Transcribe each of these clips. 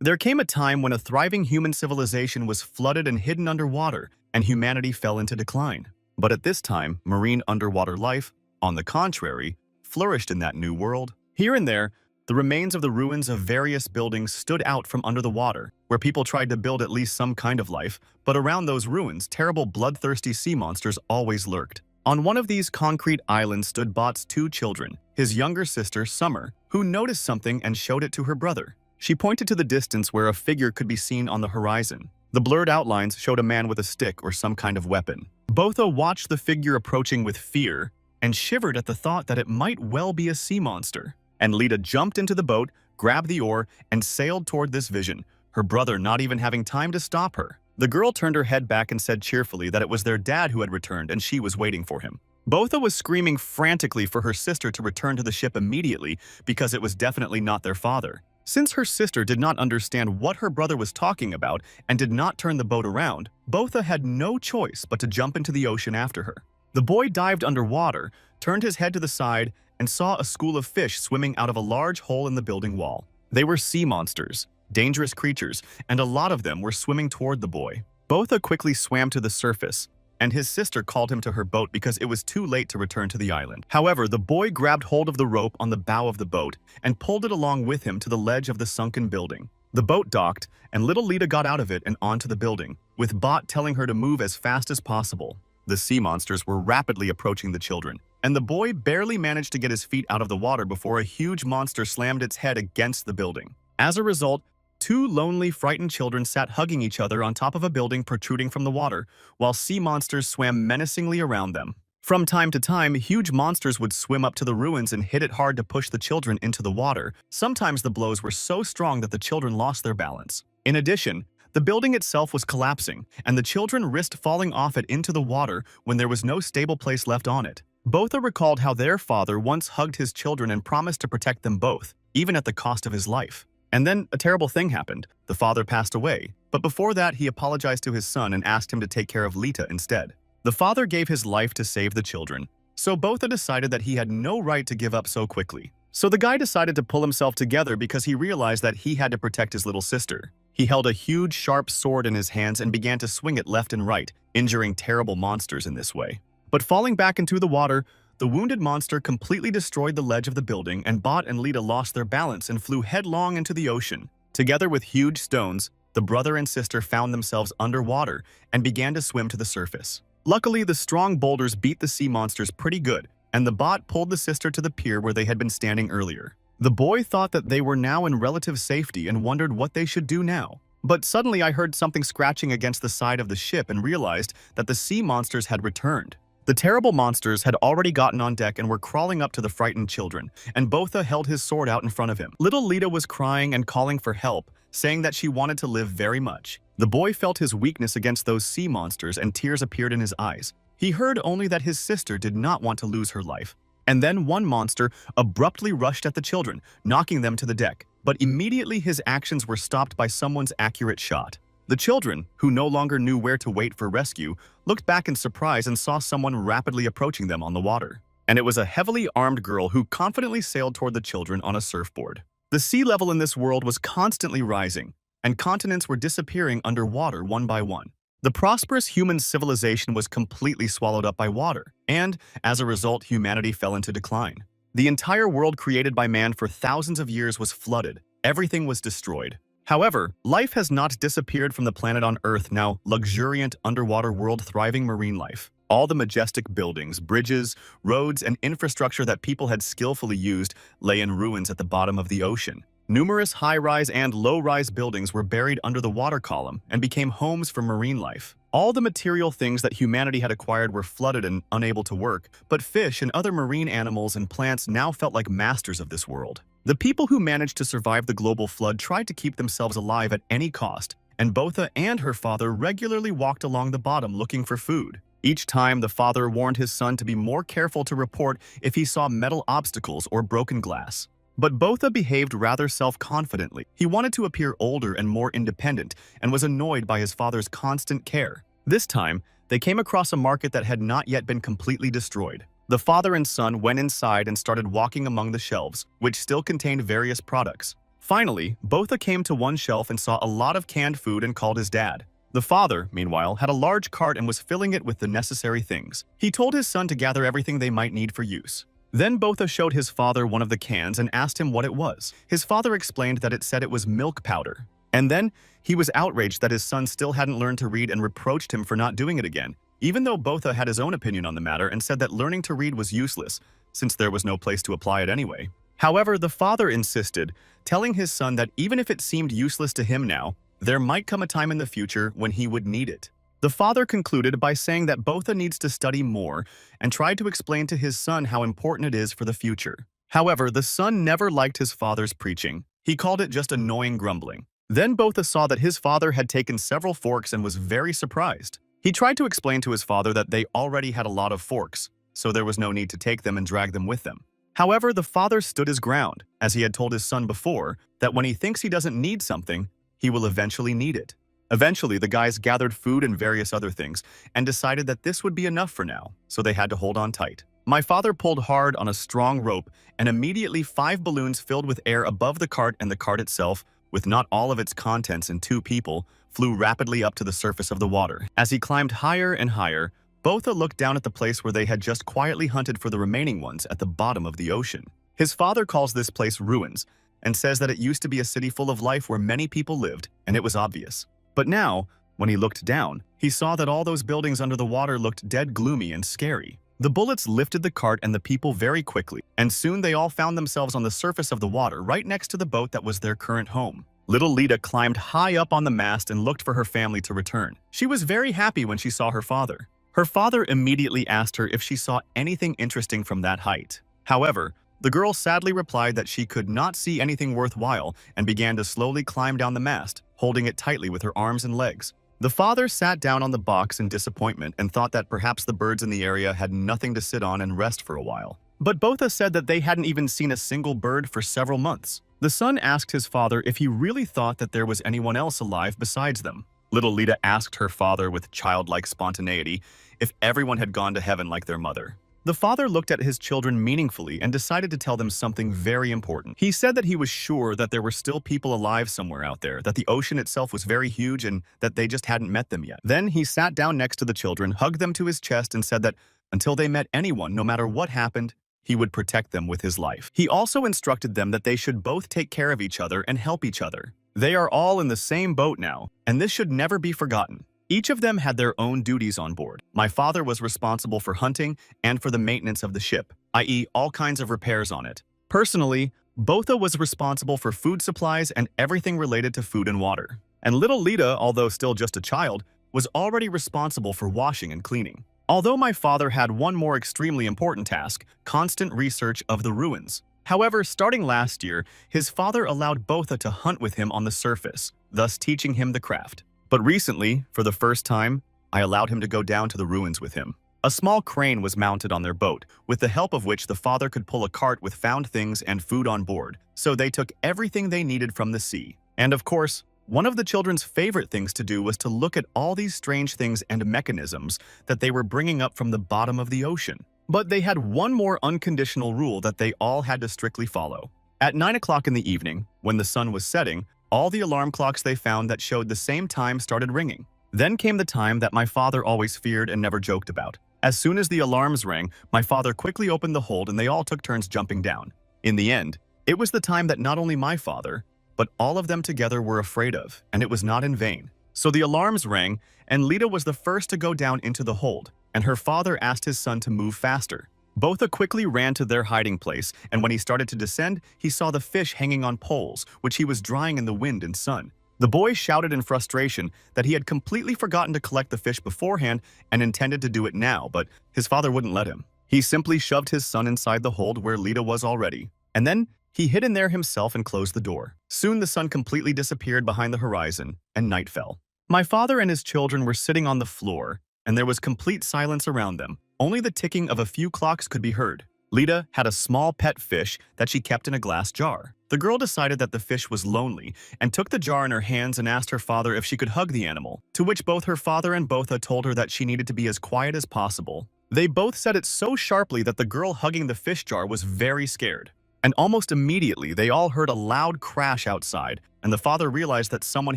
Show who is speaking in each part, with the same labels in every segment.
Speaker 1: There came a time when a thriving human civilization was flooded and hidden underwater, and humanity fell into decline. But at this time, marine underwater life, on the contrary, flourished in that new world. Here and there, the remains of the ruins of various buildings stood out from under the water, where people tried to build at least some kind of life, but around those ruins, terrible bloodthirsty sea monsters always lurked. On one of these concrete islands stood Bot's two children, his younger sister, Summer, who noticed something and showed it to her brother. She pointed to the distance where a figure could be seen on the horizon. The blurred outlines showed a man with a stick or some kind of weapon. Botha watched the figure approaching with fear and shivered at the thought that it might well be a sea monster. And Lita jumped into the boat, grabbed the oar, and sailed toward this vision, her brother not even having time to stop her. The girl turned her head back and said cheerfully that it was their dad who had returned and she was waiting for him. Botha was screaming frantically for her sister to return to the ship immediately because it was definitely not their father. Since her sister did not understand what her brother was talking about and did not turn the boat around, Botha had no choice but to jump into the ocean after her. The boy dived underwater, turned his head to the side, and saw a school of fish swimming out of a large hole in the building wall. They were sea monsters, dangerous creatures, and a lot of them were swimming toward the boy. Botha quickly swam to the surface, and his sister called him to her boat because it was too late to return to the island. However, the boy grabbed hold of the rope on the bow of the boat and pulled it along with him to the ledge of the sunken building. The boat docked, and little Lita got out of it and onto the building, with Bot telling her to move as fast as possible. The sea monsters were rapidly approaching the children, and the boy barely managed to get his feet out of the water before a huge monster slammed its head against the building. As a result, two lonely, frightened children sat hugging each other on top of a building protruding from the water, while sea monsters swam menacingly around them. From time to time, huge monsters would swim up to the ruins and hit it hard to push the children into the water. Sometimes the blows were so strong that the children lost their balance. In addition, the building itself was collapsing, and the children risked falling off it into the water when there was no stable place left on it. Botha recalled how their father once hugged his children and promised to protect them both, even at the cost of his life. And then a terrible thing happened. The father passed away, but before that he apologized to his son and asked him to take care of Lita instead. The father gave his life to save the children, so Botha decided that he had no right to give up so quickly. So the guy decided to pull himself together because he realized that he had to protect his little sister. He held a huge sharp sword in his hands and began to swing it left and right, injuring terrible monsters in this way. But falling back into the water, the wounded monster completely destroyed the ledge of the building, and Bot and Lita lost their balance and flew headlong into the ocean. Together with huge stones, the brother and sister found themselves underwater and began to swim to the surface. Luckily, the strong boulders beat the sea monsters pretty good, and the Bot pulled the sister to the pier where they had been standing earlier. The boy thought that they were now in relative safety and wondered what they should do now. But suddenly I heard something scratching against the side of the ship and realized that the sea monsters had returned. The terrible monsters had already gotten on deck and were crawling up to the frightened children, and Botha held his sword out in front of him. Little Lita was crying and calling for help, saying that she wanted to live very much. The boy felt his weakness against those sea monsters and tears appeared in his eyes. He heard only that his sister did not want to lose her life. And then one monster abruptly rushed at the children, knocking them to the deck. But immediately his actions were stopped by someone's accurate shot. The children, who no longer knew where to wait for rescue, looked back in surprise and saw someone rapidly approaching them on the water. And it was a heavily armed girl who confidently sailed toward the children on a surfboard. The sea level in this world was constantly rising, and continents were disappearing underwater one by one. The prosperous human civilization was completely swallowed up by water, and, as a result, humanity fell into decline. The entire world created by man for thousands of years was flooded. Everything was destroyed. However, life has not disappeared from the planet on Earth, now luxuriant underwater world thriving marine life. All the majestic buildings, bridges, roads, and infrastructure that people had skillfully used lay in ruins at the bottom of the ocean. Numerous high-rise and low-rise buildings were buried under the water column and became homes for marine life. All the material things that humanity had acquired were flooded and unable to work, but fish and other marine animals and plants now felt like masters of this world. The people who managed to survive the global flood tried to keep themselves alive at any cost, and Botha and her father regularly walked along the bottom looking for food. Each time, the father warned his son to be more careful to report if he saw metal obstacles or broken glass. But Botha behaved rather self-confidently. He wanted to appear older and more independent and was annoyed by his father's constant care. This time, they came across a market that had not yet been completely destroyed. The father and son went inside and started walking among the shelves, which still contained various products. Finally, Botha came to one shelf and saw a lot of canned food and called his dad. The father, meanwhile, had a large cart and was filling it with the necessary things. He told his son to gather everything they might need for use. Then Botha showed his father one of the cans and asked him what it was. His father explained that it said it was milk powder. And then he was outraged that his son still hadn't learned to read and reproached him for not doing it again, even though Botha had his own opinion on the matter and said that learning to read was useless, since there was no place to apply it anyway. However, the father insisted, telling his son that even if it seemed useless to him now, there might come a time in the future when he would need it. The father concluded by saying that Botha needs to study more and tried to explain to his son how important it is for the future. However, the son never liked his father's preaching. He called it just annoying grumbling. Then Botha saw that his father had taken several forks and was very surprised. He tried to explain to his father that they already had a lot of forks, so there was no need to take them and drag them with them. However, the father stood his ground, as he had told his son before, that when he thinks he doesn't need something, he will eventually need it. Eventually, the guys gathered food and various other things and decided that this would be enough for now, so they had to hold on tight. My father pulled hard on a strong rope, and immediately 5 balloons filled with air above the cart and the cart itself, with not all of its contents and 2 people, flew rapidly up to the surface of the water. As he climbed higher and higher, Botha looked down at the place where they had just quietly hunted for the remaining ones at the bottom of the ocean. His father calls this place ruins, and says that it used to be a city full of life where many people lived, and it was obvious. But now, when he looked down, he saw that all those buildings under the water looked dead gloomy and scary. The bullets lifted the cart and the people very quickly, and soon they all found themselves on the surface of the water right next to the boat that was their current home. Little Lita climbed high up on the mast and looked for her family to return. She was very happy when she saw her father. Her father immediately asked her if she saw anything interesting from that height. However, the girl sadly replied that she could not see anything worthwhile and began to slowly climb down the mast, holding it tightly with her arms and legs. The father sat down on the box in disappointment and thought that perhaps the birds in the area had nothing to sit on and rest for a while. But Botha said that they hadn't even seen a single bird for several months. The son asked his father if he really thought that there was anyone else alive besides them. Little Lita asked her father with childlike spontaneity if everyone had gone to heaven like their mother. The father looked at his children meaningfully and decided to tell them something very important. He said that he was sure that there were still people alive somewhere out there, that the ocean itself was very huge and that they just hadn't met them yet. Then he sat down next to the children, hugged them to his chest, and said that until they met anyone, no matter what happened, he would protect them with his life. He also instructed them that they should both take care of each other and help each other. They are all in the same boat now, and this should never be forgotten. Each of them had their own duties on board. My father was responsible for hunting and for the maintenance of the ship, i.e. all kinds of repairs on it. Personally, Botha was responsible for food supplies and everything related to food and water. And little Lita, although still just a child, was already responsible for washing and cleaning. Although my father had one more extremely important task, constant research of the ruins. However, starting last year, his father allowed Botha to hunt with him on the surface, thus teaching him the craft. But recently, for the first time, I allowed him to go down to the ruins with him. A small crane was mounted on their boat, with the help of which the father could pull a cart with found things and food on board, so they took everything they needed from the sea. And of course, one of the children's favorite things to do was to look at all these strange things and mechanisms that they were bringing up from the bottom of the ocean. But they had one more unconditional rule that they all had to strictly follow. At 9 o'clock in the evening, when the sun was setting, all the alarm clocks they found that showed the same time started ringing. Then came the time that my father always feared and never joked about. As soon as the alarms rang, my father quickly opened the hold and they all took turns jumping down. In the end, it was the time that not only my father, but all of them together were afraid of, and it was not in vain. So the alarms rang, and Lita was the first to go down into the hold, and her father asked his son to move faster. Botha quickly ran to their hiding place, and when he started to descend, he saw the fish hanging on poles, which he was drying in the wind and sun. The boy shouted in frustration that he had completely forgotten to collect the fish beforehand and intended to do it now, but his father wouldn't let him. He simply shoved his son inside the hold where Lita was already, and then he hid in there himself and closed the door. Soon the sun completely disappeared behind the horizon, and night fell. My father and his children were sitting on the floor, and there was complete silence around them. Only the ticking of a few clocks could be heard. Lita had a small pet fish that she kept in a glass jar. The girl decided that the fish was lonely and took the jar in her hands and asked her father if she could hug the animal, to which both her father and Botha told her that she needed to be as quiet as possible. They both said it so sharply that the girl hugging the fish jar was very scared. And almost immediately, they all heard a loud crash outside, and the father realized that someone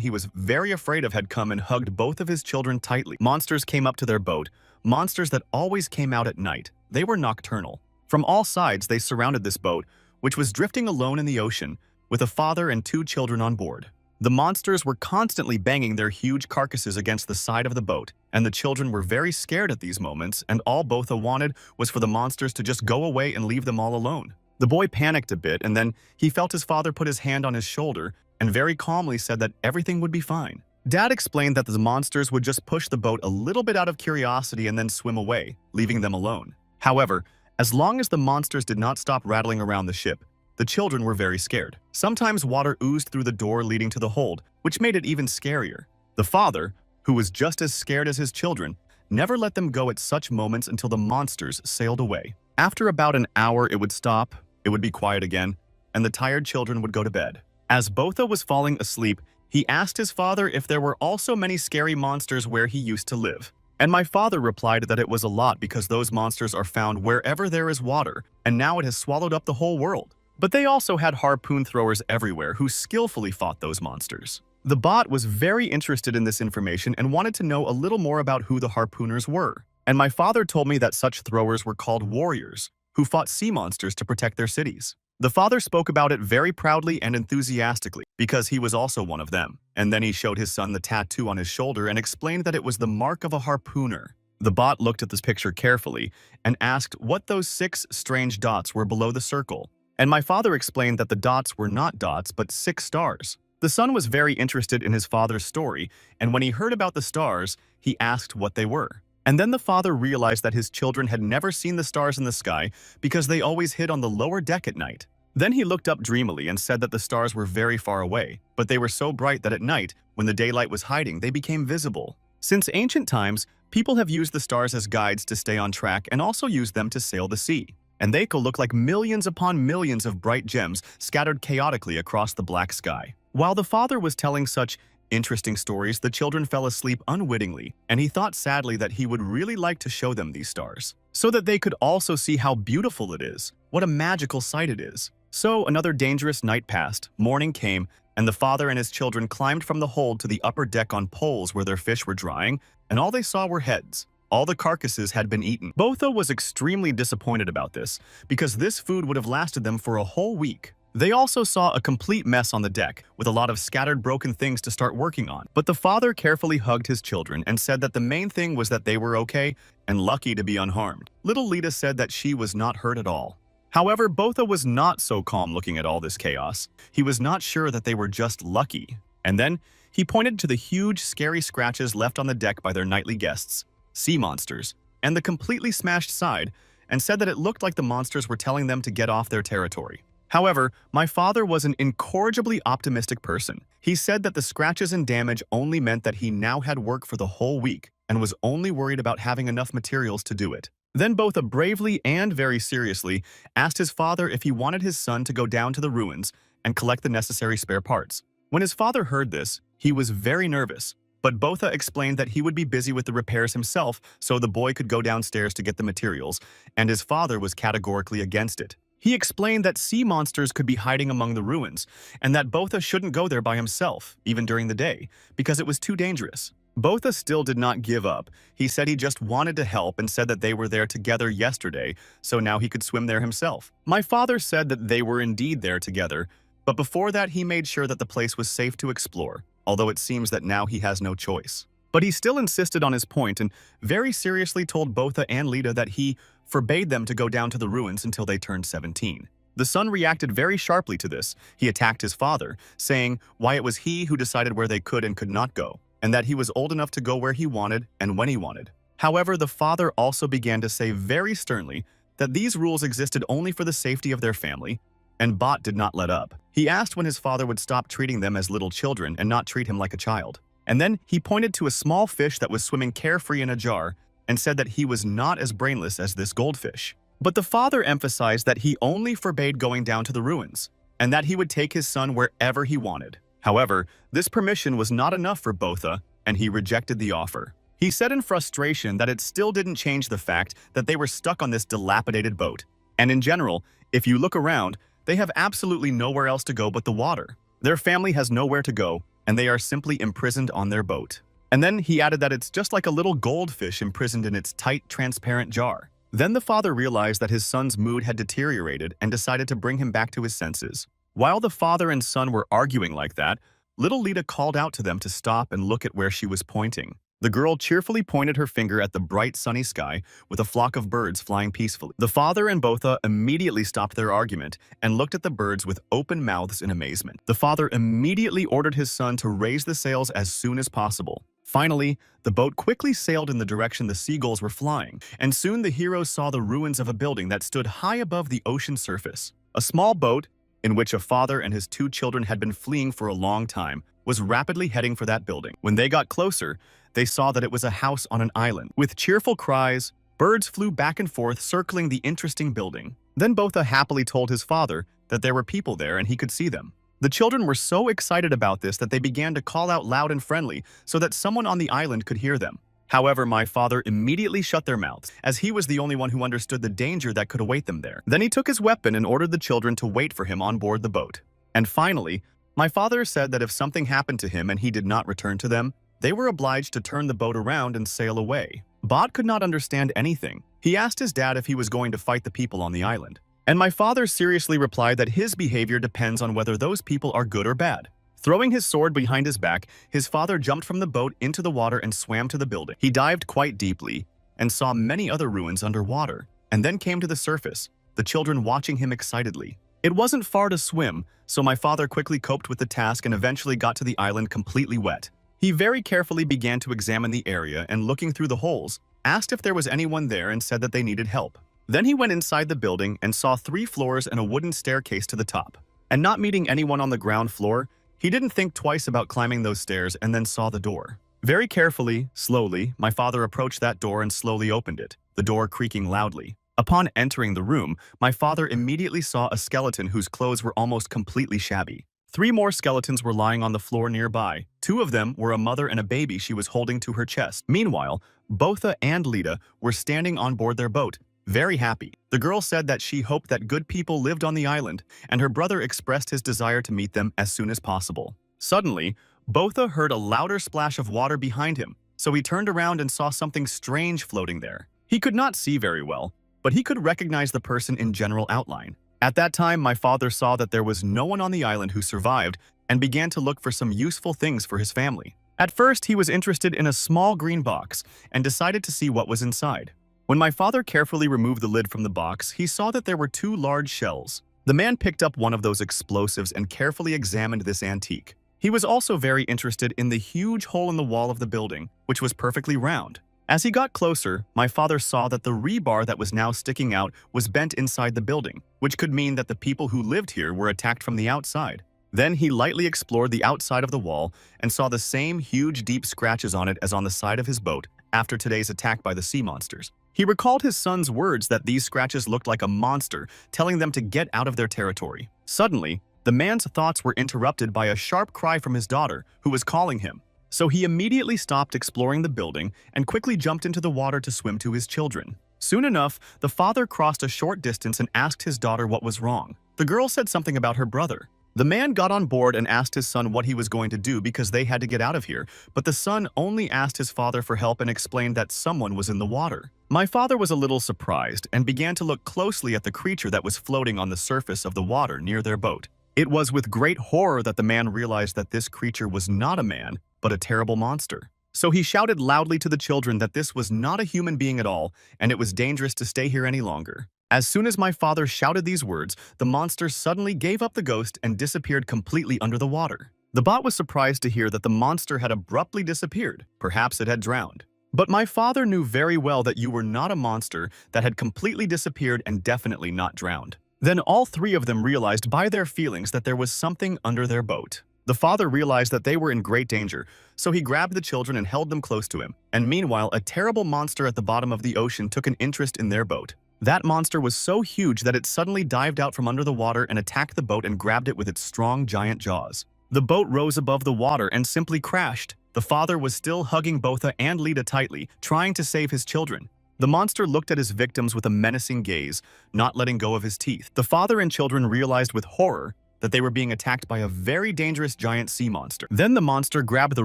Speaker 1: he was very afraid of had come and hugged both of his children tightly. Monsters came up to their boat, monsters that always came out at night. They were nocturnal. From all sides, they surrounded this boat, which was drifting alone in the ocean, with a father and 2 children on board. The monsters were constantly banging their huge carcasses against the side of the boat, and the children were very scared at these moments, and all Botha wanted was for the monsters to just go away and leave them all alone. The boy panicked a bit, and then he felt his father put his hand on his shoulder and very calmly said that everything would be fine. Dad explained that the monsters would just push the boat a little bit out of curiosity and then swim away, leaving them alone. However, as long as the monsters did not stop rattling around the ship, the children were very scared. Sometimes water oozed through the door leading to the hold, which made it even scarier. The father, who was just as scared as his children, never let them go at such moments until the monsters sailed away. After about an hour, it would stop, it would be quiet again, and the tired children would go to bed. As Botha was falling asleep, he asked his father if there were also many scary monsters where he used to live. And my father replied that it was a lot because those monsters are found wherever there is water, and now it has swallowed up the whole world. But they also had harpoon throwers everywhere who skillfully fought those monsters. The bot was very interested in this information and wanted to know a little more about who the harpooners were. And my father told me that such throwers were called warriors, who fought sea monsters to protect their cities. The father spoke about it very proudly and enthusiastically because he was also one of them. And then he showed his son the tattoo on his shoulder and explained that it was the mark of a harpooner. The bot looked at this picture carefully and asked what those 6 strange dots were below the circle. And my father explained that the dots were not dots but 6 stars. The son was very interested in his father's story, and when he heard about the stars, he asked what they were. And then the father realized that his children had never seen the stars in the sky because they always hid on the lower deck at night. Then he looked up dreamily and said that the stars were very far away, but they were so bright that at night, when the daylight was hiding, they became visible. Since ancient times, people have used the stars as guides to stay on track and also used them to sail the sea. And they could look like millions upon millions of bright gems scattered chaotically across the black sky. While the father was telling such interesting stories, the children fell asleep unwittingly, and he thought sadly that he would really like to show them these stars, so that they could also see how beautiful it is, what a magical sight it is. So another dangerous night passed, morning came, and the father and his children climbed from the hold to the upper deck on poles where their fish were drying, and all they saw were heads. All the carcasses had been eaten. Botha was extremely disappointed about this, because this food would have lasted them for a whole week. They also saw a complete mess on the deck, with a lot of scattered broken things to start working on. But the father carefully hugged his children and said that the main thing was that they were okay and lucky to be unharmed. Little Lita said that she was not hurt at all. However, Botha was not so calm looking at all this chaos. He was not sure that they were just lucky. And then, he pointed to the huge, scary scratches left on the deck by their nightly guests, sea monsters, and the completely smashed side, and said that it looked like the monsters were telling them to get off their territory. However, my father was an incorrigibly optimistic person. He said that the scratches and damage only meant that he now had work for the whole week and was only worried about having enough materials to do it. Then Botha bravely and very seriously asked his father if he wanted his son to go down to the ruins and collect the necessary spare parts. When his father heard this, he was very nervous, but Botha explained that he would be busy with the repairs himself so the boy could go downstairs to get the materials, and his father was categorically against it. He explained that sea monsters could be hiding among the ruins, and that Botha shouldn't go there by himself, even during the day, because it was too dangerous. Botha still did not give up. He said he just wanted to help and said that they were there together yesterday, so now he could swim there himself. My father said that they were indeed there together, but before that he made sure that the place was safe to explore, although it seems that now he has no choice. But he still insisted on his point and very seriously told Botha and Lita that he forbade them to go down to the ruins until they turned 17. The son reacted very sharply to this. He attacked his father, saying why it was he who decided where they could and could not go, and that he was old enough to go where he wanted and when he wanted. However, the father also began to say very sternly that these rules existed only for the safety of their family, and Bot did not let up. He asked when his father would stop treating them as little children and not treat him like a child. And then he pointed to a small fish that was swimming carefree in a jar and said that he was not as brainless as this goldfish. But the father emphasized that he only forbade going down to the ruins, and that he would take his son wherever he wanted. However, this permission was not enough for Botha, and he rejected the offer. He said in frustration that it still didn't change the fact that they were stuck on this dilapidated boat. And in general, if you look around, They have absolutely nowhere else to go but the water. Their family has nowhere to go, and they are simply imprisoned on their boat. And then he added that it's just like a little goldfish imprisoned in its tight, transparent jar. Then the father realized that his son's mood had deteriorated and decided to bring him back to his senses. While the father and son were arguing like that, little Lita called out to them to stop and look at where she was pointing. The girl cheerfully pointed her finger at the bright sunny sky with a flock of birds flying peacefully. The father and Botha immediately stopped their argument and looked at the birds with open mouths in amazement. The father immediately ordered his son to raise the sails as soon as possible. Finally, the boat quickly sailed in the direction the seagulls were flying, and soon the heroes saw the ruins of a building that stood high above the ocean surface. A small boat, in which a father and his 2 children had been fleeing for a long time, was rapidly heading for that building. When they got closer, they saw that it was a house on an island. With cheerful cries, birds flew back and forth circling the interesting building. Then Botha happily told his father that there were people there and he could see them. The children were so excited about this that they began to call out loud and friendly so that someone on the island could hear them. However, my father immediately shut their mouths, as he was the only one who understood the danger that could await them there. Then he took his weapon and ordered the children to wait for him on board the boat. And finally, my father said that if something happened to him and he did not return to them, they were obliged to turn the boat around and sail away. Bot could not understand anything. He asked his dad if he was going to fight the people on the island. And my father seriously replied that his behavior depends on whether those people are good or bad. Throwing his sword behind his back, his father jumped from the boat into the water and swam to the building. He dived quite deeply and saw many other ruins underwater, and then came to the surface, the children watching him excitedly. It wasn't far to swim, so my father quickly coped with the task and eventually got to the island completely wet. He very carefully began to examine the area and, looking through the holes, asked if there was anyone there and said that they needed help. Then he went inside the building and saw 3 floors and a wooden staircase to the top. And not meeting anyone on the ground floor, he didn't think twice about climbing those stairs and then saw the door. Very carefully, slowly, my father approached that door and slowly opened it, the door creaking loudly. Upon entering the room, my father immediately saw a skeleton whose clothes were almost completely shabby. 3 more skeletons were lying on the floor nearby. 2 of them were a mother and a baby she was holding to her chest. Meanwhile, Botha and Lita were standing on board their boat, very happy. The girl said that she hoped that good people lived on the island, and her brother expressed his desire to meet them as soon as possible. Suddenly, Botha heard a louder splash of water behind him, so he turned around and saw something strange floating there. He could not see very well, but he could recognize the person in general outline. At that time, my father saw that there was no one on the island who survived and began to look for some useful things for his family. At first, he was interested in a small green box and decided to see what was inside. When my father carefully removed the lid from the box, he saw that there were 2 large shells. The man picked up one of those explosives and carefully examined this antique. He was also very interested in the huge hole in the wall of the building, which was perfectly round. As he got closer, my father saw that the rebar that was now sticking out was bent inside the building, which could mean that the people who lived here were attacked from the outside. Then he lightly explored the outside of the wall and saw the same huge deep scratches on it as on the side of his boat after today's attack by the sea monsters. He recalled his son's words that these scratches looked like a monster, telling them to get out of their territory. Suddenly, the man's thoughts were interrupted by a sharp cry from his daughter, who was calling him. So he immediately stopped exploring the building and quickly jumped into the water to swim to his children. Soon enough, the father crossed a short distance and asked his daughter what was wrong. The girl said something about her brother. The man got on board and asked his son what he was going to do because they had to get out of here, but the son only asked his father for help and explained that someone was in the water. My father was a little surprised and began to look closely at the creature that was floating on the surface of the water near their boat. It was with great horror that the man realized that this creature was not a man, but a terrible monster. So he shouted loudly to the children that this was not a human being at all, and it was dangerous to stay here any longer. As soon as my father shouted these words, the monster suddenly gave up the ghost and disappeared completely under the water. The bot was surprised to hear that the monster had abruptly disappeared. Perhaps it had drowned. But my father knew very well that you were not a monster that had completely disappeared and definitely not drowned. Then all 3 of them realized by their feelings that there was something under their boat. The father realized that they were in great danger, so he grabbed the children and held them close to him. And meanwhile, a terrible monster at the bottom of the ocean took an interest in their boat. That monster was so huge that it suddenly dived out from under the water and attacked the boat and grabbed it with its strong giant jaws. The boat rose above the water and simply crashed. The father was still hugging Botha and Lita tightly, trying to save his children. The monster looked at his victims with a menacing gaze, not letting go of his teeth. The father and children realized with horror that they were being attacked by a very dangerous giant sea monster. Then the monster grabbed the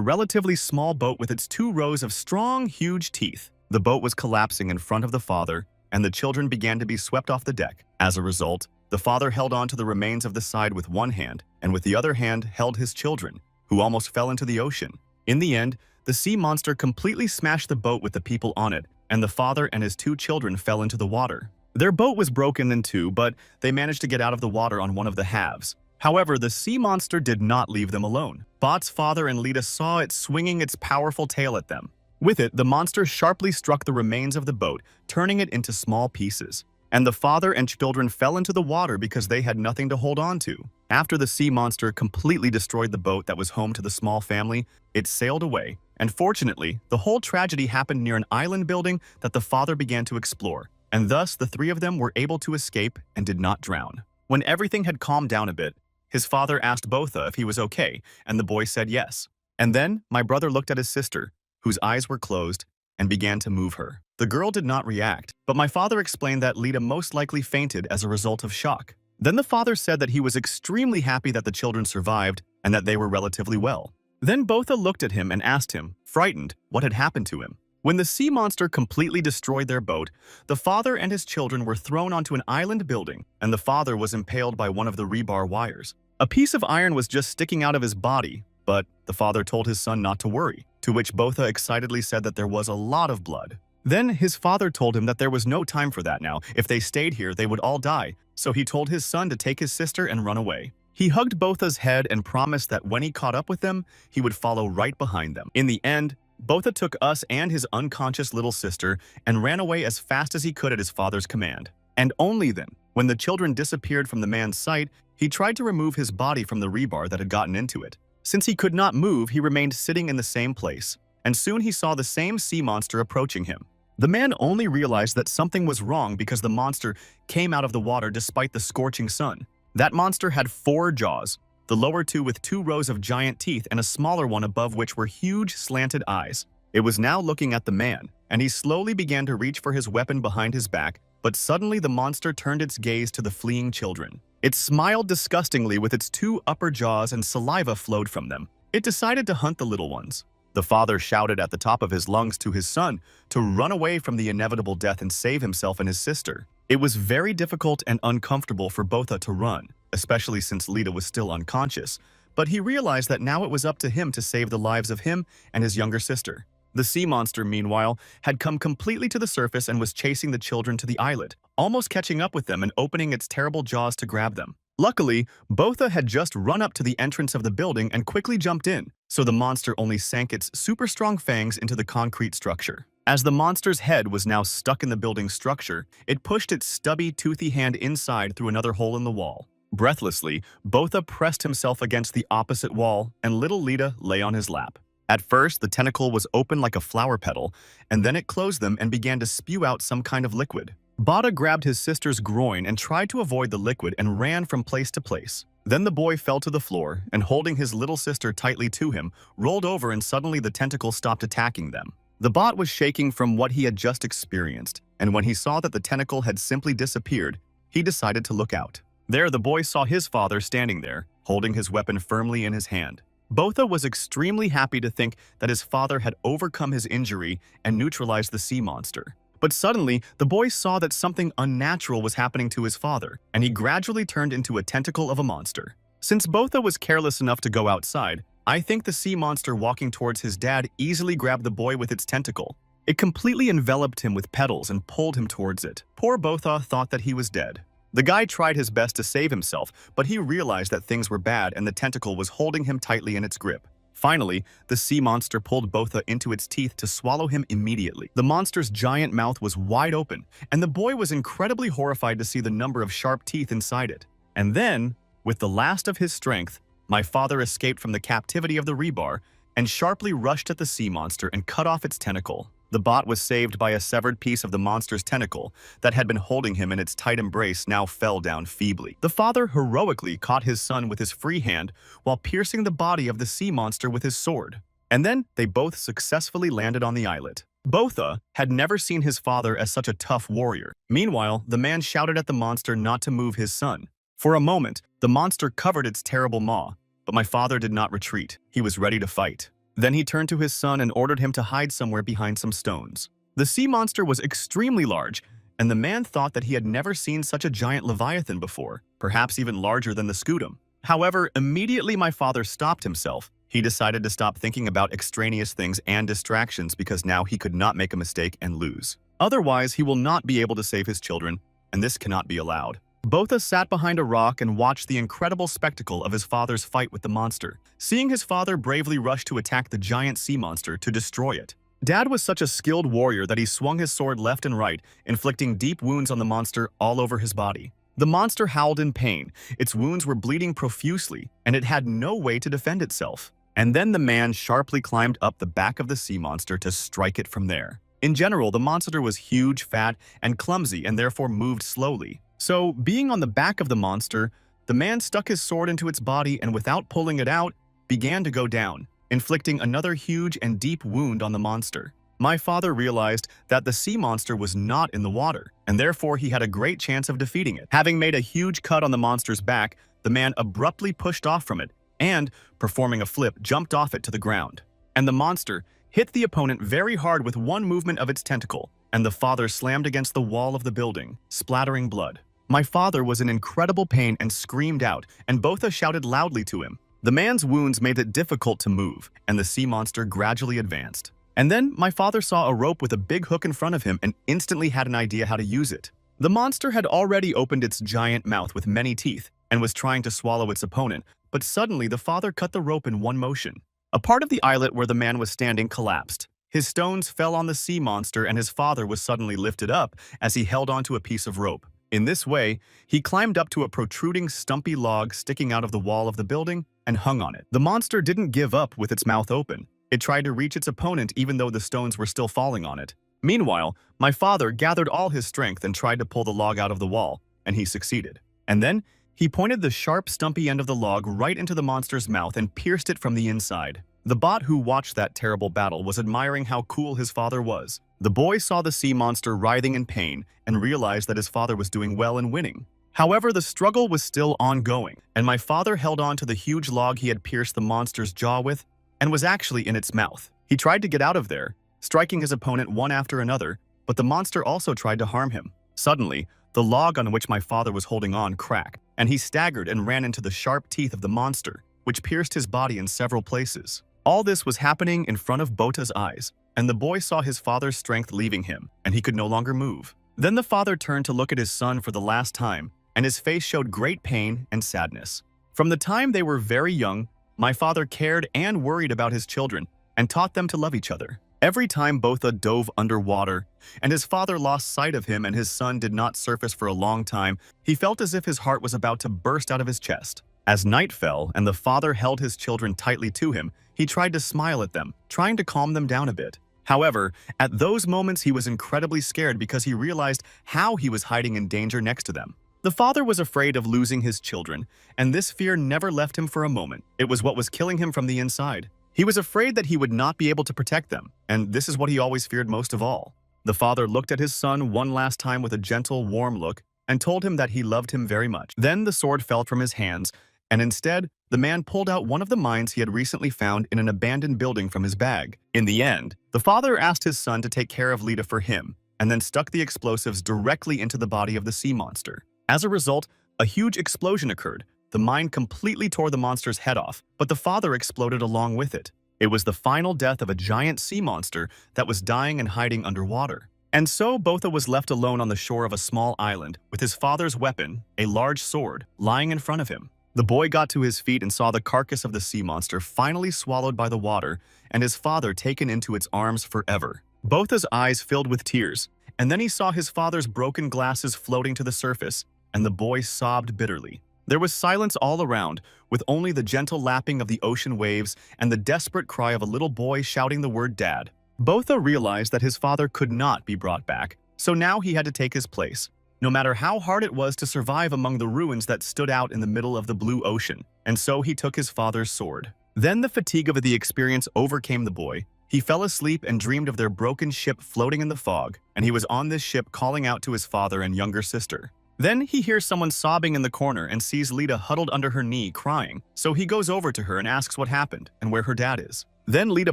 Speaker 1: relatively small boat with its 2 rows of strong, huge teeth. The boat was collapsing in front of the father, and the children began to be swept off the deck. As a result, the father held on to the remains of the side with one hand, and with the other hand held his children, who almost fell into the ocean. In the end, the sea monster completely smashed the boat with the people on it, and the father and his 2 children fell into the water. Their boat was broken in 2, but they managed to get out of the water on one of the halves. However, the sea monster did not leave them alone. Bot's father and Lita saw it swinging its powerful tail at them. With it, the monster sharply struck the remains of the boat, turning it into small pieces. And the father and children fell into the water because they had nothing to hold on to. After the sea monster completely destroyed the boat that was home to the small family, it sailed away. And fortunately, the whole tragedy happened near an island building that the father began to explore, and thus the 3 of them were able to escape and did not drown. When everything had calmed down a bit, his father asked Botha if he was okay, and the boy said yes. And then my brother looked at his sister, whose eyes were closed, and began to move her. The girl did not react, but my father explained that Lita most likely fainted as a result of shock. Then the father said that he was extremely happy that the children survived and that they were relatively well. Then Botha looked at him and asked him, frightened, what had happened to him. When the sea monster completely destroyed their boat, the father and his children were thrown onto an island building, and the father was impaled by one of the rebar wires. A piece of iron was just sticking out of his body, but the father told his son not to worry, to which Botha excitedly said that there was a lot of blood. Then his father told him that there was no time for that now. If they stayed here, they would all die, so he told his son to take his sister and run away. He hugged Botha's head and promised that when he caught up with them, he would follow right behind them. In the end, Botha took us and his unconscious little sister and ran away as fast as he could at his father's command. And only then, when the children disappeared from the man's sight, he tried to remove his body from the rebar that had gotten into it. Since he could not move, he remained sitting in the same place, and soon he saw the same sea monster approaching him. The man only realized that something was wrong because the monster came out of the water despite the scorching sun. That monster had 4 jaws, the lower 2 with 2 rows of giant teeth and a smaller one above which were huge slanted eyes. It was now looking at the man, and he slowly began to reach for his weapon behind his back, but suddenly the monster turned its gaze to the fleeing children. It smiled disgustingly with its 2 upper jaws and saliva flowed from them. It decided to hunt the little ones. The father shouted at the top of his lungs to his son to run away from the inevitable death and save himself and his sister. It was very difficult and uncomfortable for Botha to run, especially since Lita was still unconscious, but he realized that now it was up to him to save the lives of him and his younger sister. The sea monster, meanwhile, had come completely to the surface and was chasing the children to the islet, almost catching up with them and opening its terrible jaws to grab them. Luckily, Botha had just run up to the entrance of the building and quickly jumped in, so the monster only sank its super strong fangs into the concrete structure. As the monster's head was now stuck in the building's structure, it pushed its stubby, toothy hand inside through another hole in the wall. Breathlessly, Botha pressed himself against the opposite wall, and little Lita lay on his lap. At first, the tentacle was open like a flower petal, and then it closed them and began to spew out some kind of liquid. Botha grabbed his sister's groin and tried to avoid the liquid and ran from place to place. Then the boy fell to the floor, and holding his little sister tightly to him, rolled over and suddenly the tentacle stopped attacking them. The bot was shaking from what he had just experienced, and when he saw that the tentacle had simply disappeared, he decided to look out. There, the boy saw his father standing there, holding his weapon firmly in his hand. Botha was extremely happy to think that his father had overcome his injury and neutralized the sea monster. But suddenly, the boy saw that something unnatural was happening to his father, and he gradually turned into a tentacle of a monster. Since Botha was careless enough to go outside, I think the sea monster walking towards his dad easily grabbed the boy with its tentacle. It completely enveloped him with petals and pulled him towards it. Poor Botha thought that he was dead. The guy tried his best to save himself, but he realized that things were bad and the tentacle was holding him tightly in its grip. Finally, the sea monster pulled Botha into its teeth to swallow him immediately. The monster's giant mouth was wide open, and the boy was incredibly horrified to see the number of sharp teeth inside it. And then, with the last of his strength, my father escaped from the captivity of the rebar and sharply rushed at the sea monster and cut off its tentacle. The bot was saved by a severed piece of the monster's tentacle that had been holding him in its tight embrace now fell down feebly. The father heroically caught his son with his free hand while piercing the body of the sea monster with his sword. And then they both successfully landed on the islet. Botha had never seen his father as such a tough warrior. Meanwhile, the man shouted at the monster not to move his son. For a moment, the monster covered its terrible maw, but my father did not retreat. He was ready to fight. Then he turned to his son and ordered him to hide somewhere behind some stones. The sea monster was extremely large, and the man thought that he had never seen such a giant leviathan before, perhaps even larger than the scutum. However, immediately my father stopped himself. He decided to stop thinking about extraneous things and distractions because now he could not make a mistake and lose. Otherwise, he will not be able to save his children, and this cannot be allowed. Botha sat behind a rock and watched the incredible spectacle of his father's fight with the monster, seeing his father bravely rush to attack the giant sea monster to destroy it. Dad was such a skilled warrior that he swung his sword left and right, inflicting deep wounds on the monster all over his body. The monster howled in pain, its wounds were bleeding profusely, and it had no way to defend itself. And then the man sharply climbed up the back of the sea monster to strike it from there. In general, the monster was huge, fat, and clumsy and therefore moved slowly. So, being on the back of the monster, the man stuck his sword into its body and without pulling it out, began to go down, inflicting another huge and deep wound on the monster. My father realized that the sea monster was not in the water, and therefore he had a great chance of defeating it. Having made a huge cut on the monster's back, the man abruptly pushed off from it and, performing a flip, jumped off it to the ground. And the monster hit the opponent very hard with one movement of its tentacle, and the father slammed against the wall of the building, splattering blood. My father was in incredible pain and screamed out, and Botha shouted loudly to him. The man's wounds made it difficult to move, and the sea monster gradually advanced. And then my father saw a rope with a big hook in front of him and instantly had an idea how to use it. The monster had already opened its giant mouth with many teeth and was trying to swallow its opponent, but suddenly the father cut the rope in one motion. A part of the islet where the man was standing collapsed. His stones fell on the sea monster and his father was suddenly lifted up as he held onto a piece of rope. In this way, he climbed up to a protruding stumpy log sticking out of the wall of the building and hung on it. The monster didn't give up with its mouth open. It tried to reach its opponent even though the stones were still falling on it. Meanwhile, my father gathered all his strength and tried to pull the log out of the wall, and he succeeded. And then, he pointed the sharp, stumpy end of the log right into the monster's mouth and pierced it from the inside. The bot who watched that terrible battle was admiring how cool his father was. The boy saw the sea monster writhing in pain and realized that his father was doing well and winning. However, the struggle was still ongoing, and my father held on to the huge log he had pierced the monster's jaw with and was actually in its mouth. He tried to get out of there, striking his opponent one after another, but the monster also tried to harm him. Suddenly, the log on which my father was holding on cracked, and he staggered and ran into the sharp teeth of the monster, which pierced his body in several places. All this was happening in front of Botha's eyes, and the boy saw his father's strength leaving him, and he could no longer move. Then the father turned to look at his son for the last time, and his face showed great pain and sadness. From the time they were very young, my father cared and worried about his children and taught them to love each other. Every time Botha dove underwater, and his father lost sight of him and his son did not surface for a long time, he felt as if his heart was about to burst out of his chest. As night fell and the father held his children tightly to him, he tried to smile at them, trying to calm them down a bit. However, at those moments he was incredibly scared because he realized how he was hiding in danger next to them. The father was afraid of losing his children, and this fear never left him for a moment. It was what was killing him from the inside. He was afraid that he would not be able to protect them, and this is what he always feared most of all. The father looked at his son one last time with a gentle, warm look and told him that he loved him very much. Then the sword fell from his hands, and instead, the man pulled out one of the mines he had recently found in an abandoned building from his bag. In the end, the father asked his son to take care of Lita for him, and then stuck the explosives directly into the body of the sea monster. As a result, a huge explosion occurred. The mine completely tore the monster's head off, but the father exploded along with it. It was the final death of a giant sea monster that was dying and hiding underwater. And so Botha was left alone on the shore of a small island with his father's weapon, a large sword, lying in front of him. The boy got to his feet and saw the carcass of the sea monster finally swallowed by the water and his father taken into its arms forever. Botha's eyes filled with tears, and then he saw his father's broken glasses floating to the surface, and the boy sobbed bitterly. There was silence all around, with only the gentle lapping of the ocean waves and the desperate cry of a little boy shouting the word Dad. Botha realized that his father could not be brought back, so now he had to take his place, no matter how hard it was to survive among the ruins that stood out in the middle of the blue ocean, and so he took his father's sword. Then the fatigue of the experience overcame the boy, He fell asleep and dreamed of their broken ship floating in the fog, and he was on this ship calling out to his father and younger sister. Then he hears someone sobbing in the corner and sees Lita huddled under her knee crying, so he goes over to her and asks what happened and where her dad is. Then Lita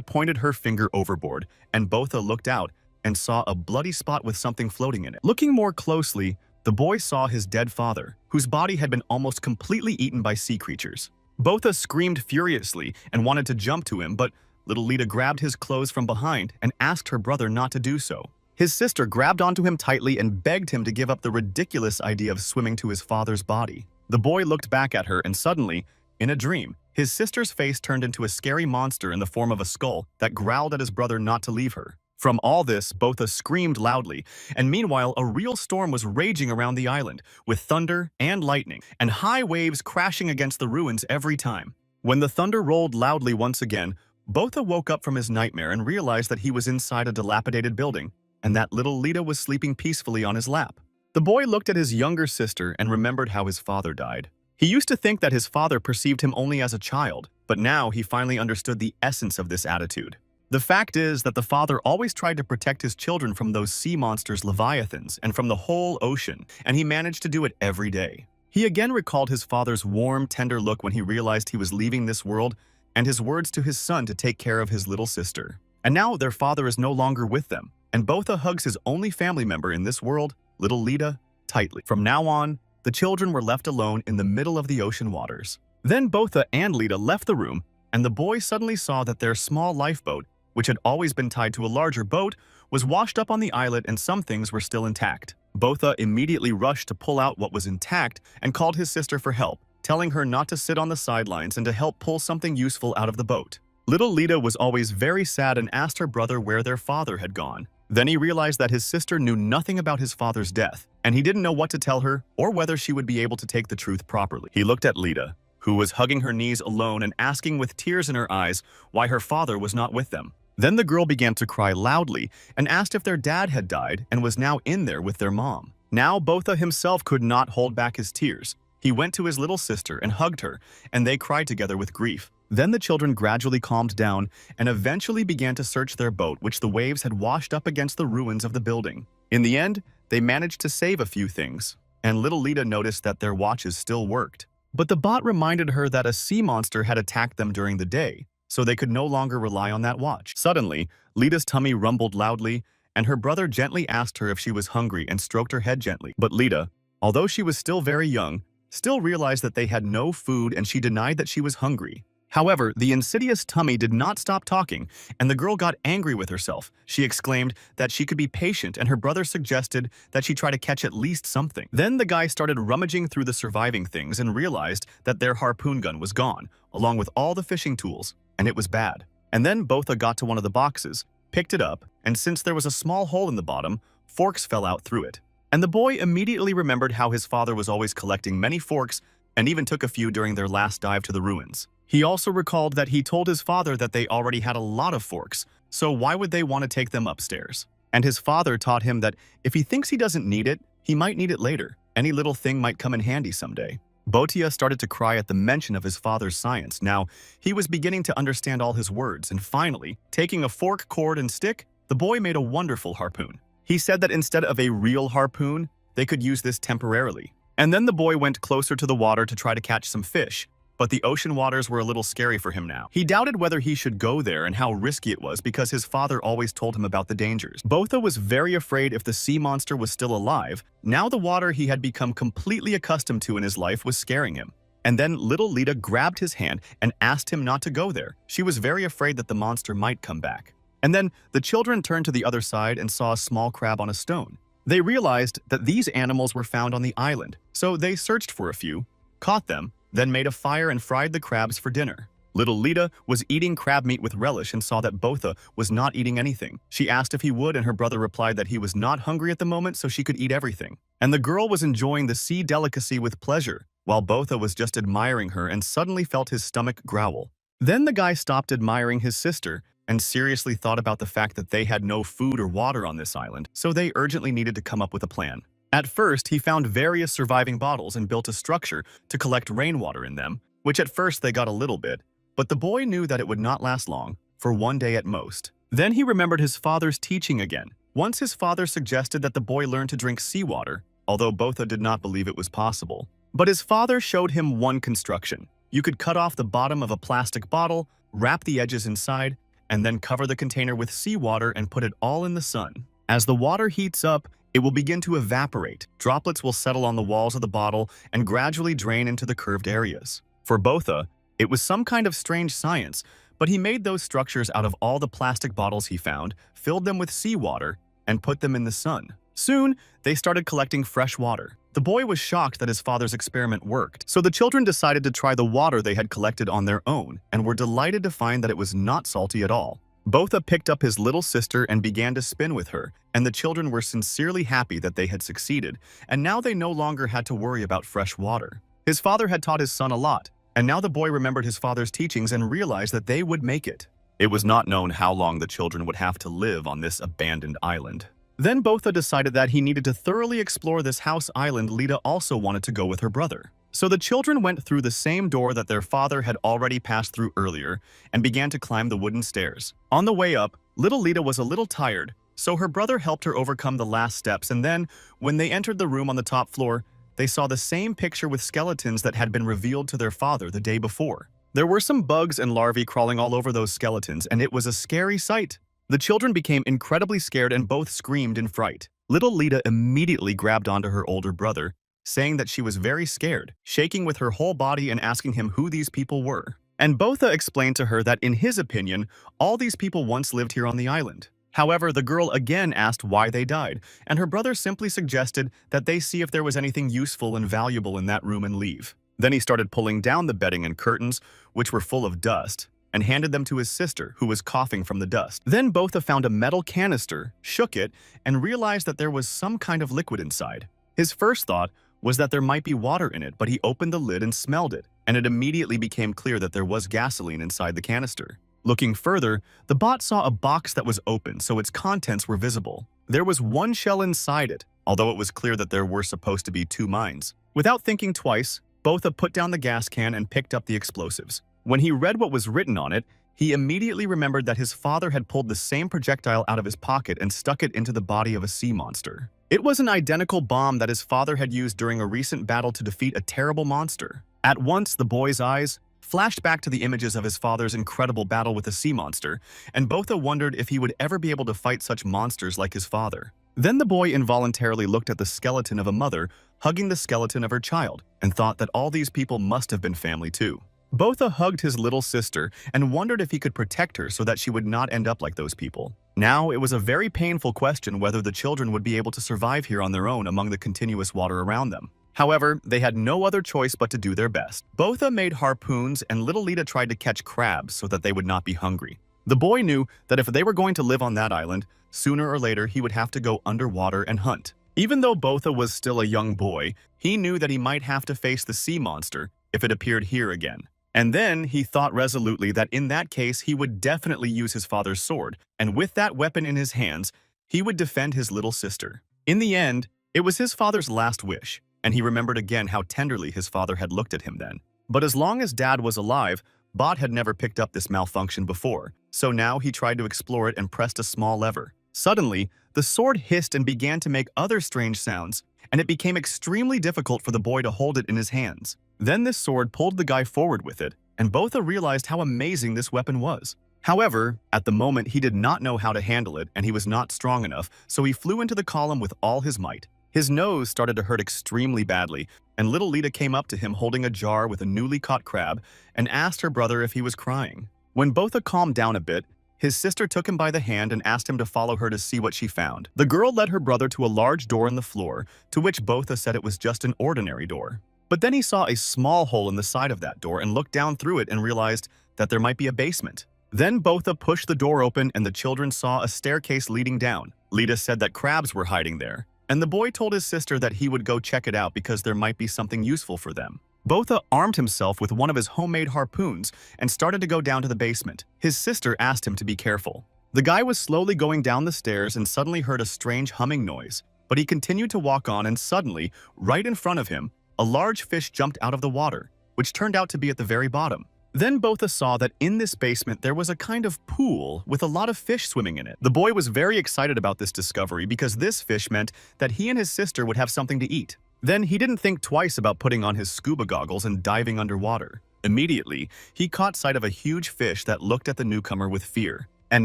Speaker 1: pointed her finger overboard, and Botha looked out and saw a bloody spot with something floating in it. Looking more closely, the boy saw his dead father, whose body had been almost completely eaten by sea creatures. Botha screamed furiously and wanted to jump to him, but little Lita grabbed his clothes from behind and asked her brother not to do so. His sister grabbed onto him tightly and begged him to give up the ridiculous idea of swimming to his father's body. The boy looked back at her and suddenly, in a dream, his sister's face turned into a scary monster in the form of a skull that growled at his brother not to leave her. From all this, Botha screamed loudly, and meanwhile a real storm was raging around the island, with thunder and lightning, and high waves crashing against the ruins every time. When the thunder rolled loudly once again, Botha woke up from his nightmare and realized that he was inside a dilapidated building, and that little Lita was sleeping peacefully on his lap. The boy looked at his younger sister and remembered how his father died. He used to think that his father perceived him only as a child, but now he finally understood the essence of this attitude. The fact is that the father always tried to protect his children from those sea monsters, leviathans, and from the whole ocean, and he managed to do it every day. He again recalled his father's warm, tender look when he realized he was leaving this world, and his words to his son to take care of his little sister. And now their father is no longer with them, and Botha hugs his only family member in this world, little Lita, tightly. From now on, the children were left alone in the middle of the ocean waters. Then Botha and Lita left the room, and the boy suddenly saw that their small lifeboat, which had always been tied to a larger boat, was washed up on the islet and some things were still intact. Botha immediately rushed to pull out what was intact and called his sister for help, telling her not to sit on the sidelines and to help pull something useful out of the boat. Little Lita was always very sad and asked her brother where their father had gone. Then he realized that his sister knew nothing about his father's death, and he didn't know what to tell her or whether she would be able to take the truth properly. He looked at Lita, who was hugging her knees alone and asking with tears in her eyes why her father was not with them. Then the girl began to cry loudly and asked if their dad had died and was now in there with their mom. Now Botha himself could not hold back his tears. He went to his little sister and hugged her, and they cried together with grief. Then the children gradually calmed down and eventually began to search their boat, which the waves had washed up against the ruins of the building. In the end, they managed to save a few things, and little Lita noticed that their watches still worked. But the bot reminded her that a sea monster had attacked them during the day, so they could no longer rely on that watch. Suddenly, Lita's tummy rumbled loudly, and her brother gently asked her if she was hungry and stroked her head gently. But Lita, although she was still very young, still realized that they had no food and she denied that she was hungry. However, the insidious tummy did not stop talking, and the girl got angry with herself. She exclaimed that she could be patient, and her brother suggested that she try to catch at least something. Then the guy started rummaging through the surviving things and realized that their harpoon gun was gone, along with all the fishing tools, and it was bad. And then Botha got to one of the boxes, picked it up, and since there was a small hole in the bottom, forks fell out through it. And the boy immediately remembered how his father was always collecting many forks and even took a few during their last dive to the ruins. He also recalled that he told his father that they already had a lot of forks, so why would they want to take them upstairs? And his father taught him that if he thinks he doesn't need it, he might need it later. Any little thing might come in handy someday. Botha started to cry at the mention of his father's science. Now, he was beginning to understand all his words, and finally, taking a fork, cord, and stick, the boy made a wonderful harpoon. He said that instead of a real harpoon, they could use this temporarily. And then the boy went closer to the water to try to catch some fish, but the ocean waters were a little scary for him now. He doubted whether he should go there and how risky it was because his father always told him about the dangers. Botha was very afraid if the sea monster was still alive. Now the water he had become completely accustomed to in his life was scaring him. And then little Lita grabbed his hand and asked him not to go there. She was very afraid that the monster might come back. And then the children turned to the other side and saw a small crab on a stone. They realized that these animals were found on the island, so they searched for a few, caught them, then made a fire and fried the crabs for dinner. Little Lita was eating crab meat with relish and saw that Botha was not eating anything. She asked if he would, and her brother replied that he was not hungry at the moment, so she could eat everything. And the girl was enjoying the sea delicacy with pleasure, while Botha was just admiring her and suddenly felt his stomach growl. Then the guy stopped admiring his sister and seriously thought about the fact that they had no food or water on this island, so they urgently needed to come up with a plan. At first, he found various surviving bottles and built a structure to collect rainwater in them, which at first they got a little bit, but the boy knew that it would not last long, for one day at most. Then he remembered his father's teaching again. Once his father suggested that the boy learn to drink seawater, although Botha did not believe it was possible. But his father showed him one construction. You could cut off the bottom of a plastic bottle, wrap the edges inside, and then cover the container with seawater and put it all in the sun. As the water heats up, it will begin to evaporate. Droplets will settle on the walls of the bottle and gradually drain into the curved areas. For Botha, it was some kind of strange science, but he made those structures out of all the plastic bottles he found, filled them with seawater, and put them in the sun. Soon, they started collecting fresh water. The boy was shocked that his father's experiment worked, so the children decided to try the water they had collected on their own and were delighted to find that it was not salty at all. Botha picked up his little sister and began to spin with her, and the children were sincerely happy that they had succeeded, and now they no longer had to worry about fresh water. His father had taught his son a lot, and now the boy remembered his father's teachings and realized that they would make it. It was not known how long the children would have to live on this abandoned island. Then Botha decided that he needed to thoroughly explore this house island. Lita also wanted to go with her brother. So the children went through the same door that their father had already passed through earlier and began to climb the wooden stairs. On the way up, little Lita was a little tired, so her brother helped her overcome the last steps, and then, when they entered the room on the top floor, they saw the same picture with skeletons that had been revealed to their father the day before. There were some bugs and larvae crawling all over those skeletons, and it was a scary sight. The children became incredibly scared and both screamed in fright. Little Lita immediately grabbed onto her older brother, saying that she was very scared, shaking with her whole body and asking him who these people were. And Botha explained to her that in his opinion, all these people once lived here on the island. However, the girl again asked why they died, and her brother simply suggested that they see if there was anything useful and valuable in that room and leave. Then he started pulling down the bedding and curtains, which were full of dust, and handed them to his sister, who was coughing from the dust. Then Botha found a metal canister, shook it, and realized that there was some kind of liquid inside. His first thought was that there might be water in it, but he opened the lid and smelled it, and it immediately became clear that there was gasoline inside the canister. Looking further, the bot saw a box that was open, so its contents were visible. There was one shell inside it, although it was clear that there were supposed to be 2 mines. Without thinking twice, Botha put down the gas can and picked up the explosives. When he read what was written on it, he immediately remembered that his father had pulled the same projectile out of his pocket and stuck it into the body of a sea monster. It was an identical bomb that his father had used during a recent battle to defeat a terrible monster. At once, the boy's eyes flashed back to the images of his father's incredible battle with a sea monster, and Botha wondered if he would ever be able to fight such monsters like his father. Then the boy involuntarily looked at the skeleton of a mother hugging the skeleton of her child and thought that all these people must have been family too. Botha hugged his little sister and wondered if he could protect her so that she would not end up like those people. Now, it was a very painful question whether the children would be able to survive here on their own among the continuous water around them. However, they had no other choice but to do their best. Botha made harpoons and little Lita tried to catch crabs so that they would not be hungry. The boy knew that if they were going to live on that island, sooner or later he would have to go underwater and hunt. Even though Botha was still a young boy, he knew that he might have to face the sea monster if it appeared here again. And then he thought resolutely that in that case he would definitely use his father's sword, and with that weapon in his hands, he would defend his little sister. In the end, it was his father's last wish, and he remembered again how tenderly his father had looked at him then. But as long as Dad was alive, Bot had never picked up this malfunction before, so now he tried to explore it and pressed a small lever. Suddenly, the sword hissed and began to make other strange sounds, and it became extremely difficult for the boy to hold it in his hands. Then this sword pulled the guy forward with it, and Botha realized how amazing this weapon was. However, at the moment he did not know how to handle it and he was not strong enough, so he flew into the column with all his might. His nose started to hurt extremely badly, and little Lita came up to him holding a jar with a newly caught crab and asked her brother if he was crying. When Botha calmed down a bit, his sister took him by the hand and asked him to follow her to see what she found. The girl led her brother to a large door in the floor, to which Botha said it was just an ordinary door. But then he saw a small hole in the side of that door and looked down through it and realized that there might be a basement. Then Botha pushed the door open and the children saw a staircase leading down. Lita said that crabs were hiding there, and the boy told his sister that he would go check it out because there might be something useful for them. Botha armed himself with one of his homemade harpoons and started to go down to the basement. His sister asked him to be careful. The guy was slowly going down the stairs and suddenly heard a strange humming noise, but he continued to walk on and suddenly, right in front of him, a large fish jumped out of the water, which turned out to be at the very bottom. Then Botha saw that in this basement there was a kind of pool with a lot of fish swimming in it. The boy was very excited about this discovery because this fish meant that he and his sister would have something to eat. Then he didn't think twice about putting on his scuba goggles and diving underwater. Immediately, he caught sight of a huge fish that looked at the newcomer with fear. And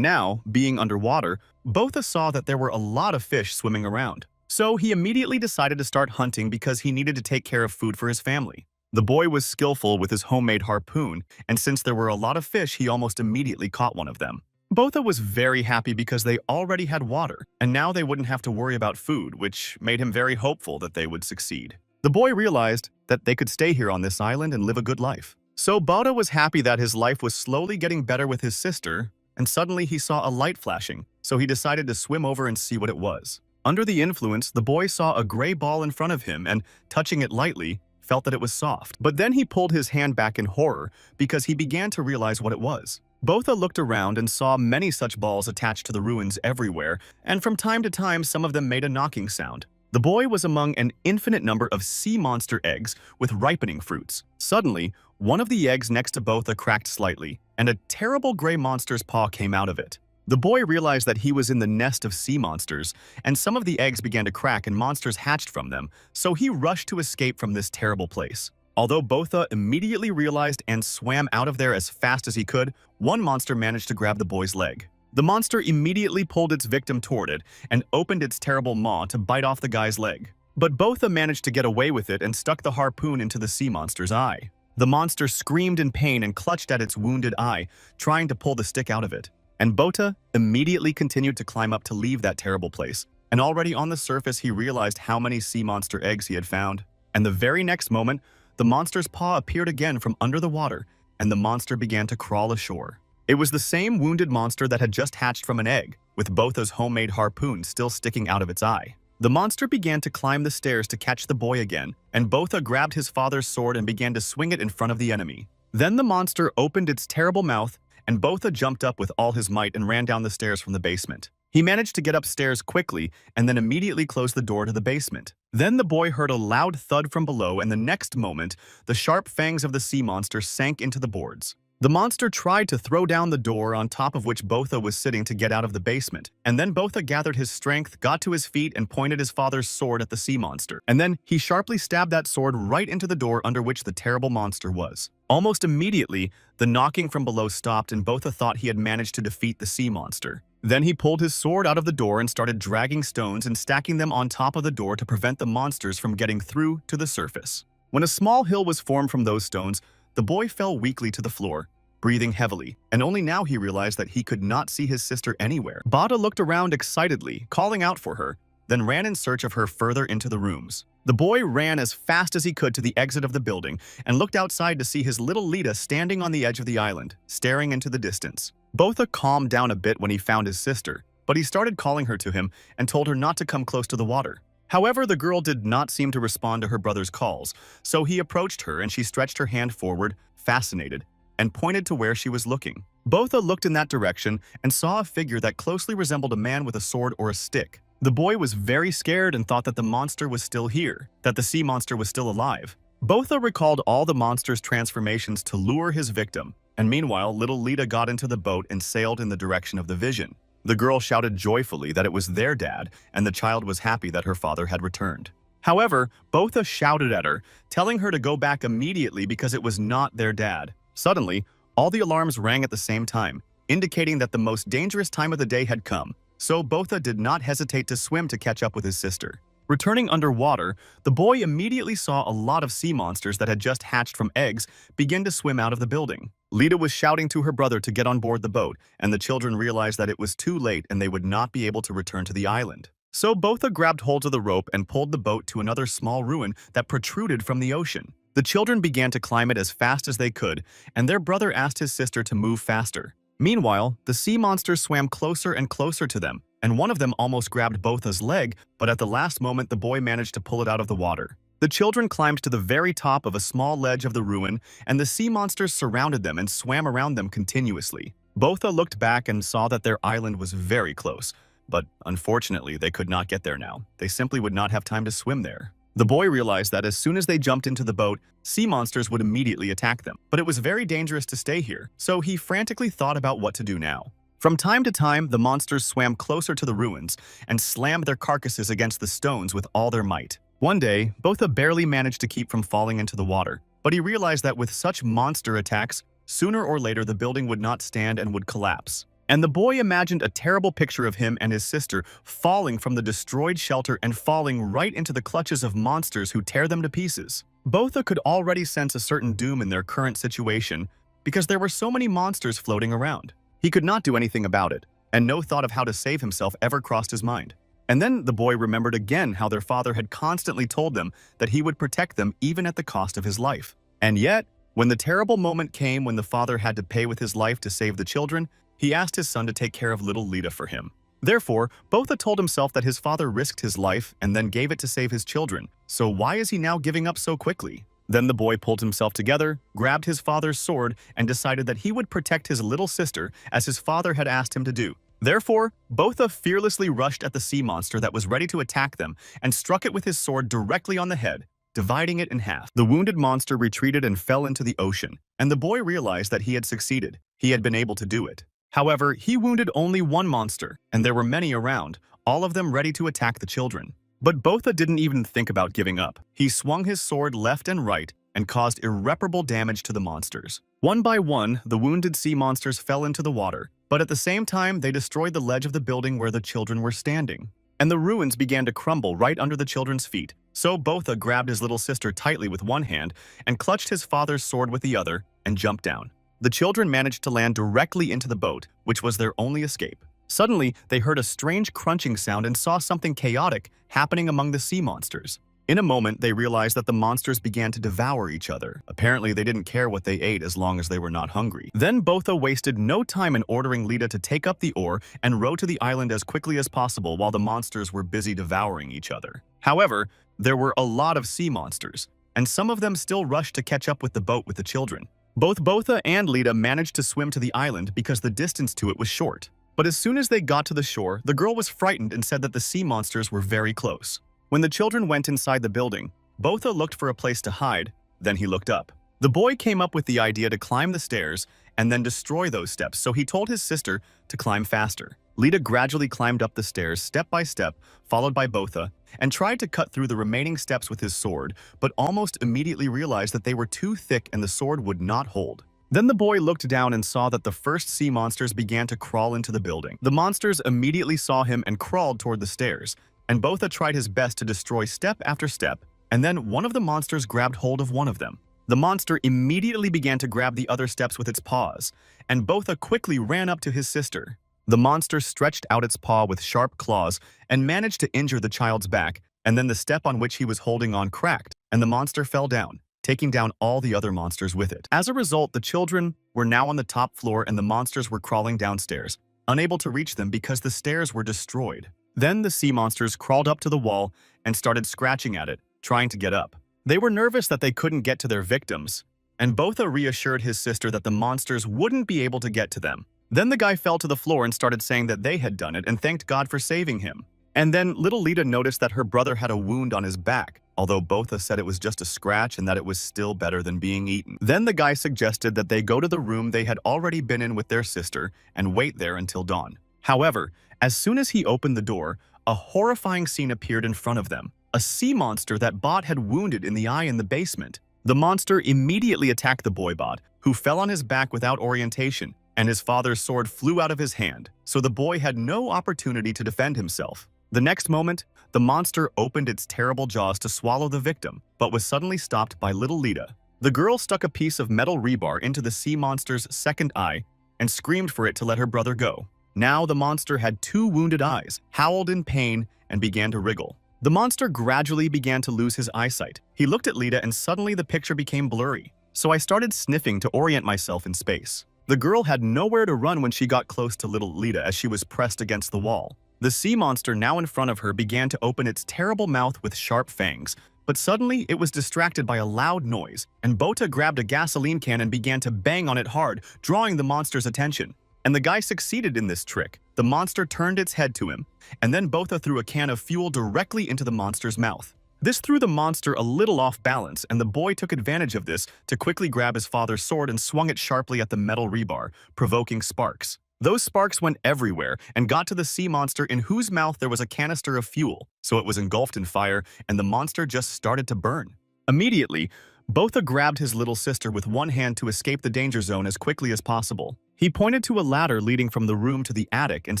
Speaker 1: now, being underwater, Botha saw that there were a lot of fish swimming around. So he immediately decided to start hunting because he needed to take care of food for his family. The boy was skillful with his homemade harpoon, and since there were a lot of fish, he almost immediately caught one of them. Botha was very happy because they already had water, and now they wouldn't have to worry about food, which made him very hopeful that they would succeed. The boy realized that they could stay here on this island and live a good life. So Botha was happy that his life was slowly getting better with his sister, and suddenly he saw a light flashing, so he decided to swim over and see what it was. Under the influence, the boy saw a gray ball in front of him and, touching it lightly, felt that it was soft. But then he pulled his hand back in horror because he began to realize what it was. Botha looked around and saw many such balls attached to the ruins everywhere, and from time to time some of them made a knocking sound. The boy was among an infinite number of sea monster eggs with ripening fruits. Suddenly, one of the eggs next to Botha cracked slightly, and a terrible gray monster's paw came out of it. The boy realized that he was in the nest of sea monsters, and some of the eggs began to crack and monsters hatched from them, so he rushed to escape from this terrible place. Although Botha immediately realized and swam out of there as fast as he could, one monster managed to grab the boy's leg. The monster immediately pulled its victim toward it and opened its terrible maw to bite off the guy's leg. But Botha managed to get away with it and stuck the harpoon into the sea monster's eye. The monster screamed in pain and clutched at its wounded eye, trying to pull the stick out of it. And Botha immediately continued to climb up to leave that terrible place. And already on the surface, he realized how many sea monster eggs he had found. And the very next moment, the monster's paw appeared again from under the water, and the monster began to crawl ashore. It was the same wounded monster that had just hatched from an egg, with Botha's homemade harpoon still sticking out of its eye. The monster began to climb the stairs to catch the boy again, and Botha grabbed his father's sword and began to swing it in front of the enemy. Then the monster opened its terrible mouth, and Botha jumped up with all his might and ran down the stairs from the basement. He managed to get upstairs quickly and then immediately closed the door to the basement. Then the boy heard a loud thud from below, and the next moment, the sharp fangs of the sea monster sank into the boards. The monster tried to throw down the door on top of which Botha was sitting to get out of the basement, and then Botha gathered his strength, got to his feet, and pointed his father's sword at the sea monster. And then he sharply stabbed that sword right into the door under which the terrible monster was. Almost immediately, the knocking from below stopped, and Botha thought he had managed to defeat the sea monster. Then he pulled his sword out of the door and started dragging stones and stacking them on top of the door to prevent the monsters from getting through to the surface. When a small hill was formed from those stones, the boy fell weakly to the floor, breathing heavily, and only now he realized that he could not see his sister anywhere. Botha looked around excitedly, calling out for her, then ran in search of her further into the rooms. The boy ran as fast as he could to the exit of the building and looked outside to see his little Lita standing on the edge of the island, staring into the distance. Botha calmed down a bit when he found his sister, but he started calling her to him and told her not to come close to the water. However, the girl did not seem to respond to her brother's calls, so he approached her and she stretched her hand forward, fascinated, and pointed to where she was looking. Botha looked in that direction and saw a figure that closely resembled a man with a sword or a stick. The boy was very scared and thought that the monster was still here, that the sea monster was still alive. Botha recalled all the monster's transformations to lure his victim, and meanwhile, little Lita got into the boat and sailed in the direction of the vision. The girl shouted joyfully that it was their dad, and the child was happy that her father had returned. However, Botha shouted at her, telling her to go back immediately because it was not their dad. Suddenly, all the alarms rang at the same time, indicating that the most dangerous time of the day had come, so Botha did not hesitate to swim to catch up with his sister. Returning underwater, the boy immediately saw a lot of sea monsters that had just hatched from eggs begin to swim out of the building. Lita was shouting to her brother to get on board the boat, and the children realized that it was too late and they would not be able to return to the island. So Botha grabbed hold of the rope and pulled the boat to another small ruin that protruded from the ocean. The children began to climb it as fast as they could, and their brother asked his sister to move faster. Meanwhile, the sea monsters swam closer and closer to them, and one of them almost grabbed Botha's leg, but at the last moment the boy managed to pull it out of the water. The children climbed to the very top of a small ledge of the ruin, and the sea monsters surrounded them and swam around them continuously. Botha looked back and saw that their island was very close, but unfortunately they could not get there now. They simply would not have time to swim there. The boy realized that as soon as they jumped into the boat, sea monsters would immediately attack them. But it was very dangerous to stay here, so he frantically thought about what to do now. From time to time, the monsters swam closer to the ruins and slammed their carcasses against the stones with all their might. One day, Botha barely managed to keep from falling into the water, but he realized that with such monster attacks, sooner or later the building would not stand and would collapse. And the boy imagined a terrible picture of him and his sister falling from the destroyed shelter and falling right into the clutches of monsters who tear them to pieces. Botha could already sense a certain doom in their current situation because there were so many monsters floating around. He could not do anything about it, and no thought of how to save himself ever crossed his mind. And then the boy remembered again how their father had constantly told them that he would protect them even at the cost of his life. And yet, when the terrible moment came when the father had to pay with his life to save the children, he asked his son to take care of little Lita for him. Therefore, Botha told himself that his father risked his life and then gave it to save his children, so why is he now giving up so quickly? Then the boy pulled himself together, grabbed his father's sword, and decided that he would protect his little sister as his father had asked him to do. Therefore, Botha fearlessly rushed at the sea monster that was ready to attack them and struck it with his sword directly on the head, dividing it in half. The wounded monster retreated and fell into the ocean, and the boy realized that he had succeeded. He had been able to do it. However, he wounded only one monster, and there were many around, all of them ready to attack the children. But Botha didn't even think about giving up. He swung his sword left and right and caused irreparable damage to the monsters. One by one, the wounded sea monsters fell into the water, but at the same time, they destroyed the ledge of the building where the children were standing. And the ruins began to crumble right under the children's feet. So Botha grabbed his little sister tightly with one hand and clutched his father's sword with the other and jumped down. The children managed to land directly into the boat, which was their only escape. Suddenly, they heard a strange crunching sound and saw something chaotic happening among the sea monsters. In a moment, they realized that the monsters began to devour each other. Apparently, they didn't care what they ate as long as they were not hungry. Then Botha wasted no time in ordering Lita to take up the oar and row to the island as quickly as possible while the monsters were busy devouring each other. However, there were a lot of sea monsters, and some of them still rushed to catch up with the boat with the children. Both Botha and Lita managed to swim to the island because the distance to it was short. But as soon as they got to the shore, the girl was frightened and said that the sea monsters were very close. When the children went inside the building, Botha looked for a place to hide, then he looked up. The boy came up with the idea to climb the stairs and then destroy those steps, so he told his sister to climb faster. Lita gradually climbed up the stairs step by step, followed by Botha, and tried to cut through the remaining steps with his sword, but almost immediately realized that they were too thick and the sword would not hold. Then the boy looked down and saw that the first sea monsters began to crawl into the building. The monsters immediately saw him and crawled toward the stairs, and Botha tried his best to destroy step after step, and then one of the monsters grabbed hold of one of them. The monster immediately began to grab the other steps with its paws, and Botha quickly ran up to his sister. The monster stretched out its paw with sharp claws and managed to injure the child's back, and then the step on which he was holding on cracked, and the monster fell down, taking down all the other monsters with it. As a result, the children were now on the top floor and the monsters were crawling downstairs, unable to reach them because the stairs were destroyed. Then the sea monsters crawled up to the wall and started scratching at it, trying to get up. They were nervous that they couldn't get to their victims, and Botha reassured his sister that the monsters wouldn't be able to get to them. Then the guy fell to the floor and started saying that they had done it and thanked God for saving him. And then little Lita noticed that her brother had a wound on his back, although Botha said it was just a scratch and that it was still better than being eaten. Then the guy suggested that they go to the room they had already been in with their sister and wait there until dawn. However, as soon as he opened the door, a horrifying scene appeared in front of them. A sea monster that Bot had wounded in the eye in the basement. The monster immediately attacked the boy Bot, who fell on his back without orientation, and his father's sword flew out of his hand, so the boy had no opportunity to defend himself. The next moment, the monster opened its terrible jaws to swallow the victim, but was suddenly stopped by little Lita. The girl stuck a piece of metal rebar into the sea monster's second eye and screamed for it to let her brother go. Now the monster had two wounded eyes, howled in pain, and began to wriggle. The monster gradually began to lose his eyesight. He looked at Lita and suddenly the picture became blurry, so I started sniffing to orient myself in space. The girl had nowhere to run when she got close to little Lita as she was pressed against the wall. The sea monster now in front of her began to open its terrible mouth with sharp fangs, but suddenly it was distracted by a loud noise, and Botha grabbed a gasoline can and began to bang on it hard, drawing the monster's attention. And the guy succeeded in this trick. The monster turned its head to him, and then Botha threw a can of fuel directly into the monster's mouth. This threw the monster a little off balance, and the boy took advantage of this to quickly grab his father's sword and swung it sharply at the metal rebar, provoking sparks. Those sparks went everywhere and got to the sea monster, in whose mouth there was a canister of fuel, so it was engulfed in fire, and the monster just started to burn. Immediately, Botha grabbed his little sister with one hand to escape the danger zone as quickly as possible. He pointed to a ladder leading from the room to the attic and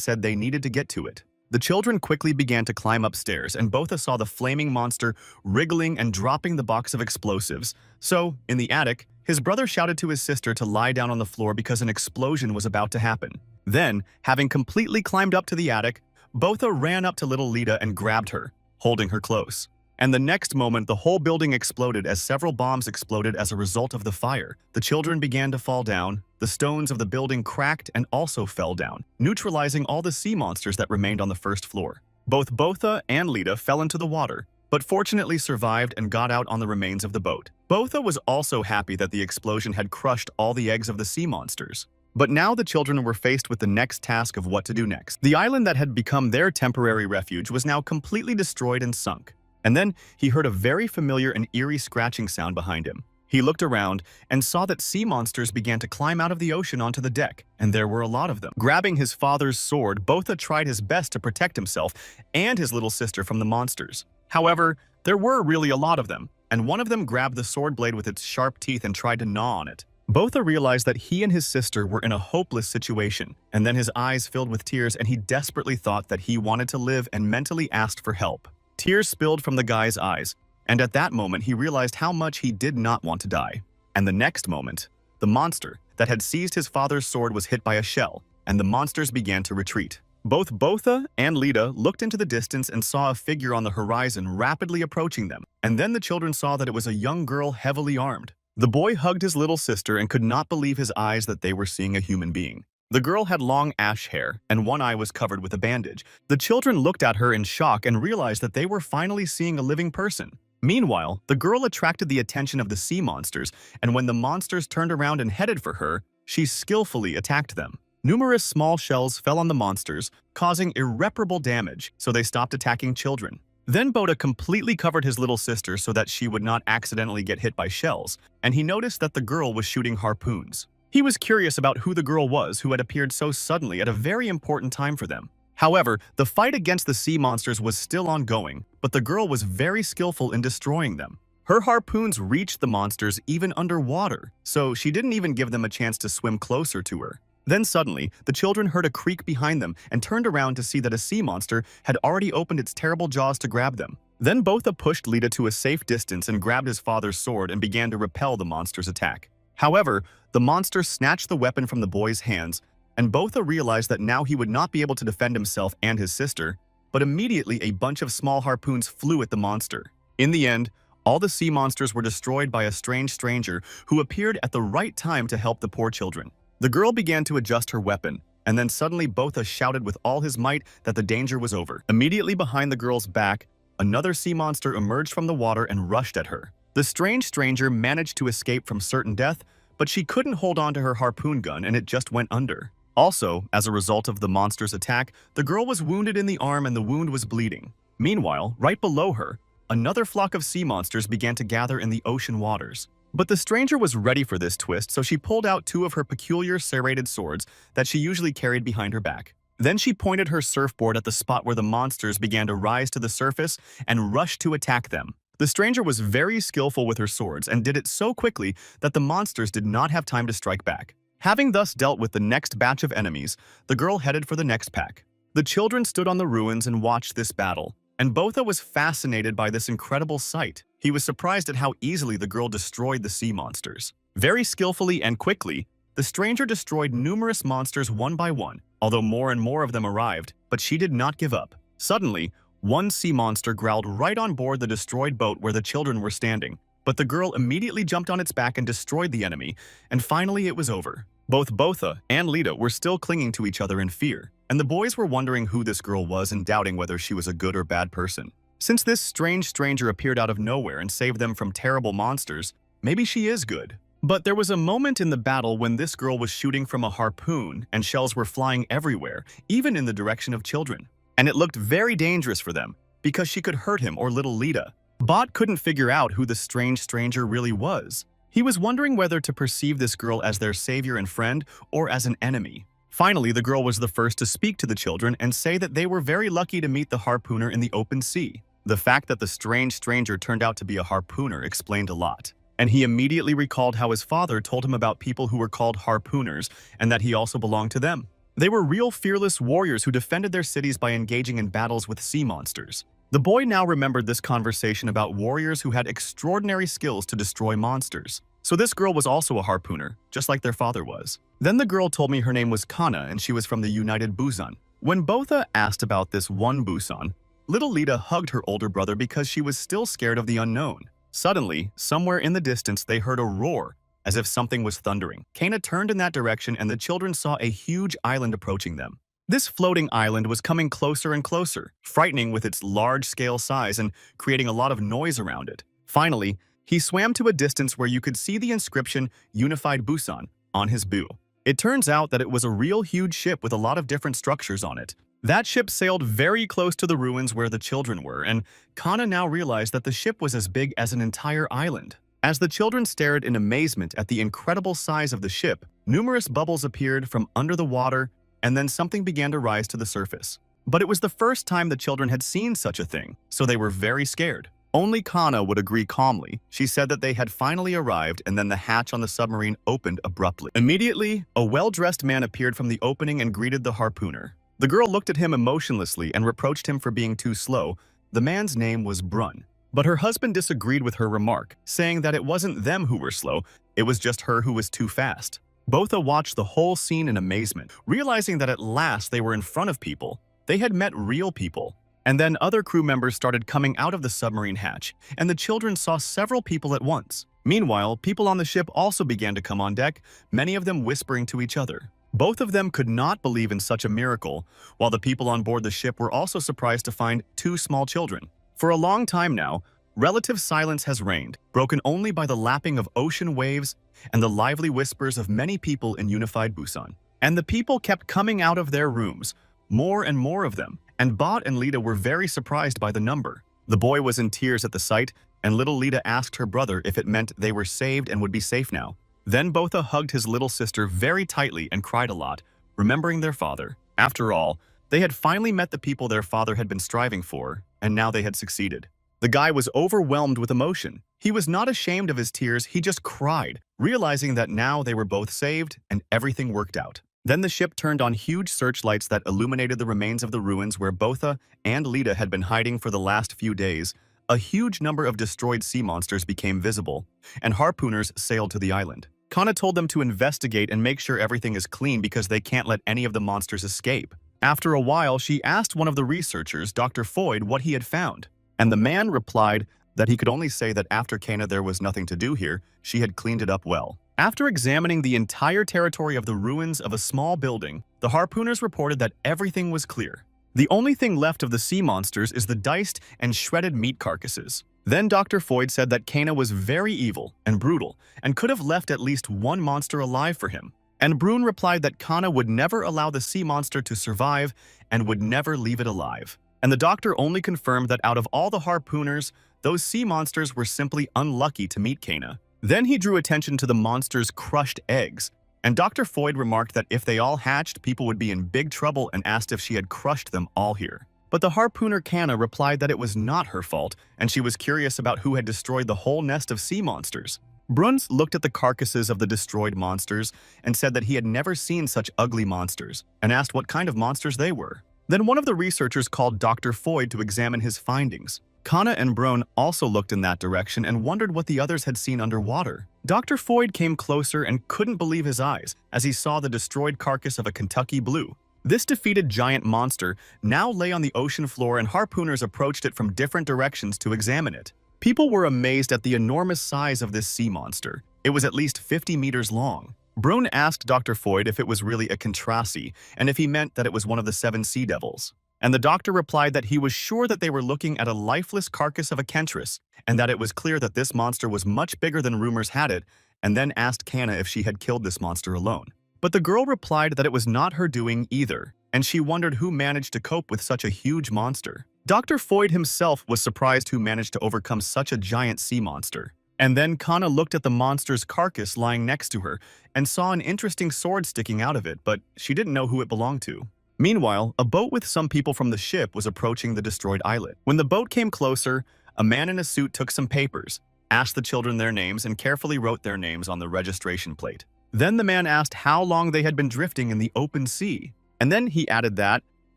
Speaker 1: said they needed to get to it. The children quickly began to climb upstairs, and Botha saw the flaming monster wriggling and dropping the box of explosives. So, in the attic, his brother shouted to his sister to lie down on the floor because an explosion was about to happen. Then, having completely climbed up to the attic, Botha ran up to little Lita and grabbed her, holding her close. And the next moment, the whole building exploded as several bombs exploded as a result of the fire. The children began to fall down, the stones of the building cracked and also fell down, neutralizing all the sea monsters that remained on the first floor. Both Botha and Lita fell into the water, but fortunately survived and got out on the remains of the boat. Botha was also happy that the explosion had crushed all the eggs of the sea monsters. But now the children were faced with the next task of what to do next. The island that had become their temporary refuge was now completely destroyed and sunk. And then he heard a very familiar and eerie scratching sound behind him. He looked around and saw that sea monsters began to climb out of the ocean onto the deck, and there were a lot of them. Grabbing his father's sword, Botha tried his best to protect himself and his little sister from the monsters. However, there were really a lot of them, and one of them grabbed the sword blade with its sharp teeth and tried to gnaw on it. Botha realized that he and his sister were in a hopeless situation, and then his eyes filled with tears and he desperately thought that he wanted to live and mentally asked for help. Tears spilled from the guy's eyes, and at that moment he realized how much he did not want to die. And the next moment, the monster that had seized his father's sword was hit by a shell, and the monsters began to retreat. Both Botha and Lita looked into the distance and saw a figure on the horizon rapidly approaching them, and then the children saw that it was a young girl heavily armed. The boy hugged his little sister and could not believe his eyes that they were seeing a human being. The girl had long ash hair, and one eye was covered with a bandage. The children looked at her in shock and realized that they were finally seeing a living person. Meanwhile, the girl attracted the attention of the sea monsters, and when the monsters turned around and headed for her, she skillfully attacked them. Numerous small shells fell on the monsters, causing irreparable damage, so they stopped attacking children. Then Botha completely covered his little sister so that she would not accidentally get hit by shells, and he noticed that the girl was shooting harpoons. He was curious about who the girl was who had appeared so suddenly at a very important time for them. However, the fight against the sea monsters was still ongoing, but the girl was very skillful in destroying them. Her harpoons reached the monsters even underwater, so she didn't even give them a chance to swim closer to her. Then suddenly, the children heard a creak behind them and turned around to see that a sea monster had already opened its terrible jaws to grab them. Then Botha pushed Lita to a safe distance and grabbed his father's sword and began to repel the monster's attack. However, the monster snatched the weapon from the boy's hands, and Botha realized that now he would not be able to defend himself and his sister, but immediately a bunch of small harpoons flew at the monster. In the end, all the sea monsters were destroyed by a strange stranger who appeared at the right time to help the poor children. The girl began to adjust her weapon, and then suddenly Botha shouted with all his might that the danger was over. Immediately behind the girl's back, another sea monster emerged from the water and rushed at her. The strange stranger managed to escape from certain death, but she couldn't hold on to her harpoon gun and it just went under. Also, as a result of the monster's attack, the girl was wounded in the arm and the wound was bleeding. Meanwhile, right below her, another flock of sea monsters began to gather in the ocean waters. But the stranger was ready for this twist, so she pulled out two of her peculiar serrated swords that she usually carried behind her back. Then she pointed her surfboard at the spot where the monsters began to rise to the surface and rushed to attack them. The stranger was very skillful with her swords and did it so quickly that the monsters did not have time to strike back. Having thus dealt with the next batch of enemies, the girl headed for the next pack. The children stood on the ruins and watched this battle, and Botha was fascinated by this incredible sight. He was surprised at how easily the girl destroyed the sea monsters. Very skillfully and quickly, the stranger destroyed numerous monsters one by one, although more and more of them arrived, but she did not give up. Suddenly, one sea monster growled right on board the destroyed boat where the children were standing, but the girl immediately jumped on its back and destroyed the enemy, and finally it was over. Both Botha and Lita were still clinging to each other in fear, and the boys were wondering who this girl was and doubting whether she was a good or bad person. Since this strange stranger appeared out of nowhere and saved them from terrible monsters, maybe she is good. But there was a moment in the battle when this girl was shooting from a harpoon and shells were flying everywhere, even in the direction of children. And it looked very dangerous for them, because she could hurt him or little Lita. Bot couldn't figure out who the strange stranger really was. He was wondering whether to perceive this girl as their savior and friend or as an enemy. Finally, the girl was the first to speak to the children and say that they were very lucky to meet the harpooner in the open sea. The fact that the strange stranger turned out to be a harpooner explained a lot. And he immediately recalled how his father told him about people who were called harpooners and that he also belonged to them. They were real fearless warriors who defended their cities by engaging in battles with sea monsters. The boy now remembered this conversation about warriors who had extraordinary skills to destroy monsters. So this girl was also a harpooner, just like their father was. Then the girl told me her name was Kana and she was from the United Busan. When Botha asked about this one Busan, little Lita hugged her older brother because she was still scared of the unknown. Suddenly, somewhere in the distance, they heard a roar, as if something was thundering. Kana turned in that direction and the children saw a huge island approaching them. This floating island was coming closer and closer, frightening with its large-scale size and creating a lot of noise around it. Finally, he swam to a distance where you could see the inscription Unified Busan on his bow. It turns out that it was a real huge ship with a lot of different structures on it. That ship sailed very close to the ruins where the children were, and Kana now realized that the ship was as big as an entire island. As the children stared in amazement at the incredible size of the ship, numerous bubbles appeared from under the water, and then something began to rise to the surface. But it was the first time the children had seen such a thing, so they were very scared. Only Kana would agree calmly. She said that they had finally arrived, and then the hatch on the submarine opened abruptly. Immediately, a well-dressed man appeared from the opening and greeted the harpooner. The girl looked at him emotionlessly and reproached him for being too slow. The man's name was Brun. But her husband disagreed with her remark, saying that it wasn't them who were slow, it was just her who was too fast. Botha watched the whole scene in amazement, realizing that at last they were in front of people. They had met real people. And then other crew members started coming out of the submarine hatch, and the children saw several people at once. Meanwhile, people on the ship also began to come on deck, many of them whispering to each other. Both of them could not believe in such a miracle, while the people on board the ship were also surprised to find two small children. For a long time now, relative silence has reigned, broken only by the lapping of ocean waves and the lively whispers of many people in unified Busan. And the people kept coming out of their rooms, more and more of them, and Bot and Lita were very surprised by the number. The boy was in tears at the sight, and little Lita asked her brother if it meant they were saved and would be safe now. Then Botha hugged his little sister very tightly and cried a lot, remembering their father. After all, they had finally met the people their father had been striving for, and now they had succeeded. The guy was overwhelmed with emotion. He was not ashamed of his tears, he just cried, realizing that now they were both saved and everything worked out. Then the ship turned on huge searchlights that illuminated the remains of the ruins where Botha and Lita had been hiding for the last few days. A huge number of destroyed sea monsters became visible, and harpooners sailed to the island. Kana told them to investigate and make sure everything is clean because they can't let any of the monsters escape. After a while, she asked one of the researchers, Dr. Foyd, what he had found. And the man replied that he could only say that after Kana there was nothing to do here, she had cleaned it up well. After examining the entire territory of the ruins of a small building, the harpooners reported that everything was clear. The only thing left of the sea monsters is the diced and shredded meat carcasses. Then Dr. Foyd said that Kana was very evil and brutal and could have left at least one monster alive for him. And Brun replied that Kana would never allow the sea monster to survive and would never leave it alive. And the doctor only confirmed that out of all the harpooners, those sea monsters were simply unlucky to meet Kana. Then he drew attention to the monster's crushed eggs, and Dr. Foyd remarked that if they all hatched, people would be in big trouble and asked if she had crushed them all here. But the harpooner Kana replied that it was not her fault, and she was curious about who had destroyed the whole nest of sea monsters. Bruns looked at the carcasses of the destroyed monsters and said that he had never seen such ugly monsters, and asked what kind of monsters they were. Then one of the researchers called Dr. Foyd to examine his findings. Kana and Brun also looked in that direction and wondered what the others had seen underwater. Dr. Foyd came closer and couldn't believe his eyes as he saw the destroyed carcass of a Kentucky blue. This defeated giant monster now lay on the ocean floor, and harpooners approached it from different directions to examine it. People were amazed at the enormous size of this sea monster. It was at least 50 meters long. Brun asked Dr. Foyd if it was really a Kentrasi and if he meant that it was one of the 7 sea devils. And the doctor replied that he was sure that they were looking at a lifeless carcass of a Kentris, and that it was clear that this monster was much bigger than rumors had it, and then asked Kana if she had killed this monster alone. But the girl replied that it was not her doing either, and she wondered who managed to cope with such a huge monster. Dr. Foyd himself was surprised who managed to overcome such a giant sea monster. And then Kana looked at the monster's carcass lying next to her and saw an interesting sword sticking out of it, but she didn't know who it belonged to. Meanwhile, a boat with some people from the ship was approaching the destroyed islet. When the boat came closer, a man in a suit took some papers, asked the children their names, and carefully wrote their names on the registration plate. Then the man asked how long they had been drifting in the open sea. And then he added that,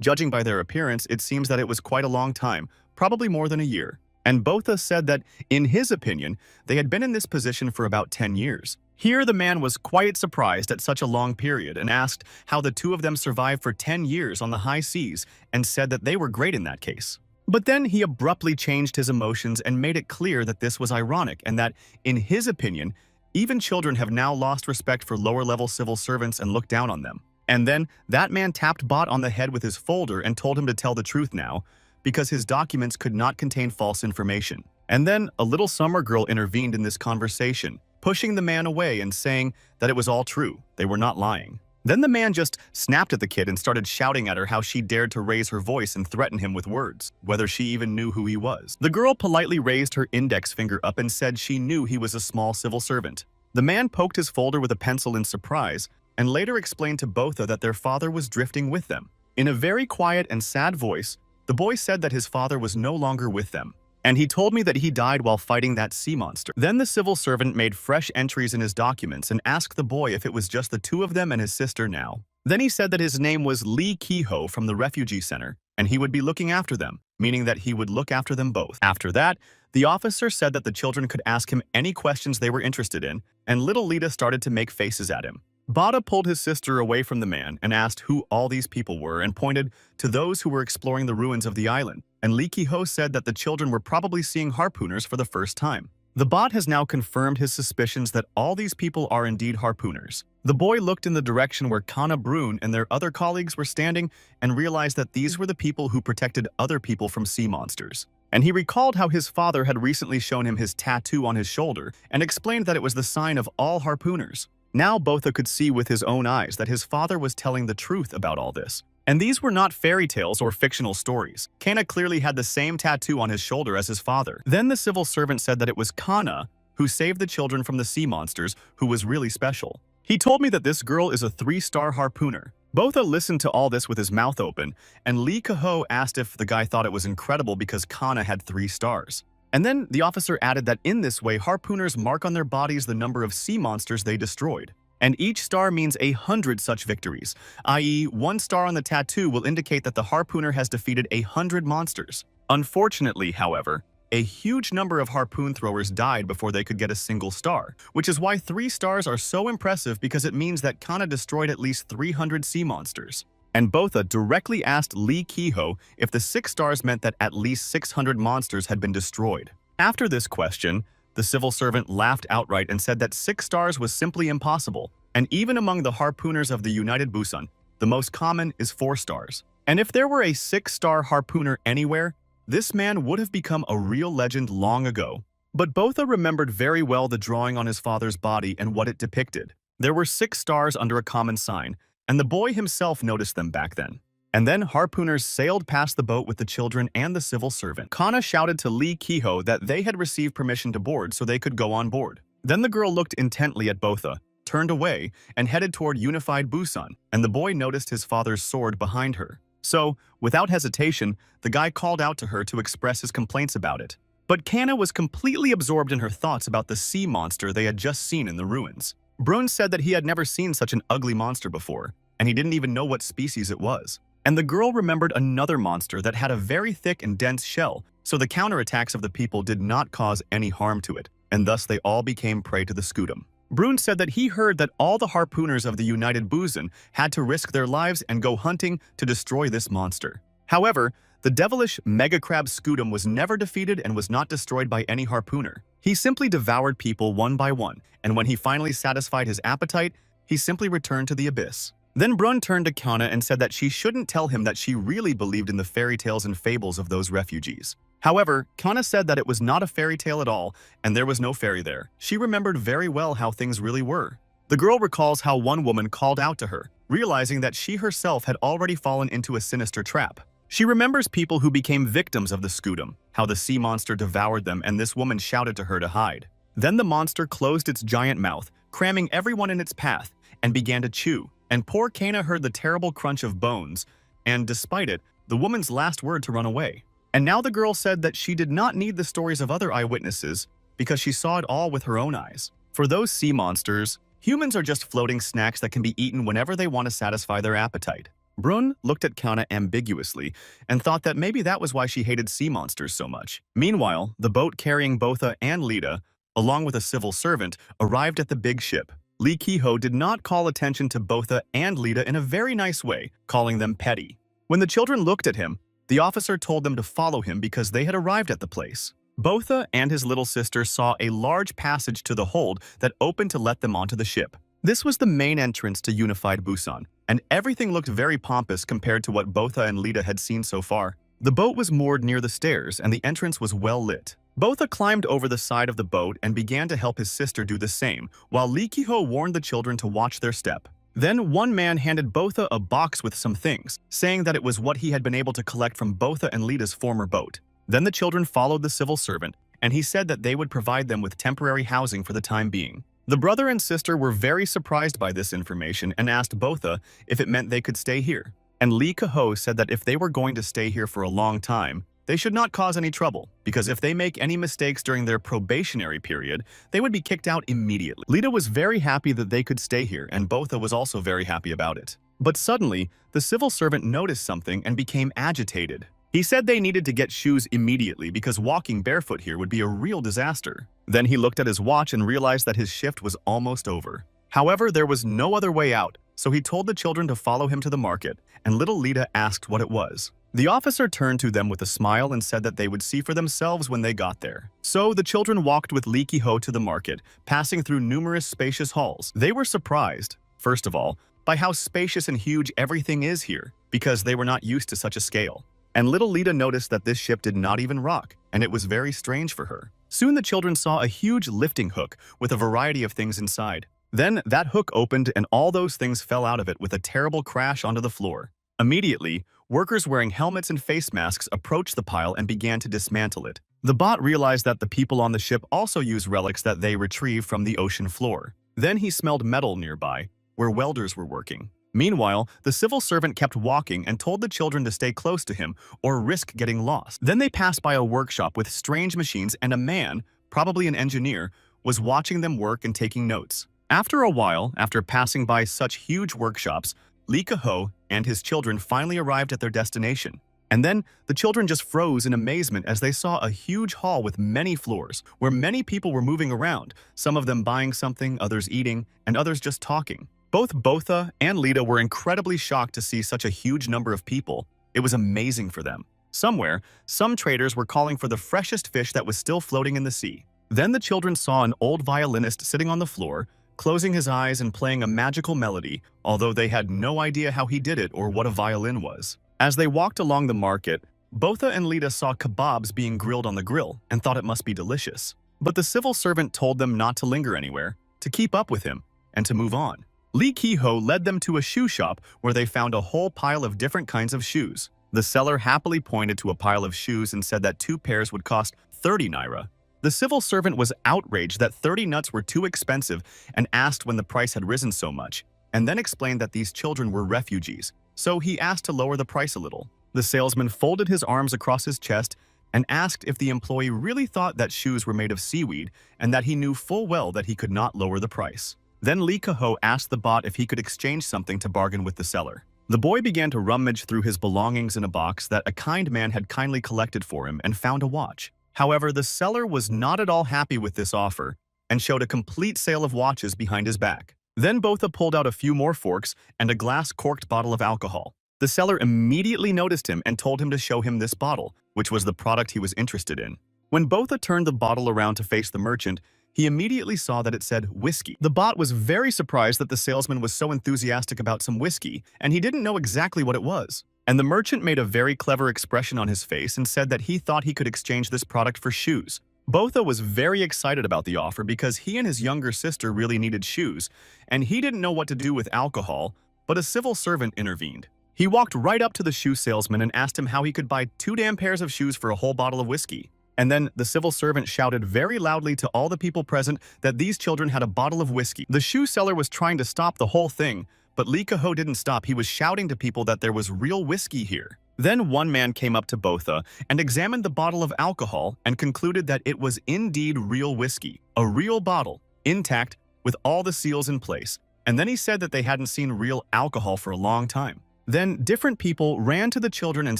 Speaker 1: judging by their appearance, it seems that it was quite a long time, probably more than a year. And Botha said that, in his opinion, they had been in this position for about 10 years. Here the man was quite surprised at such a long period and asked how the two of them survived for 10 years on the high seas and said that they were great in that case. But then he abruptly changed his emotions and made it clear that this was ironic and that, in his opinion, even children have now lost respect for lower-level civil servants and looked down on them. And then that man tapped Bot on the head with his folder and told him to tell the truth now, because his documents could not contain false information. And then a little summer girl intervened in this conversation, pushing the man away and saying that it was all true, they were not lying. Then the man just snapped at the kid and started shouting at her how she dared to raise her voice and threaten him with words, whether she even knew who he was. The girl politely raised her index finger up and said she knew he was a small civil servant. The man poked his folder with a pencil in surprise and later explained to Botha that their father was drifting with them. In a very quiet and sad voice, the boy said that his father was no longer with them, and he told me that he died while fighting that sea monster. Then the civil servant made fresh entries in his documents and asked the boy if it was just the two of them and his sister now. Then he said that his name was Lee Kiho from the refugee center, and he would be looking after them, meaning that he would look after them both. After that, the officer said that the children could ask him any questions they were interested in, and little Lita started to make faces at him. Bada pulled his sister away from the man and asked who all these people were and pointed to those who were exploring the ruins of the island, and Lee Ki-ho said that the children were probably seeing harpooners for the first time. The bot has now confirmed his suspicions that all these people are indeed harpooners. The boy looked in the direction where Kana Brun and their other colleagues were standing and realized that these were the people who protected other people from sea monsters. And he recalled how his father had recently shown him his tattoo on his shoulder and explained that it was the sign of all harpooners. Now Botha could see with his own eyes that his father was telling the truth about all this. And these were not fairy tales or fictional stories. Kana clearly had the same tattoo on his shoulder as his father. Then the civil servant said that it was Kana who saved the children from the sea monsters, who was really special. He told me that this girl is a 3-star harpooner. Botha listened to all this with his mouth open, and Lee Kaho asked if the guy thought it was incredible because Kana had 3 stars. And then the officer added that in this way, harpooners mark on their bodies the number of sea monsters they destroyed. And each star means 100 such victories, i.e. 1 star on the tattoo will indicate that the harpooner has defeated 100 monsters. Unfortunately, however, a huge number of harpoon throwers died before they could get a single star, which is why 3 stars are so impressive because it means that Kana destroyed at least 300 sea monsters. And Botha directly asked Lee Kiho if the 6 stars meant that at least 600 monsters had been destroyed. After this question, the civil servant laughed outright and said that 6 stars was simply impossible, and even among the harpooners of the United Busan, the most common is 4 stars. And if there were a 6-star harpooner anywhere, this man would have become a real legend long ago. But Botha remembered very well the drawing on his father's body and what it depicted. There were 6 stars under a common sign, and the boy himself noticed them back then. And then harpooners sailed past the boat with the children and the civil servant. Kana shouted to Lee Kiho that they had received permission to board so they could go on board. Then the girl looked intently at Botha, turned away, and headed toward Unified Busan, and the boy noticed his father's sword behind her. So, without hesitation, the guy called out to her to express his complaints about it. But Kana was completely absorbed in her thoughts about the sea monster they had just seen in the ruins. Brun said that he had never seen such an ugly monster before, and he didn't even know what species it was. And the girl remembered another monster that had a very thick and dense shell, so the counterattacks of the people did not cause any harm to it, and thus they all became prey to the scutum. Brun said that he heard that all the harpooners of the United Busan had to risk their lives and go hunting to destroy this monster. However, the devilish megacrab scutum was never defeated and was not destroyed by any harpooner. He simply devoured people one by one, and when he finally satisfied his appetite, he simply returned to the abyss. Then Brun turned to Kana and said that she shouldn't tell him that she really believed in the fairy tales and fables of those refugees. However, Kana said that it was not a fairy tale at all, and there was no fairy there. She remembered very well how things really were. The girl recalls how one woman called out to her, realizing that she herself had already fallen into a sinister trap. She remembers people who became victims of the scutum, how the sea monster devoured them and this woman shouted to her to hide. Then the monster closed its giant mouth, cramming everyone in its path, and began to chew. And poor Kana heard the terrible crunch of bones, and despite it, the woman's last word to run away. And now the girl said that she did not need the stories of other eyewitnesses because she saw it all with her own eyes. For those sea monsters, humans are just floating snacks that can be eaten whenever they want to satisfy their appetite. Brun looked at Kana ambiguously and thought that maybe that was why she hated sea monsters so much. Meanwhile, the boat carrying Botha and Lita, along with a civil servant, arrived at the big ship. Lee Ki-ho did not call attention to Botha and Lita in a very nice way, calling them petty. When the children looked at him, the officer told them to follow him because they had arrived at the place. Botha and his little sister saw a large passage to the hold that opened to let them onto the ship. This was the main entrance to Unified Busan, and everything looked very pompous compared to what Botha and Lita had seen so far. The boat was moored near the stairs and the entrance was well lit. Botha climbed over the side of the boat and began to help his sister do the same, while Lee Ki-ho warned the children to watch their step. Then one man handed Botha a box with some things, saying that it was what he had been able to collect from Botha and Lita's former boat. Then the children followed the civil servant, and he said that they would provide them with temporary housing for the time being. The brother and sister were very surprised by this information and asked Botha if it meant they could stay here. And Lee Ki-ho said that if they were going to stay here for a long time, they should not cause any trouble, because if they make any mistakes during their probationary period, they would be kicked out immediately. Lita was very happy that they could stay here, and Botha was also very happy about it. But suddenly, the civil servant noticed something and became agitated. He said they needed to get shoes immediately because walking barefoot here would be a real disaster. Then he looked at his watch and realized that his shift was almost over. However, there was no other way out, so he told the children to follow him to the market, and little Lita asked what it was. The officer turned to them with a smile and said that they would see for themselves when they got there. So the children walked with Lee Ki-ho to the market, passing through numerous spacious halls. They were surprised, first of all, by how spacious and huge everything is here, because they were not used to such a scale. And little Lita noticed that this ship did not even rock, and it was very strange for her. Soon the children saw a huge lifting hook with a variety of things inside. Then that hook opened and all those things fell out of it with a terrible crash onto the floor. Immediately, workers wearing helmets and face masks approached the pile and began to dismantle it. The bot realized that the people on the ship also use relics that they retrieved from the ocean floor. Then he smelled metal nearby, where welders were working. Meanwhile, the civil servant kept walking and told the children to stay close to him or risk getting lost. Then they passed by a workshop with strange machines and a man, probably an engineer, was watching them work and taking notes. After a while, after passing by such huge workshops, Lee Ki-ho and his children finally arrived at their destination. And then the children just froze in amazement as they saw a huge hall with many floors, where many people were moving around, some of them buying something, others eating, and others just talking. Both Botha and Lita were incredibly shocked to see such a huge number of people. It was amazing for them. Somewhere, some traders were calling for the freshest fish that was still floating in the sea. Then the children saw an old violinist sitting on the floor, closing his eyes and playing a magical melody, although they had no idea how he did it or what a violin was. As they walked along the market, Botha and Lita saw kebabs being grilled on the grill and thought it must be delicious. But the civil servant told them not to linger anywhere, to keep up with him, and to move on. Lee Ki-ho led them to a shoe shop where they found a whole pile of different kinds of shoes. The seller happily pointed to a pile of shoes and said that 2 pairs would cost 30 naira. The civil servant was outraged that 30 nuts were too expensive and asked when the price had risen so much, and then explained that these children were refugees, so he asked to lower the price a little. The salesman folded his arms across his chest and asked if the employee really thought that shoes were made of seaweed and that he knew full well that he could not lower the price. Then Lee Ki-ho asked the bot if he could exchange something to bargain with the seller. The boy began to rummage through his belongings in a box that a kind man had kindly collected for him and found a watch. However, the seller was not at all happy with this offer and showed a complete sale of watches behind his back. Then Botha pulled out a few more forks and a glass-corked bottle of alcohol. The seller immediately noticed him and told him to show him this bottle, which was the product he was interested in. When Botha turned the bottle around to face the merchant, he immediately saw that it said whiskey. The bot was very surprised that the salesman was so enthusiastic about some whiskey, and he didn't know exactly what it was. And the merchant made a very clever expression on his face and said that he thought he could exchange this product for shoes. Botha was very excited about the offer because he and his younger sister really needed shoes, and he didn't know what to do with alcohol, but a civil servant intervened. He walked right up to the shoe salesman and asked him how he could buy 2 damn pairs of shoes for a whole bottle of whiskey. And then the civil servant shouted very loudly to all the people present that these children had a bottle of whiskey. The shoe seller was trying to stop the whole thing, but Lee Kaho didn't stop. He was shouting to people that there was real whiskey here. Then one man came up to Botha and examined the bottle of alcohol and concluded that it was indeed real whiskey, a real bottle, intact, with all the seals in place. And then he said that they hadn't seen real alcohol for a long time. Then different people ran to the children and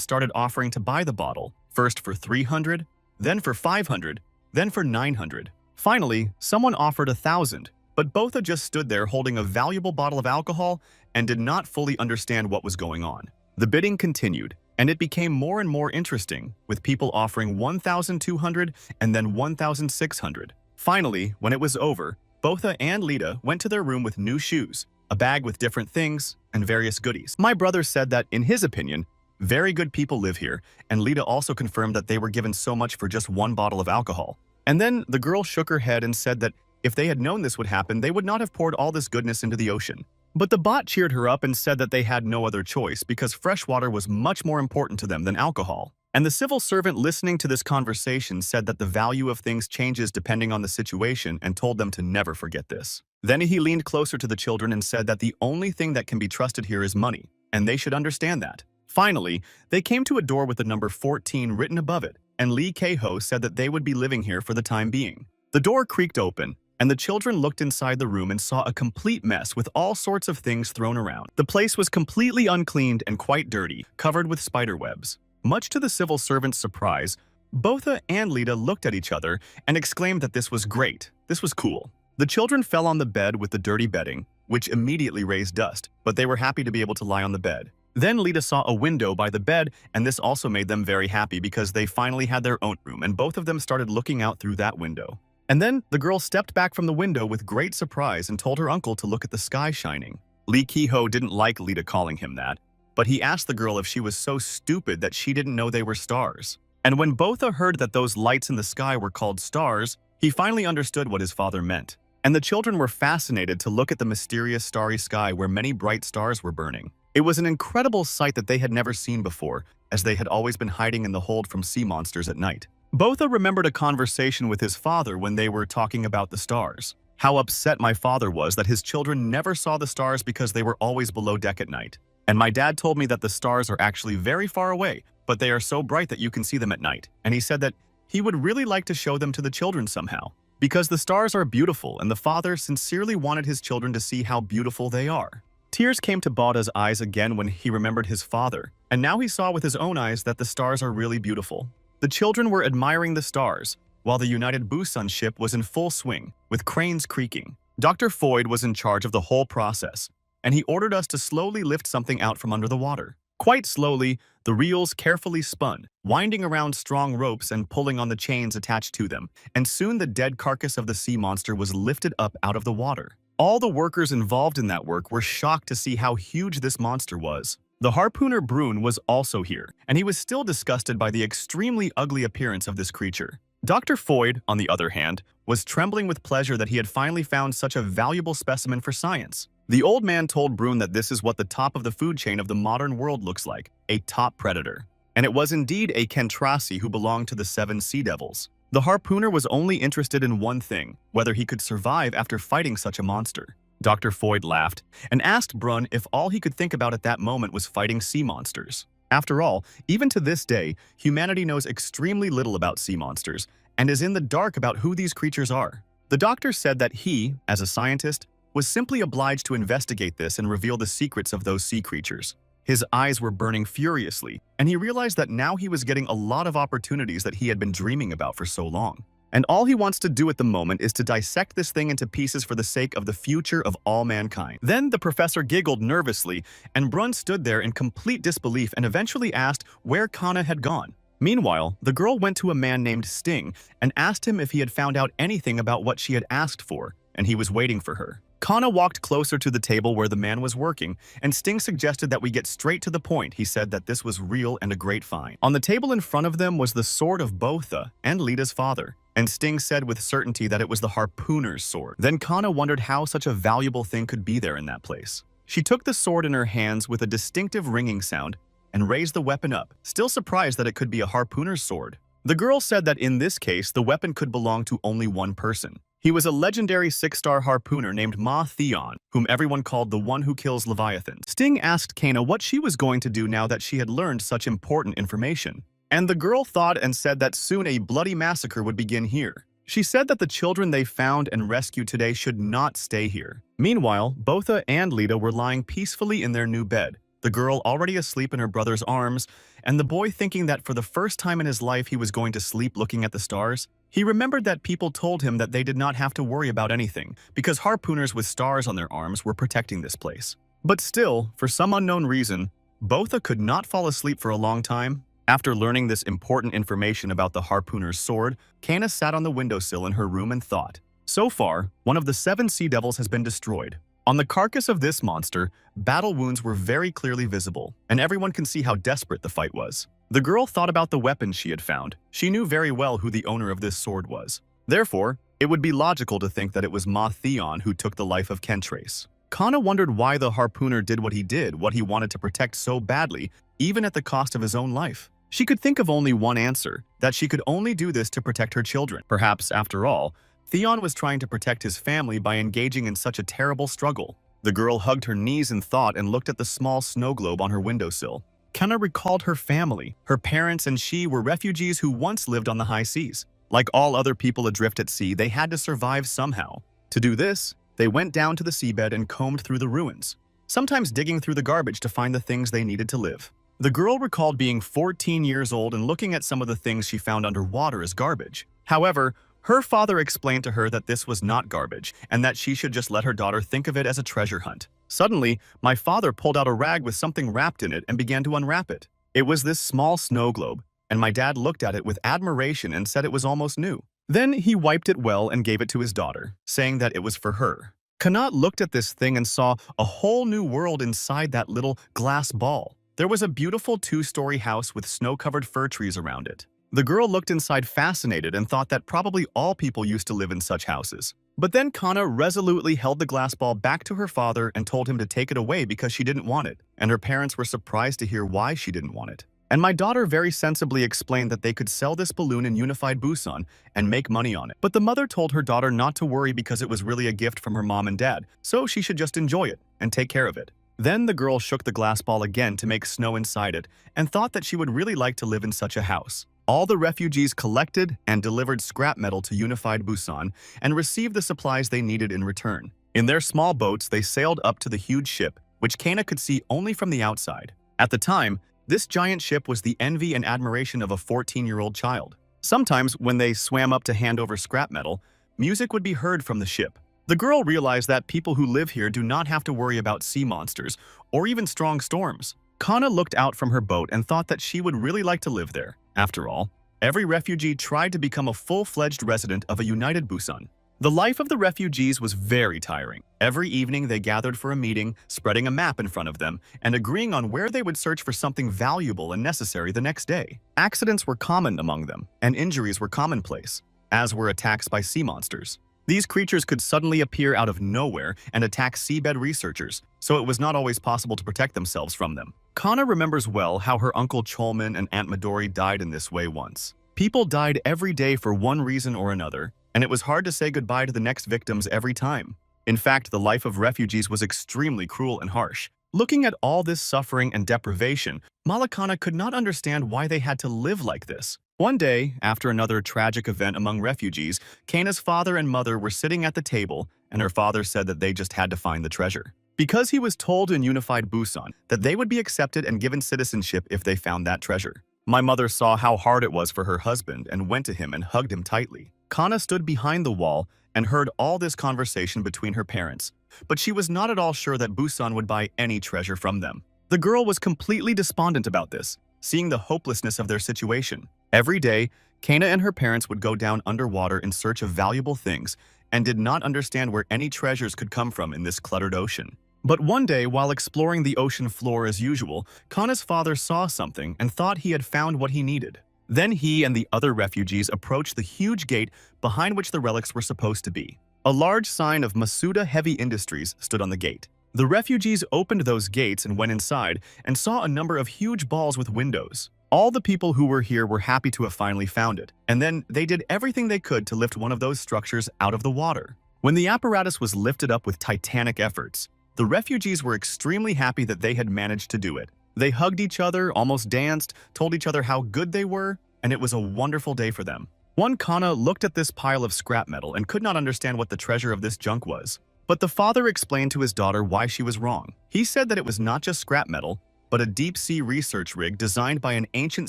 Speaker 1: started offering to buy the bottle, first for 300, then for 500, then for 900. Finally, someone offered 1,000, but Botha just stood there holding a valuable bottle of alcohol and did not fully understand what was going on. The bidding continued, and it became more and more interesting, with people offering 1,200 and then 1,600. Finally, when it was over, Botha and Lita went to their room with new shoes, a bag with different things, and various goodies. My brother said that, in his opinion, very good people live here, and Lita also confirmed that they were given so much for just 1 bottle of alcohol. And then the girl shook her head and said that if they had known this would happen, they would not have poured all this goodness into the ocean. But the bot cheered her up and said that they had no other choice because fresh water was much more important to them than alcohol. And the civil servant listening to this conversation said that the value of things changes depending on the situation and told them to never forget this. Then he leaned closer to the children and said that the only thing that can be trusted here is money, and they should understand that. Finally, they came to a door with the number 14 written above it, and Lee Kaho said that they would be living here for the time being. The door creaked open, and the children looked inside the room and saw a complete mess with all sorts of things thrown around. The place was completely uncleaned and quite dirty, covered with spider webs. Much to the civil servant's surprise, Botha and Lita looked at each other and exclaimed that this was great, this was cool. The children fell on the bed with the dirty bedding, which immediately raised dust, but they were happy to be able to lie on the bed. Then Lita saw a window by the bed, and this also made them very happy because they finally had their own room, and both of them started looking out through that window. And then the girl stepped back from the window with great surprise and told her uncle to look at the sky shining. Lee Ki-ho didn't like Lita calling him that, but he asked the girl if she was so stupid that she didn't know they were stars. And when Botha heard that those lights in the sky were called stars, he finally understood what his father meant. And the children were fascinated to look at the mysterious starry sky where many bright stars were burning. It was an incredible sight that they had never seen before, as they had always been hiding in the hold from sea monsters at night. Botha remembered a conversation with his father when they were talking about the stars. How upset my father was that his children never saw the stars because they were always below deck at night. And my dad told me that the stars are actually very far away, but they are so bright that you can see them at night. And he said that he would really like to show them to the children somehow, because the stars are beautiful and the father sincerely wanted his children to see how beautiful they are. Tears came to Botha's eyes again when he remembered his father, and now he saw with his own eyes that the stars are really beautiful. The children were admiring the stars, while the United Busan ship was in full swing, with cranes creaking. Dr. Foyd was in charge of the whole process, and he ordered us to slowly lift something out from under the water. Quite slowly, the reels carefully spun, winding around strong ropes and pulling on the chains attached to them, and soon the dead carcass of the sea monster was lifted up out of the water. All the workers involved in that work were shocked to see how huge this monster was. The harpooner Brune was also here, and he was still disgusted by the extremely ugly appearance of this creature. Dr. Foyd, on the other hand, was trembling with pleasure that he had finally found such a valuable specimen for science. The old man told Brune that this is what the top of the food chain of the modern world looks like, a top predator. And it was indeed a Kentrasi who belonged to the 7 sea devils. The harpooner was only interested in one thing, whether he could survive after fighting such a monster. Dr. Foyd laughed and asked Brune if all he could think about at that moment was fighting sea monsters. After all, even to this day, humanity knows extremely little about sea monsters and is in the dark about who these creatures are. The doctor said that he, as a scientist, was simply obliged to investigate this and reveal the secrets of those sea creatures. His eyes were burning furiously, and he realized that now he was getting a lot of opportunities that he had been dreaming about for so long. And all he wants to do at the moment is to dissect this thing into pieces for the sake of the future of all mankind. Then the professor giggled nervously, and Brune stood there in complete disbelief and eventually asked where Kana had gone. Meanwhile, the girl went to a man named Sting and asked him if he had found out anything about what she had asked for, and he was waiting for her. Kana walked closer to the table where the man was working, and Sting suggested that we get straight to the point. He said that this was real and a great find. On the table in front of them was the sword of Botha and Lita's father, and Sting said with certainty that it was the harpooner's sword. Then Kana wondered how such a valuable thing could be there in that place. She took the sword in her hands with a distinctive ringing sound and raised the weapon up, still surprised that it could be a harpooner's sword. The girl said that in this case, the weapon could belong to only one person. He was a legendary 6-star harpooner named Ma Theon, whom everyone called the one who kills Leviathans. Sting asked Kana what she was going to do now that she had learned such important information. And the girl thought and said that soon a bloody massacre would begin here. She said that the children they found and rescued today should not stay here. Meanwhile, Botha and Lita were lying peacefully in their new bed, the girl already asleep in her brother's arms, and the boy thinking that for the first time in his life he was going to sleep looking at the stars. He remembered that people told him that they did not have to worry about anything, because harpooners with stars on their arms were protecting this place. But still, for some unknown reason, Botha could not fall asleep for a long time. After learning this important information about the harpooner's sword, Kana sat on the windowsill in her room and thought. So far, one of the 7 sea devils has been destroyed. On the carcass of this monster, battle wounds were very clearly visible, and everyone can see how desperate the fight was. The girl thought about the weapon she had found. She knew very well who the owner of this sword was. Therefore, it would be logical to think that it was Ma Theon who took the life of Kentrace. Kana wondered why the harpooner did what he wanted to protect so badly, even at the cost of his own life. She could think of only one answer, that she could only do this to protect her children. Perhaps, after all, Theon was trying to protect his family by engaging in such a terrible struggle. The girl hugged her knees in thought and looked at the small snow globe on her windowsill. Kana recalled her family. Her parents and she were refugees who once lived on the high seas. Like all other people adrift at sea, they had to survive somehow. To do this, they went down to the seabed and combed through the ruins, sometimes digging through the garbage to find the things they needed to live. The girl recalled being 14 years old and looking at some of the things she found underwater as garbage. However, her father explained to her that this was not garbage and that she should just let her daughter think of it as a treasure hunt. Suddenly, my father pulled out a rag with something wrapped in it and began to unwrap it. It was this small snow globe, and my dad looked at it with admiration and said it was almost new. Then he wiped it well and gave it to his daughter, saying that it was for her. Kana looked at this thing and saw a whole new world inside that little glass ball. There was a beautiful 2-story house with snow-covered fir trees around it. The girl looked inside fascinated and thought that probably all people used to live in such houses. But then Kana resolutely held the glass ball back to her father and told him to take it away because she didn't want it, and her parents were surprised to hear why she didn't want it. And my daughter very sensibly explained that they could sell this balloon in Unified Busan and make money on it. But the mother told her daughter not to worry because it was really a gift from her mom and dad, so she should just enjoy it and take care of it. Then the girl shook the glass ball again to make snow inside it and thought that she would really like to live in such a house. All the refugees collected and delivered scrap metal to Unified Busan and received the supplies they needed in return. In their small boats, they sailed up to the huge ship, which Kana could see only from the outside. At the time, this giant ship was the envy and admiration of a 14-year-old child. Sometimes, when they swam up to hand over scrap metal, music would be heard from the ship. The girl realized that people who live here do not have to worry about sea monsters or even strong storms. Kana looked out from her boat and thought that she would really like to live there. After all, every refugee tried to become a full-fledged resident of a united Busan. The life of the refugees was very tiring. Every evening they gathered for a meeting, spreading a map in front of them, and agreeing on where they would search for something valuable and necessary the next day. Accidents were common among them, and injuries were commonplace, as were attacks by sea monsters. These creatures could suddenly appear out of nowhere and attack seabed researchers, so it was not always possible to protect themselves from them. Kana remembers well how her Uncle Cholman and Aunt Midori died in this way once. People died every day for one reason or another, and it was hard to say goodbye to the next victims every time. In fact, the life of refugees was extremely cruel and harsh. Looking at all this suffering and deprivation, Malakana could not understand why they had to live like this. One day, after another tragic event among refugees, Kana's father and mother were sitting at the table, and her father said that they just had to find the treasure. Because he was told in Unified Busan that they would be accepted and given citizenship if they found that treasure. My mother saw how hard it was for her husband and went to him and hugged him tightly. Kana stood behind the wall and heard all this conversation between her parents, but she was not at all sure that Busan would buy any treasure from them. The girl was completely despondent about this, seeing the hopelessness of their situation. Every day, Kana and her parents would go down underwater in search of valuable things and did not understand where any treasures could come from in this cluttered ocean. But one day, while exploring the ocean floor as usual, Kana's father saw something and thought he had found what he needed. Then he and the other refugees approached the huge gate behind which the relics were supposed to be. A large sign of Masuda Heavy Industries stood on the gate. The refugees opened those gates and went inside and saw a number of huge balls with windows. All the people who were here were happy to have finally found it, and then they did everything they could to lift one of those structures out of the water. When the apparatus was lifted up with titanic efforts, the refugees were extremely happy that they had managed to do it. They hugged each other, almost danced, told each other how good they were, and it was a wonderful day for them. One Kana looked at this pile of scrap metal and could not understand what the treasure of this junk was. But the father explained to his daughter why she was wrong. He said that it was not just scrap metal, but a deep-sea research rig designed by an ancient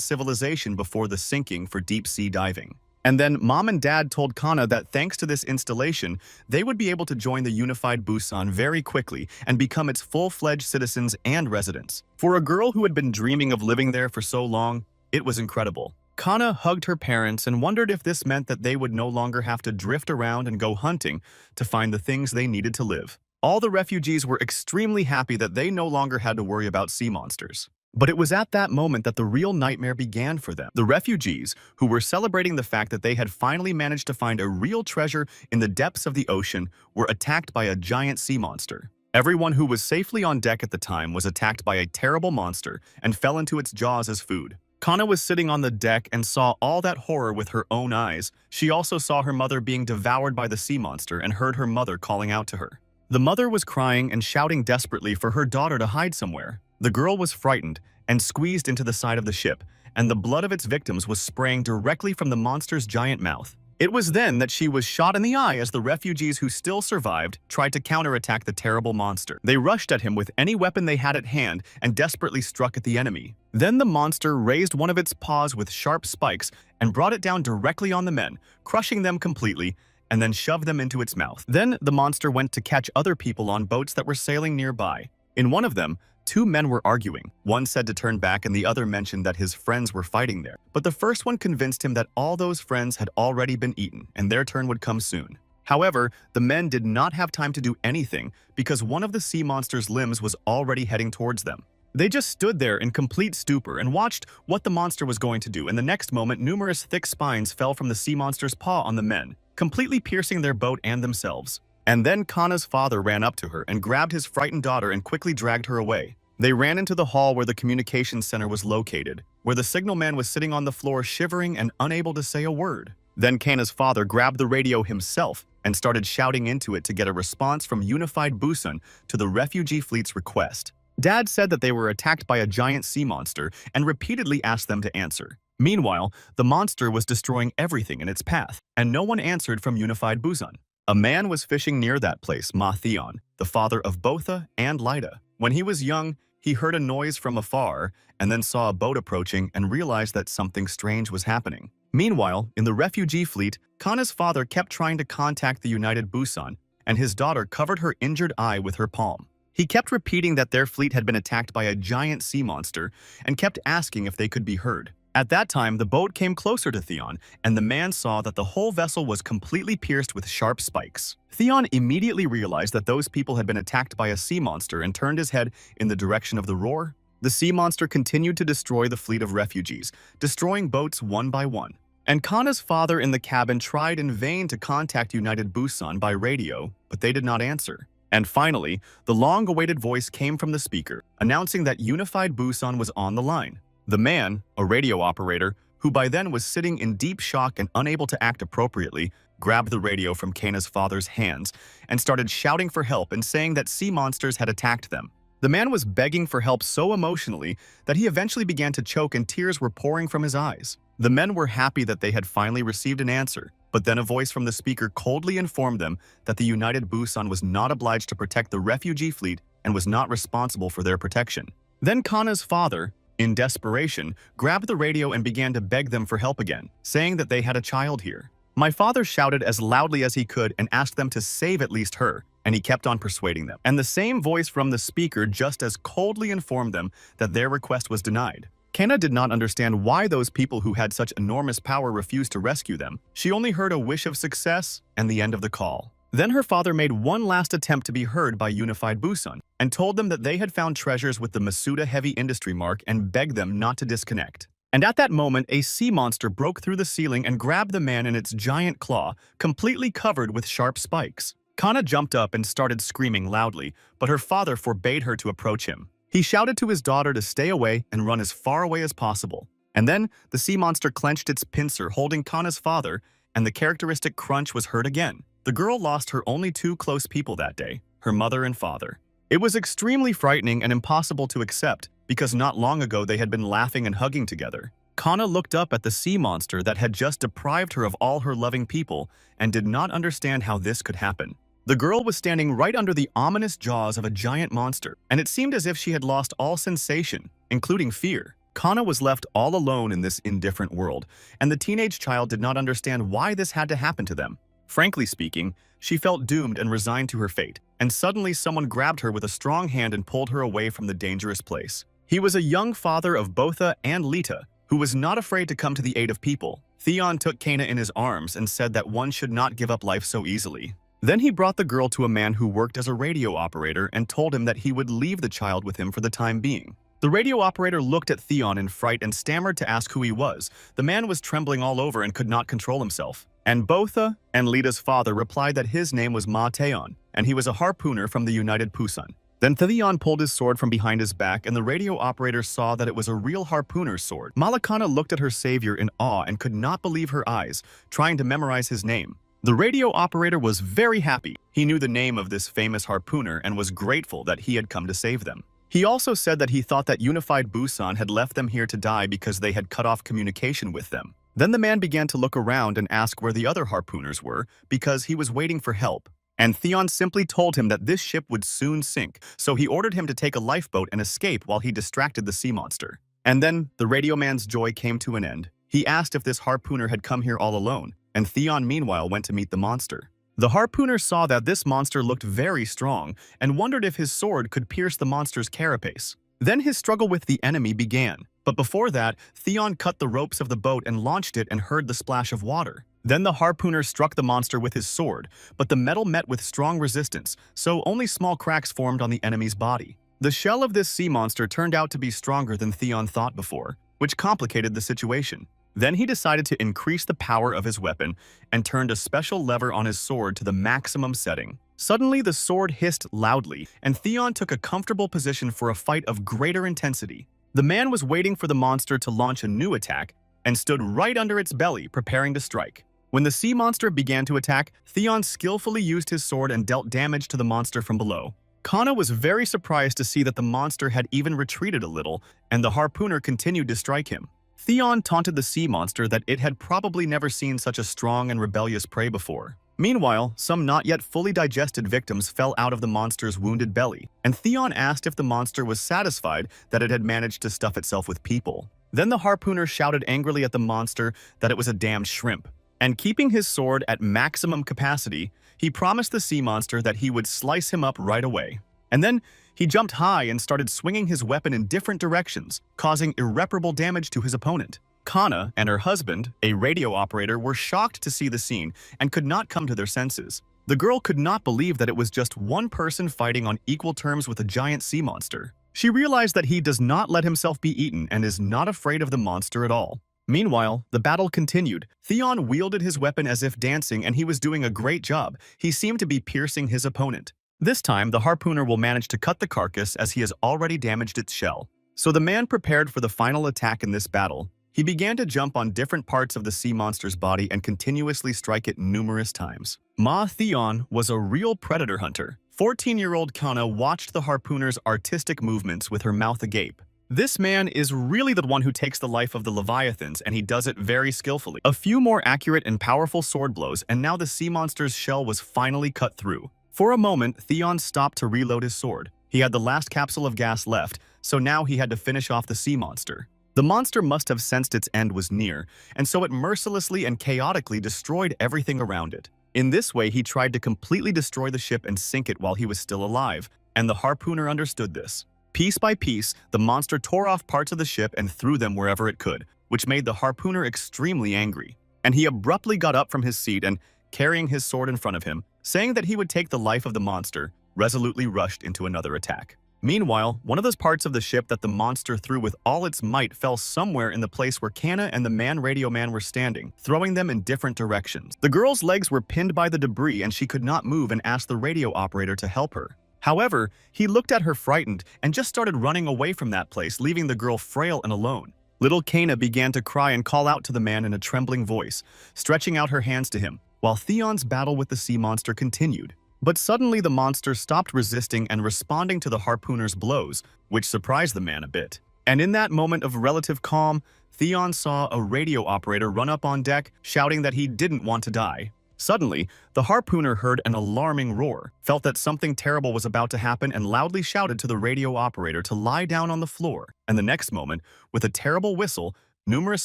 Speaker 1: civilization before the sinking for deep-sea diving. And then Mom and Dad told Kana that thanks to this installation, they would be able to join the unified Busan very quickly and become its full-fledged citizens and residents. For a girl who had been dreaming of living there for so long, it was incredible. Kana hugged her parents and wondered if this meant that they would no longer have to drift around and go hunting to find the things they needed to live. All the refugees were extremely happy that they no longer had to worry about sea monsters. But it was at that moment that the real nightmare began for them. The refugees, who were celebrating the fact that they had finally managed to find a real treasure in the depths of the ocean, were attacked by a giant sea monster. Everyone who was safely on deck at the time was attacked by a terrible monster and fell into its jaws as food. Kana was sitting on the deck and saw all that horror with her own eyes. She also saw her mother being devoured by the sea monster and heard her mother calling out to her. The mother was crying and shouting desperately for her daughter to hide somewhere. The girl was frightened and squeezed into the side of the ship, and the blood of its victims was spraying directly from the monster's giant mouth. It was then that she was shot in the eye as the refugees who still survived tried to counterattack the terrible monster. They rushed at him with any weapon they had at hand and desperately struck at the enemy. Then the monster raised one of its paws with sharp spikes and brought it down directly on the men, crushing them completely, and then shoved them into its mouth. Then the monster went to catch other people on boats that were sailing nearby. In one of them, two men were arguing. One said to turn back and the other mentioned that his friends were fighting there. But the first one convinced him that all those friends had already been eaten and their turn would come soon. However, the men did not have time to do anything because one of the sea monster's limbs was already heading towards them. They just stood there in complete stupor and watched what the monster was going to do, and the next moment numerous thick spines fell from the sea monster's paw on the men, completely piercing their boat and themselves. And then Kana's father ran up to her and grabbed his frightened daughter and quickly dragged her away. They ran into the hall where the communications center was located, where the signalman was sitting on the floor shivering and unable to say a word. Then Kana's father grabbed the radio himself and started shouting into it to get a response from Unified Busan to the refugee fleet's request. Dad said that they were attacked by a giant sea monster and repeatedly asked them to answer. Meanwhile, the monster was destroying everything in its path, and no one answered from Unified Busan. A man was fishing near that place, Ma Theon, the father of Botha and Lida. When he was young, he heard a noise from afar and then saw a boat approaching and realized that something strange was happening. Meanwhile, in the refugee fleet, Kana's father kept trying to contact the United Busan, and his daughter covered her injured eye with her palm. He kept repeating that their fleet had been attacked by a giant sea monster and kept asking if they could be heard. At that time, the boat came closer to Theon, and the man saw that the whole vessel was completely pierced with sharp spikes. Theon immediately realized that those people had been attacked by a sea monster and turned his head in the direction of the roar. The sea monster continued to destroy the fleet of refugees, destroying boats one by one. And Kana's father in the cabin tried in vain to contact United Busan by radio, but they did not answer. And finally, the long-awaited voice came from the speaker, announcing that Unified Busan was on the line. The man, a radio operator, who by then was sitting in deep shock and unable to act appropriately, grabbed the radio from Kana's father's hands and started shouting for help and saying that sea monsters had attacked them. The man was begging for help so emotionally that he eventually began to choke and tears were pouring from his eyes. The men were happy that they had finally received an answer, but then a voice from the speaker coldly informed them that the United Busan was not obliged to protect the refugee fleet and was not responsible for their protection. Then Kana's father, in desperation, grabbed the radio and began to beg them for help again, saying that they had a child here. My father shouted as loudly as he could and asked them to save at least her, and he kept on persuading them. And the same voice from the speaker just as coldly informed them that their request was denied. Kana did not understand why those people who had such enormous power refused to rescue them. She only heard a wish of success and the end of the call. Then her father made one last attempt to be heard by Unified Busan and told them that they had found treasures with the Masuda Heavy Industry mark and begged them not to disconnect. And at that moment, a sea monster broke through the ceiling and grabbed the man in its giant claw, completely covered with sharp spikes. Kana jumped up and started screaming loudly, but her father forbade her to approach him. He shouted to his daughter to stay away and run as far away as possible. And then, the sea monster clenched its pincer holding Kana's father, and the characteristic crunch was heard again. The girl lost her only two close people that day, her mother and father. It was extremely frightening and impossible to accept, because not long ago they had been laughing and hugging together. Kana looked up at the sea monster that had just deprived her of all her loving people and did not understand how this could happen. The girl was standing right under the ominous jaws of a giant monster, and it seemed as if she had lost all sensation, including fear. Kana was left all alone in this indifferent world, and the teenage child did not understand why this had to happen to them. Frankly speaking, she felt doomed and resigned to her fate, and suddenly someone grabbed her with a strong hand and pulled her away from the dangerous place. He was a young father of Botha and Lita, who was not afraid to come to the aid of people. Theon took Kana in his arms and said that one should not give up life so easily. Then he brought the girl to a man who worked as a radio operator and told him that he would leave the child with him for the time being. The radio operator looked at Theon in fright and stammered to ask who he was. The man was trembling all over and could not control himself. And Botha and Lita's father replied that his name was Ma Taeon, and he was a harpooner from the United Pusan. Then Theon pulled his sword from behind his back, and the radio operator saw that it was a real harpooner's sword. Malakana looked at her savior in awe and could not believe her eyes, trying to memorize his name. The radio operator was very happy. He knew the name of this famous harpooner and was grateful that he had come to save them. He also said that he thought that Unified Busan had left them here to die because they had cut off communication with them. Then the man began to look around and ask where the other harpooners were because he was waiting for help. And Theon simply told him that this ship would soon sink, so he ordered him to take a lifeboat and escape while he distracted the sea monster. And then the radio man's joy came to an end. He asked if this harpooner had come here all alone, and Theon meanwhile went to meet the monster. The harpooner saw that this monster looked very strong and wondered if his sword could pierce the monster's carapace. Then his struggle with the enemy began, but before that, Theon cut the ropes of the boat and launched it and heard the splash of water. Then the harpooner struck the monster with his sword, but the metal met with strong resistance, so only small cracks formed on the enemy's body. The shell of this sea monster turned out to be stronger than Theon thought before, which complicated the situation. Then he decided to increase the power of his weapon and turned a special lever on his sword to the maximum setting. Suddenly, the sword hissed loudly, and Theon took a comfortable position for a fight of greater intensity. The man was waiting for the monster to launch a new attack and stood right under its belly, preparing to strike. When the sea monster began to attack, Theon skillfully used his sword and dealt damage to the monster from below. Kana was very surprised to see that the monster had even retreated a little, and the harpooner continued to strike him. Theon taunted the sea monster that it had probably never seen such a strong and rebellious prey before. Meanwhile, some not yet fully digested victims fell out of the monster's wounded belly, and Theon asked if the monster was satisfied that it had managed to stuff itself with people. Then the harpooner shouted angrily at the monster that it was a damned shrimp. And keeping his sword at maximum capacity, he promised the sea monster that he would slice him up right away. And then he jumped high and started swinging his weapon in different directions, causing irreparable damage to his opponent. Kana and her husband, a radio operator, were shocked to see the scene and could not come to their senses. The girl could not believe that it was just one person fighting on equal terms with a giant sea monster. She realized that he does not let himself be eaten and is not afraid of the monster at all. Meanwhile, the battle continued. Theon wielded his weapon as if dancing, and he was doing a great job. He seemed to be piercing his opponent. This time, the harpooner will manage to cut the carcass as he has already damaged its shell. So the man prepared for the final attack in this battle. He began to jump on different parts of the sea monster's body and continuously strike it numerous times. Ma Theon was a real predator hunter. 14-year-old Kana watched the harpooner's artistic movements with her mouth agape. This man is really the one who takes the life of the Leviathans, and he does it very skillfully. A few more accurate and powerful sword blows, and now the sea monster's shell was finally cut through. For a moment, Theon stopped to reload his sword. He had the last capsule of gas left, so now he had to finish off the sea monster. The monster must have sensed its end was near, and so it mercilessly and chaotically destroyed everything around it. In this way, he tried to completely destroy the ship and sink it while he was still alive, and the harpooner understood this. Piece by piece, the monster tore off parts of the ship and threw them wherever it could, which made the harpooner extremely angry. And he abruptly got up from his seat and, carrying his sword in front of him, saying that he would take the life of the monster, resolutely rushed into another attack. Meanwhile, one of those parts of the ship that the monster threw with all its might fell somewhere in the place where Kana and the radio man were standing, throwing them in different directions. The girl's legs were pinned by the debris and she could not move and asked the radio operator to help her. However, he looked at her frightened and just started running away from that place, leaving the girl frail and alone. Little Kana began to cry and call out to the man in a trembling voice, stretching out her hands to him, while Theon's battle with the sea monster continued. But suddenly the monster stopped resisting and responding to the harpooner's blows, which surprised the man a bit. And in that moment of relative calm, Theon saw a radio operator run up on deck, shouting that he didn't want to die. Suddenly, the harpooner heard an alarming roar, felt that something terrible was about to happen, and loudly shouted to the radio operator to lie down on the floor. And the next moment, with a terrible whistle, numerous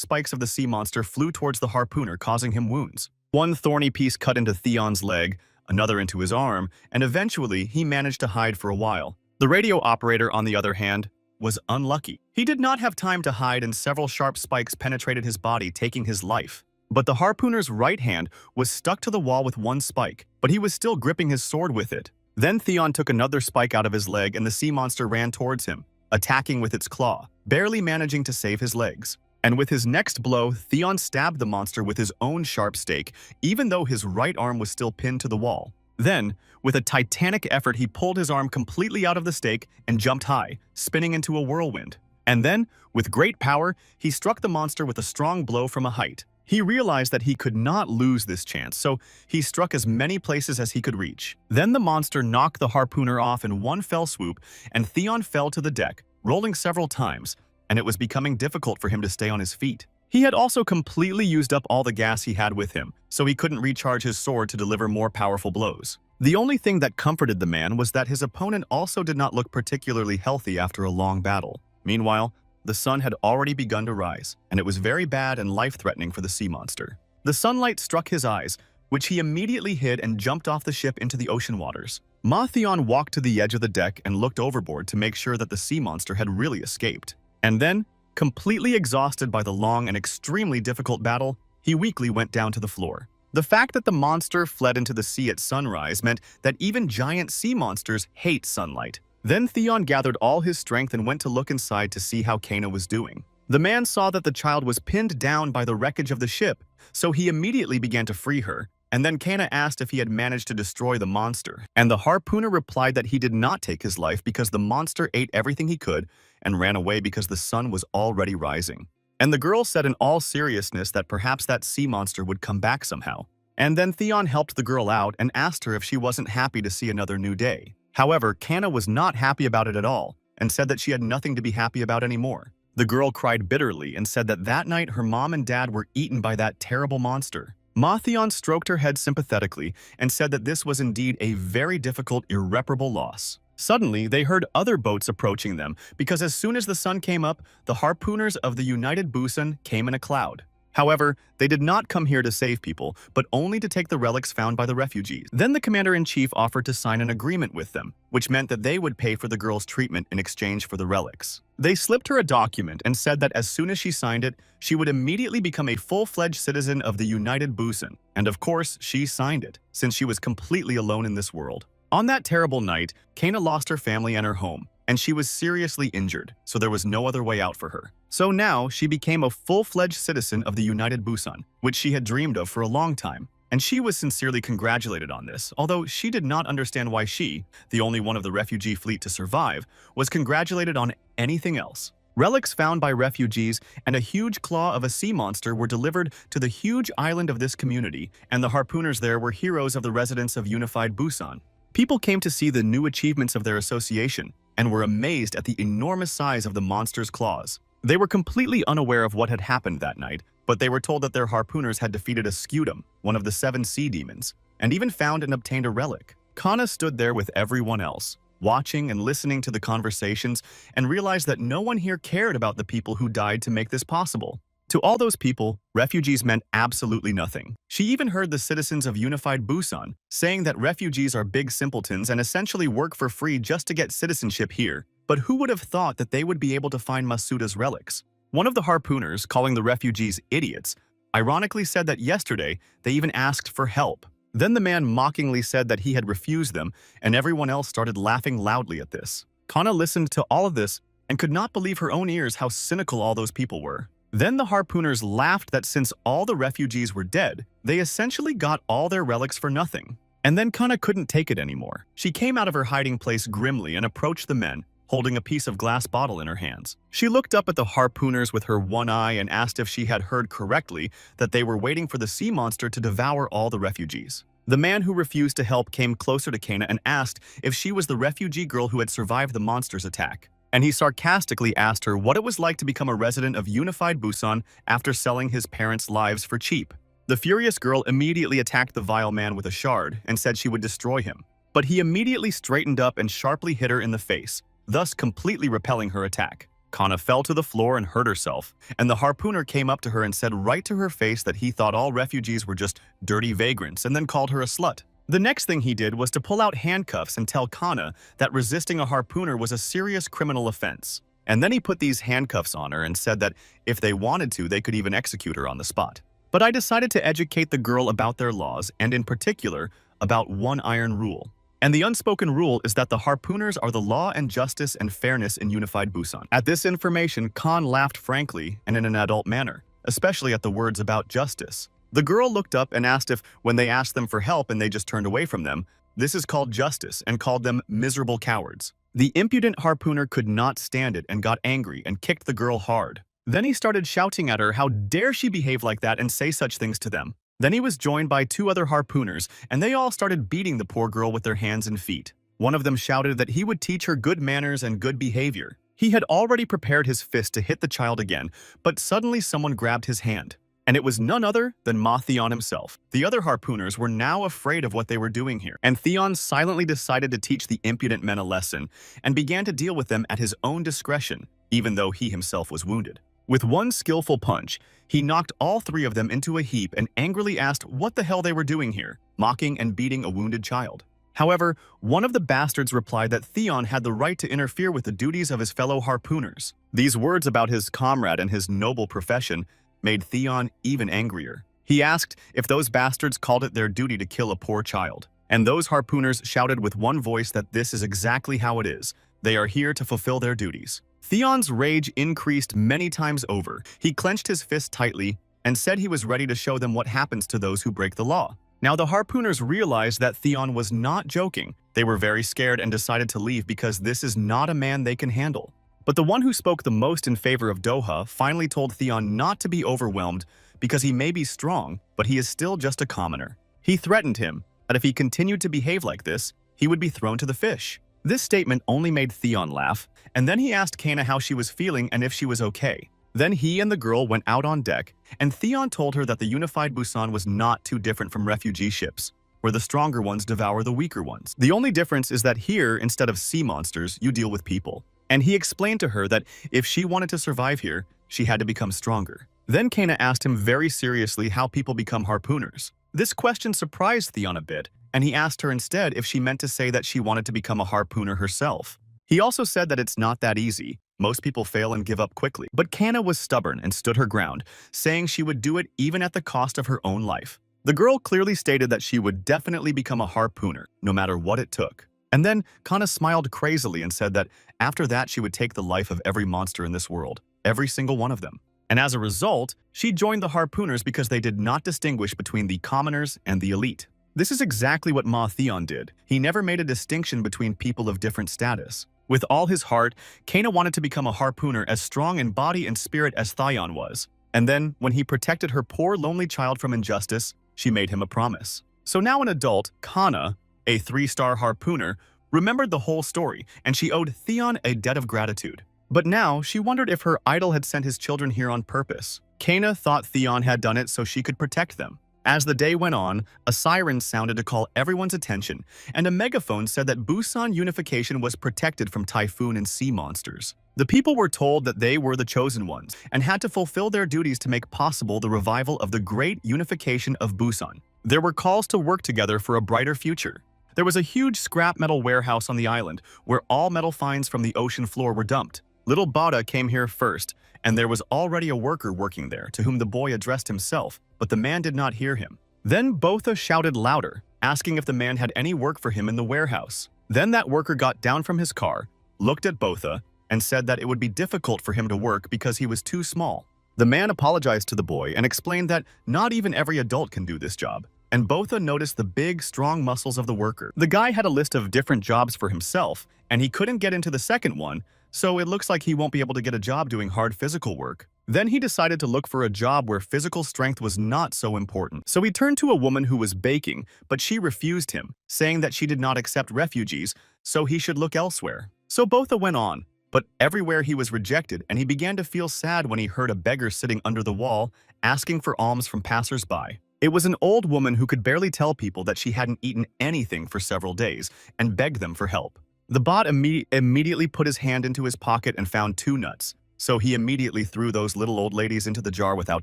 Speaker 1: spikes of the sea monster flew towards the harpooner, causing him wounds. One thorny piece cut into Theon's leg, another into his arm, and eventually he managed to hide for a while. The radio operator, on the other hand, was unlucky. He did not have time to hide and several sharp spikes penetrated his body, taking his life. But the harpooner's right hand was stuck to the wall with one spike, but he was still gripping his sword with it. Then Theon took another spike out of his leg and the sea monster ran towards him, attacking with its claw, barely managing to save his legs. And with his next blow, Theon stabbed the monster with his own sharp stake, even though his right arm was still pinned to the wall. Then, with a titanic effort, he pulled his arm completely out of the stake and jumped high, spinning into a whirlwind. And then, with great power, he struck the monster with a strong blow from a height. He realized that he could not lose this chance, so he struck as many places as he could reach. Then the monster knocked the harpooner off in one fell swoop, and Theon fell to the deck, rolling several times, and it was becoming difficult for him to stay on his feet. He had also completely used up all the gas he had with him, so he couldn't recharge his sword to deliver more powerful blows. The only thing that comforted the man was that his opponent also did not look particularly healthy after a long battle. Meanwhile, the sun had already begun to rise, and it was very bad and life-threatening for the sea monster. The sunlight struck his eyes, which he immediately hid and jumped off the ship into the ocean waters. Theon walked to the edge of the deck and looked overboard to make sure that the sea monster had really escaped. And then, completely exhausted by the long and extremely difficult battle, he weakly went down to the floor. The fact that the monster fled into the sea at sunrise meant that even giant sea monsters hate sunlight. Then Theon gathered all his strength and went to look inside to see how Kana was doing. The man saw that the child was pinned down by the wreckage of the ship, so he immediately began to free her. And then Kana asked if he had managed to destroy the monster, and the harpooner replied that he did not take his life because the monster ate everything he could and ran away because the sun was already rising. And the girl said in all seriousness that perhaps that sea monster would come back somehow. And then Theon helped the girl out and asked her if she wasn't happy to see another new day. However, Kana was not happy about it at all and said that she had nothing to be happy about anymore. The girl cried bitterly and said that night her mom and dad were eaten by that terrible monster. Theon stroked her head sympathetically and said that this was indeed a very difficult, irreparable loss. Suddenly, they heard other boats approaching them because as soon as the sun came up, the harpooners of the United Busan came in a cloud. However, they did not come here to save people, but only to take the relics found by the refugees. Then the commander-in-chief offered to sign an agreement with them, which meant that they would pay for the girl's treatment in exchange for the relics. They slipped her a document and said that as soon as she signed it, she would immediately become a full-fledged citizen of the United Busan. And of course, she signed it, since she was completely alone in this world. On that terrible night, Kana lost her family and her home, and she was seriously injured, so there was no other way out for her. So now, she became a full-fledged citizen of the United Busan, which she had dreamed of for a long time. And she was sincerely congratulated on this, although she did not understand why she, the only one of the refugee fleet to survive, was congratulated on anything else. Relics found by refugees and a huge claw of a sea monster were delivered to the huge island of this community, and the harpooners there were heroes of the residents of Unified Busan. People came to see the new achievements of their association and were amazed at the enormous size of the monster's claws. They were completely unaware of what had happened that night, but they were told that their harpooners had defeated a scutum, one of the 7 sea demons, and even found and obtained a relic. Kana stood there with everyone else, watching and listening to the conversations, and realized that no one here cared about the people who died to make this possible. To all those people, refugees meant absolutely nothing. She even heard the citizens of Unified Busan saying that refugees are big simpletons and essentially work for free just to get citizenship here. But who would have thought that they would be able to find Masuda's relics? One of the harpooners, calling the refugees idiots, ironically said that yesterday they even asked for help. Then the man mockingly said that he had refused them, and everyone else started laughing loudly at this. Kana listened to all of this and could not believe her own ears how cynical all those people were. Then the harpooners laughed that since all the refugees were dead, they essentially got all their relics for nothing. And then Kana couldn't take it anymore. She came out of her hiding place grimly and approached the men, holding a piece of glass bottle in her hands. She looked up at the harpooners with her one eye and asked if she had heard correctly that they were waiting for the sea monster to devour all the refugees. The man who refused to help came closer to Kana and asked if she was the refugee girl who had survived the monster's attack. And he sarcastically asked her what it was like to become a resident of unified Busan after selling his parents' lives for cheap. The furious girl immediately attacked the vile man with a shard and said she would destroy him. But he immediately straightened up and sharply hit her in the face, thus completely repelling her attack. Kana fell to the floor and hurt herself, and the harpooner came up to her and said right to her face that he thought all refugees were just dirty vagrants and then called her a slut. The next thing he did was to pull out handcuffs and tell Kana that resisting a harpooner was a serious criminal offense. And then he put these handcuffs on her and said that if they wanted to, they could even execute her on the spot. But I decided to educate the girl about their laws and in particular about one iron rule. And the unspoken rule is that the harpooners are the law and justice and fairness in unified Busan. At this information, Khan laughed frankly and in an adult manner, especially at the words about justice. The girl looked up and asked if, when they asked them for help and they just turned away from them, this is called justice, and called them miserable cowards. The impudent harpooner could not stand it and got angry and kicked the girl hard. Then he started shouting at her how dare she behave like that and say such things to them. Then he was joined by two other harpooners, and they all started beating the poor girl with their hands and feet. One of them shouted that he would teach her good manners and good behavior. He had already prepared his fist to hit the child again, but suddenly someone grabbed his hand. And it was none other than Ma Theon himself. The other harpooners were now afraid of what they were doing here, and Theon silently decided to teach the impudent men a lesson and began to deal with them at his own discretion, even though he himself was wounded. With one skillful punch, he knocked all three of them into a heap and angrily asked what the hell they were doing here, mocking and beating a wounded child. However, one of the bastards replied that Theon had the right to interfere with the duties of his fellow harpooners. These words about his comrade and his noble profession made Theon even angrier. He asked if those bastards called it their duty to kill a poor child. And those harpooners shouted with one voice that this is exactly how it is. They are here to fulfill their duties. Theon's rage increased many times over. He clenched his fist tightly and said he was ready to show them what happens to those who break the law. Now the harpooners realized that Theon was not joking. They were very scared and decided to leave because this is not a man they can handle. But the one who spoke the most in favor of Doha finally told Theon not to be overwhelmed because he may be strong, but he is still just a commoner. He threatened him that if he continued to behave like this, he would be thrown to the fish. This statement only made Theon laugh, and then he asked Kana how she was feeling and if she was okay. Then he and the girl went out on deck, and Theon told her that the unified Busan was not too different from refugee ships, where the stronger ones devour the weaker ones. The only difference is that here, instead of sea monsters, you deal with people. And he explained to her that if she wanted to survive here, she had to become stronger. Then Kana asked him very seriously how people become harpooners. This question surprised Theon a bit, and he asked her instead if she meant to say that she wanted to become a harpooner herself. He also said that it's not that easy. Most people fail and give up quickly. But Kana was stubborn and stood her ground, saying she would do it even at the cost of her own life. The girl clearly stated that she would definitely become a harpooner, no matter what it took. And then Kana smiled crazily and said that after that she would take the life of every monster in this world, every single one of them. And as a result, she joined the harpooners because they did not distinguish between the commoners and the elite. This is exactly what Ma Theon did. He never made a distinction between people of different status. With all his heart, Kana wanted to become a harpooner as strong in body and spirit as Theon was. And then, when he protected her poor lonely child from injustice, she made him a promise. So now an adult, Kana, a 3-star harpooner, remembered the whole story, and she owed Theon a debt of gratitude. But now, she wondered if her idol had sent his children here on purpose. Kana thought Theon had done it so she could protect them. As the day went on, a siren sounded to call everyone's attention, and a megaphone said that Busan unification was protected from typhoon and sea monsters. The people were told that they were the chosen ones and had to fulfill their duties to make possible the revival of the great unification of Busan. There were calls to work together for a brighter future. There was a huge scrap metal warehouse on the island where all metal finds from the ocean floor were dumped. Little Bada came here first, and there was already a worker working there to whom the boy addressed himself, but the man did not hear him. Then Botha shouted louder, asking if the man had any work for him in the warehouse. Then that worker got down from his car, looked at Botha, and said that it would be difficult for him to work because he was too small. The man apologized to the boy and explained that not even every adult can do this job, and Botha noticed the big, strong muscles of the worker. The guy had a list of different jobs for himself, and he couldn't get into the second one, so it looks like he won't be able to get a job doing hard physical work. Then he decided to look for a job where physical strength was not so important. So he turned to a woman who was baking, but she refused him, saying that she did not accept refugees, so he should look elsewhere. So Botha went on, but everywhere he was rejected, and he began to feel sad when he heard a beggar sitting under the wall, asking for alms from passers-by. It was an old woman who could barely tell people that she hadn't eaten anything for several days, and begged them for help. The bot immediately put his hand into his pocket and found 2 nuts, so he immediately threw those little old ladies into the jar without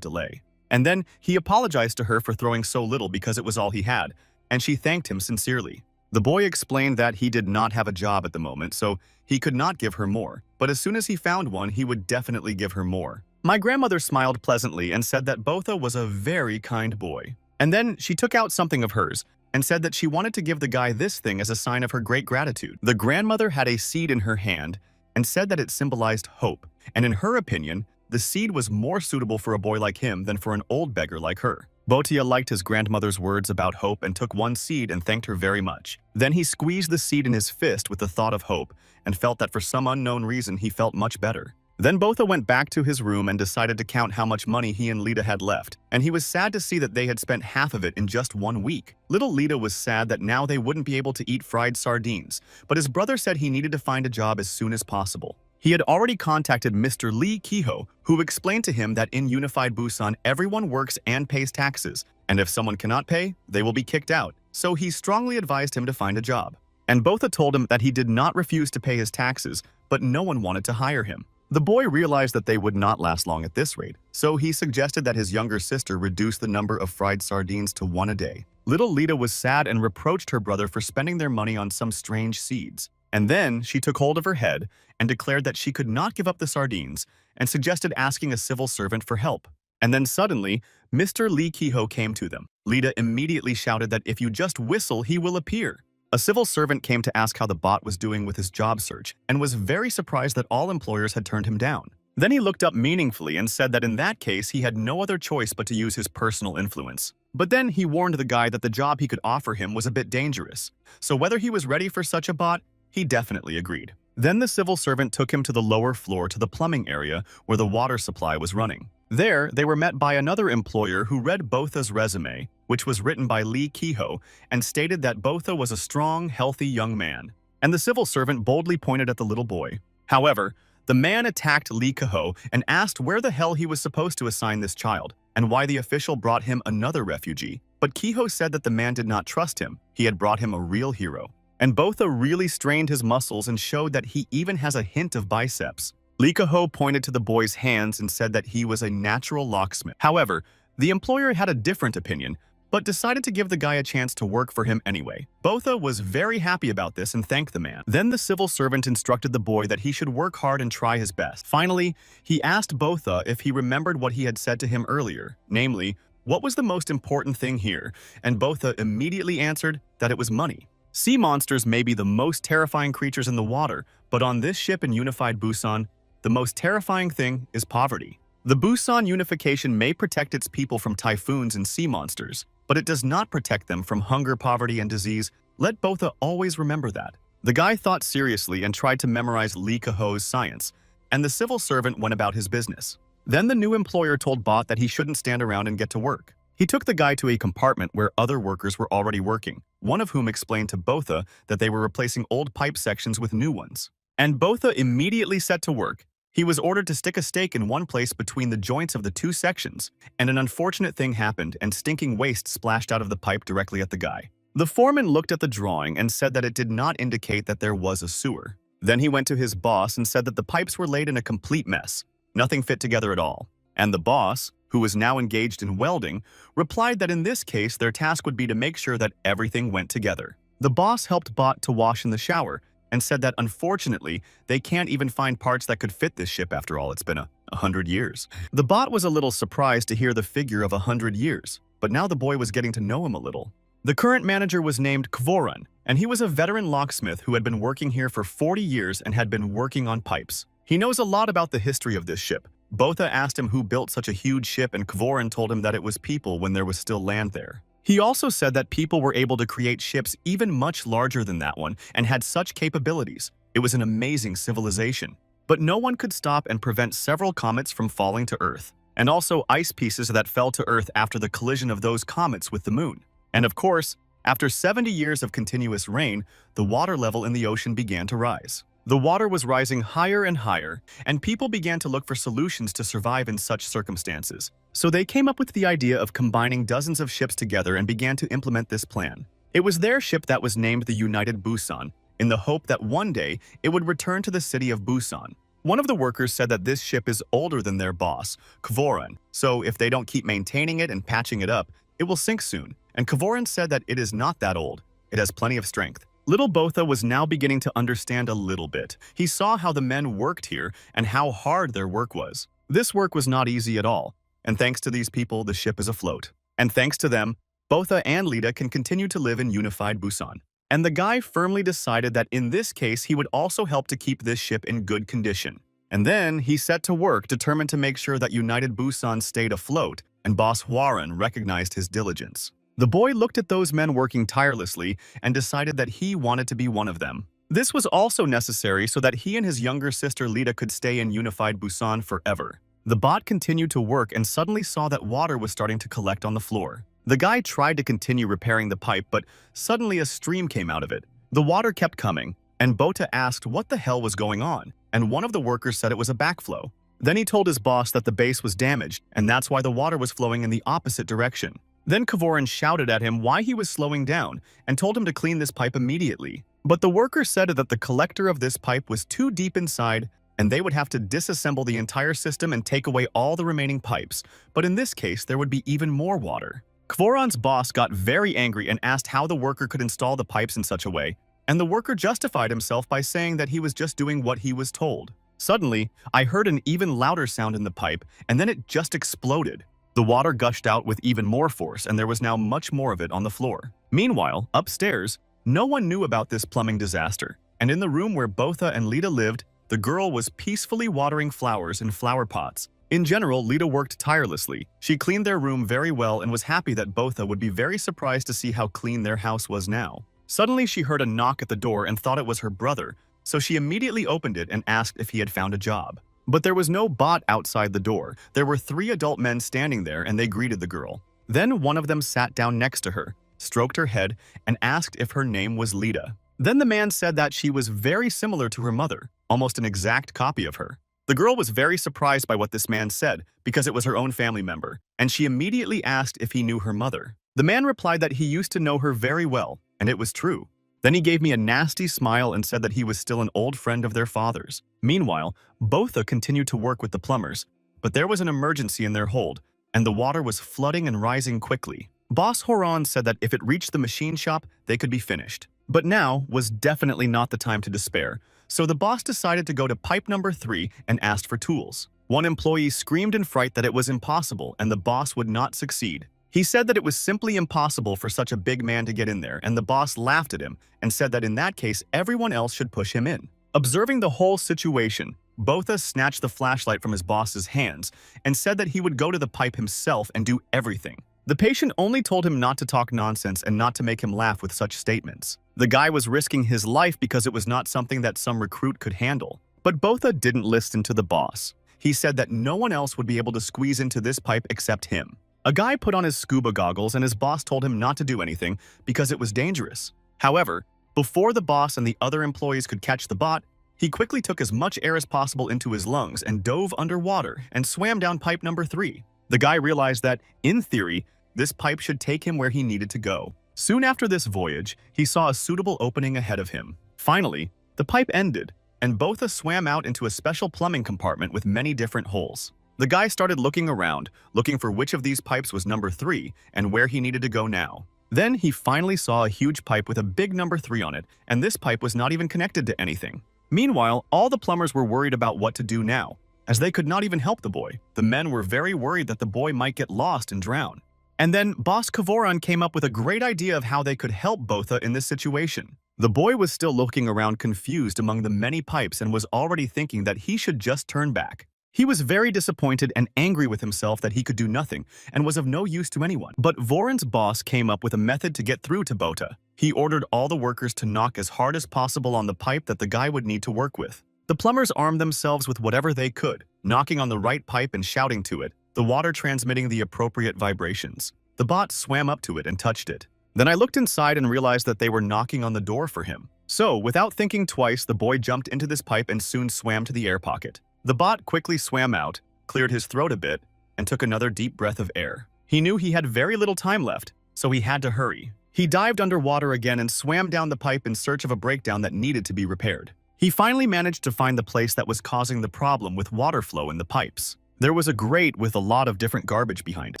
Speaker 1: delay. And then he apologized to her for throwing so little because it was all he had, and she thanked him sincerely. The boy explained that he did not have a job at the moment, so he could not give her more, but as soon as he found one, he would definitely give her more. My grandmother smiled pleasantly and said that Botha was a very kind boy. And then she took out something of hers and said that she wanted to give the guy this thing as a sign of her great gratitude. The grandmother had a seed in her hand and said that it symbolized hope, and in her opinion, the seed was more suitable for a boy like him than for an old beggar like her. Botha liked his grandmother's words about hope and took 1 seed and thanked her very much. Then he squeezed the seed in his fist with the thought of hope and felt that for some unknown reason he felt much better. Then Botha went back to his room and decided to count how much money he and Lita had left, and he was sad to see that they had spent half of it in just 1 week. Little Lita was sad that now they wouldn't be able to eat fried sardines, but his brother said he needed to find a job as soon as possible. He had already contacted Mr. Lee Kiho, who explained to him that in Unified Busan everyone works and pays taxes, and if someone cannot pay, they will be kicked out, so he strongly advised him to find a job. And Botha told him that he did not refuse to pay his taxes, but no one wanted to hire him. The boy realized that they would not last long at this rate, so he suggested that his younger sister reduce the number of fried sardines to 1 a day. Little Lita was sad and reproached her brother for spending their money on some strange seeds. And then she took hold of her head and declared that she could not give up the sardines and suggested asking a civil servant for help. And then suddenly, Mr. Lee Kiho came to them. Lita immediately shouted that if you just whistle, he will appear. A civil servant came to ask how the bot was doing with his job search and was very surprised that all employers had turned him down. Then he looked up meaningfully and said that in that case he had no other choice but to use his personal influence. But then he warned the guy that the job he could offer him was a bit dangerous, so whether he was ready for such a bot, he definitely agreed. Then the civil servant took him to the lower floor to the plumbing area where the water supply was running. There, they were met by another employer who read Botha's resume, which was written by Lee Kiho, and stated that Botha was a strong, healthy young man. And the civil servant boldly pointed at the little boy. However, the man attacked Lee Kiho and asked where the hell he was supposed to assign this child, and why the official brought him another refugee. But Kiho said that the man did not trust him. He had brought him a real hero. And Botha really strained his muscles and showed that he even has a hint of biceps. Lee Kiho pointed to the boy's hands and said that he was a natural locksmith. However, the employer had a different opinion, but decided to give the guy a chance to work for him anyway. Botha was very happy about this and thanked the man. Then the civil servant instructed the boy that he should work hard and try his best. Finally, he asked Botha if he remembered what he had said to him earlier, namely, what was the most important thing here, and Botha immediately answered that it was money. Sea monsters may be the most terrifying creatures in the water, but on this ship in Unified Busan, the most terrifying thing is poverty. The Busan unification may protect its people from typhoons and sea monsters, but it does not protect them from hunger, poverty, and disease. Let Botha always remember that. The guy thought seriously and tried to memorize Lee Kiho's science, and the civil servant went about his business. Then the new employer told Bot that he shouldn't stand around and get to work. He took the guy to a compartment where other workers were already working, one of whom explained to Botha that they were replacing old pipe sections with new ones. And Botha immediately set to work. He was ordered to stick a stake in one place between the joints of the 2 sections, and an unfortunate thing happened and stinking waste splashed out of the pipe directly at the guy. The foreman looked at the drawing and said that it did not indicate that there was a sewer. Then he went to his boss and said that the pipes were laid in a complete mess. Nothing fit together at all. And the boss, who was now engaged in welding, replied that in this case their task would be to make sure that everything went together. The boss helped Bot to wash in the shower, and said that unfortunately, they can't even find parts that could fit this ship after all. It's been 100 years. The bot was a little surprised to hear the figure of 100 years, but now the boy was getting to know him a little. The current manager was named Kvoran, and he was a veteran locksmith who had been working here for 40 years and had been working on pipes. He knows a lot about the history of this ship. Botha asked him who built such a huge ship, and Kvoran told him that it was people when there was still land there. He also said that people were able to create ships even much larger than that one and had such capabilities. It was an amazing civilization. But no one could stop and prevent several comets from falling to Earth, and also ice pieces that fell to Earth after the collision of those comets with the moon. And of course, after 70 years of continuous rain, the water level in the ocean began to rise. The water was rising higher and higher, and people began to look for solutions to survive in such circumstances. So they came up with the idea of combining dozens of ships together and began to implement this plan. It was their ship that was named the United Busan, in the hope that one day it would return to the city of Busan. One of the workers said that this ship is older than their boss, Kvoran, so if they don't keep maintaining it and patching it up, it will sink soon. And Kvoran said that it is not that old. It has plenty of strength. Little Botha was now beginning to understand a little bit. He saw how the men worked here and how hard their work was. This work was not easy at all, and thanks to these people, the ship is afloat. And thanks to them, Botha and Lita can continue to live in unified Busan. And the guy firmly decided that in this case, he would also help to keep this ship in good condition. And then he set to work, determined to make sure that United Busan stayed afloat, and Boss Hwaran recognized his diligence. The boy looked at those men working tirelessly and decided that he wanted to be one of them. This was also necessary so that he and his younger sister Lita could stay in unified Busan forever. The bot continued to work and suddenly saw that water was starting to collect on the floor. The guy tried to continue repairing the pipe, but suddenly a stream came out of it. The water kept coming, and Botha asked what the hell was going on, and one of the workers said it was a backflow. Then he told his boss that the base was damaged, and that's why the water was flowing in the opposite direction. Then Kvoran shouted at him why he was slowing down and told him to clean this pipe immediately. But the worker said that the collector of this pipe was too deep inside and they would have to disassemble the entire system and take away all the remaining pipes. But in this case, there would be even more water. Kvoran's boss got very angry and asked how the worker could install the pipes in such a way, and the worker justified himself by saying that he was just doing what he was told. Suddenly, I heard an even louder sound in the pipe, and then it just exploded. The water gushed out with even more force, and there was now much more of it on the floor. Meanwhile, upstairs, no one knew about this plumbing disaster, and in the room where Botha and Lita lived, the girl was peacefully watering flowers in flower pots. In general, Lita worked tirelessly. She cleaned their room very well and was happy that Botha would be very surprised to see how clean their house was now. Suddenly, she heard a knock at the door and thought it was her brother, so she immediately opened it and asked if he had found a job. But there was no bot outside the door. There were 3 adult men standing there and they greeted the girl. Then one of them sat down next to her, stroked her head, and asked if her name was Lita. Then the man said that she was very similar to her mother, almost an exact copy of her. The girl was very surprised by what this man said because it was her own family member, and she immediately asked if he knew her mother. The man replied that he used to know her very well, and it was true. Then he gave me a nasty smile and said that he was still an old friend of their father's. Meanwhile, Botha continued to work with the plumbers, but there was an emergency in their hold, and the water was flooding and rising quickly. Boss Hwaran said that if it reached the machine shop, they could be finished. But now was definitely not the time to despair, so the boss decided to go to pipe number 3 and asked for tools. One employee screamed in fright that it was impossible and the boss would not succeed. He said that it was simply impossible for such a big man to get in there, and the boss laughed at him and said that in that case, everyone else should push him in. Observing the whole situation, Botha snatched the flashlight from his boss's hands and said that he would go to the pipe himself and do everything. The patient only told him not to talk nonsense and not to make him laugh with such statements. The guy was risking his life because it was not something that some recruit could handle. But Botha didn't listen to the boss. He said that no one else would be able to squeeze into this pipe except him. A guy put on his scuba goggles and his boss told him not to do anything because it was dangerous. However, before the boss and the other employees could catch the bot, he quickly took as much air as possible into his lungs and dove underwater and swam down pipe number 3. The guy realized that, in theory, this pipe should take him where he needed to go. Soon after this voyage, he saw a suitable opening ahead of him. Finally, the pipe ended, and Botha swam out into a special plumbing compartment with many different holes. The guy started looking around, looking for which of these pipes was number 3 and where he needed to go now. Then he finally saw a huge pipe with a big number 3 on it, and this pipe was not even connected to anything. Meanwhile, all the plumbers were worried about what to do now, as they could not even help the boy. The men were very worried that the boy might get lost and drown. And then Boss Kavoran came up with a great idea of how they could help Botha in this situation. The boy was still looking around confused among the many pipes and was already thinking that he should just turn back. He was very disappointed and angry with himself that he could do nothing and was of no use to anyone. But Voran's boss came up with a method to get through to Botha. He ordered all the workers to knock as hard as possible on the pipe that the guy would need to work with. The plumbers armed themselves with whatever they could, knocking on the right pipe and shouting to it, the water transmitting the appropriate vibrations. The bot swam up to it and touched it. Then I looked inside and realized that they were knocking on the door for him. So, without thinking twice, the boy jumped into this pipe and soon swam to the air pocket. The bot quickly swam out, cleared his throat a bit, and took another deep breath of air. He knew he had very little time left, so he had to hurry. He dived underwater again and swam down the pipe in search of a breakdown that needed to be repaired. He finally managed to find the place that was causing the problem with water flow in the pipes. There was a grate with a lot of different garbage behind it.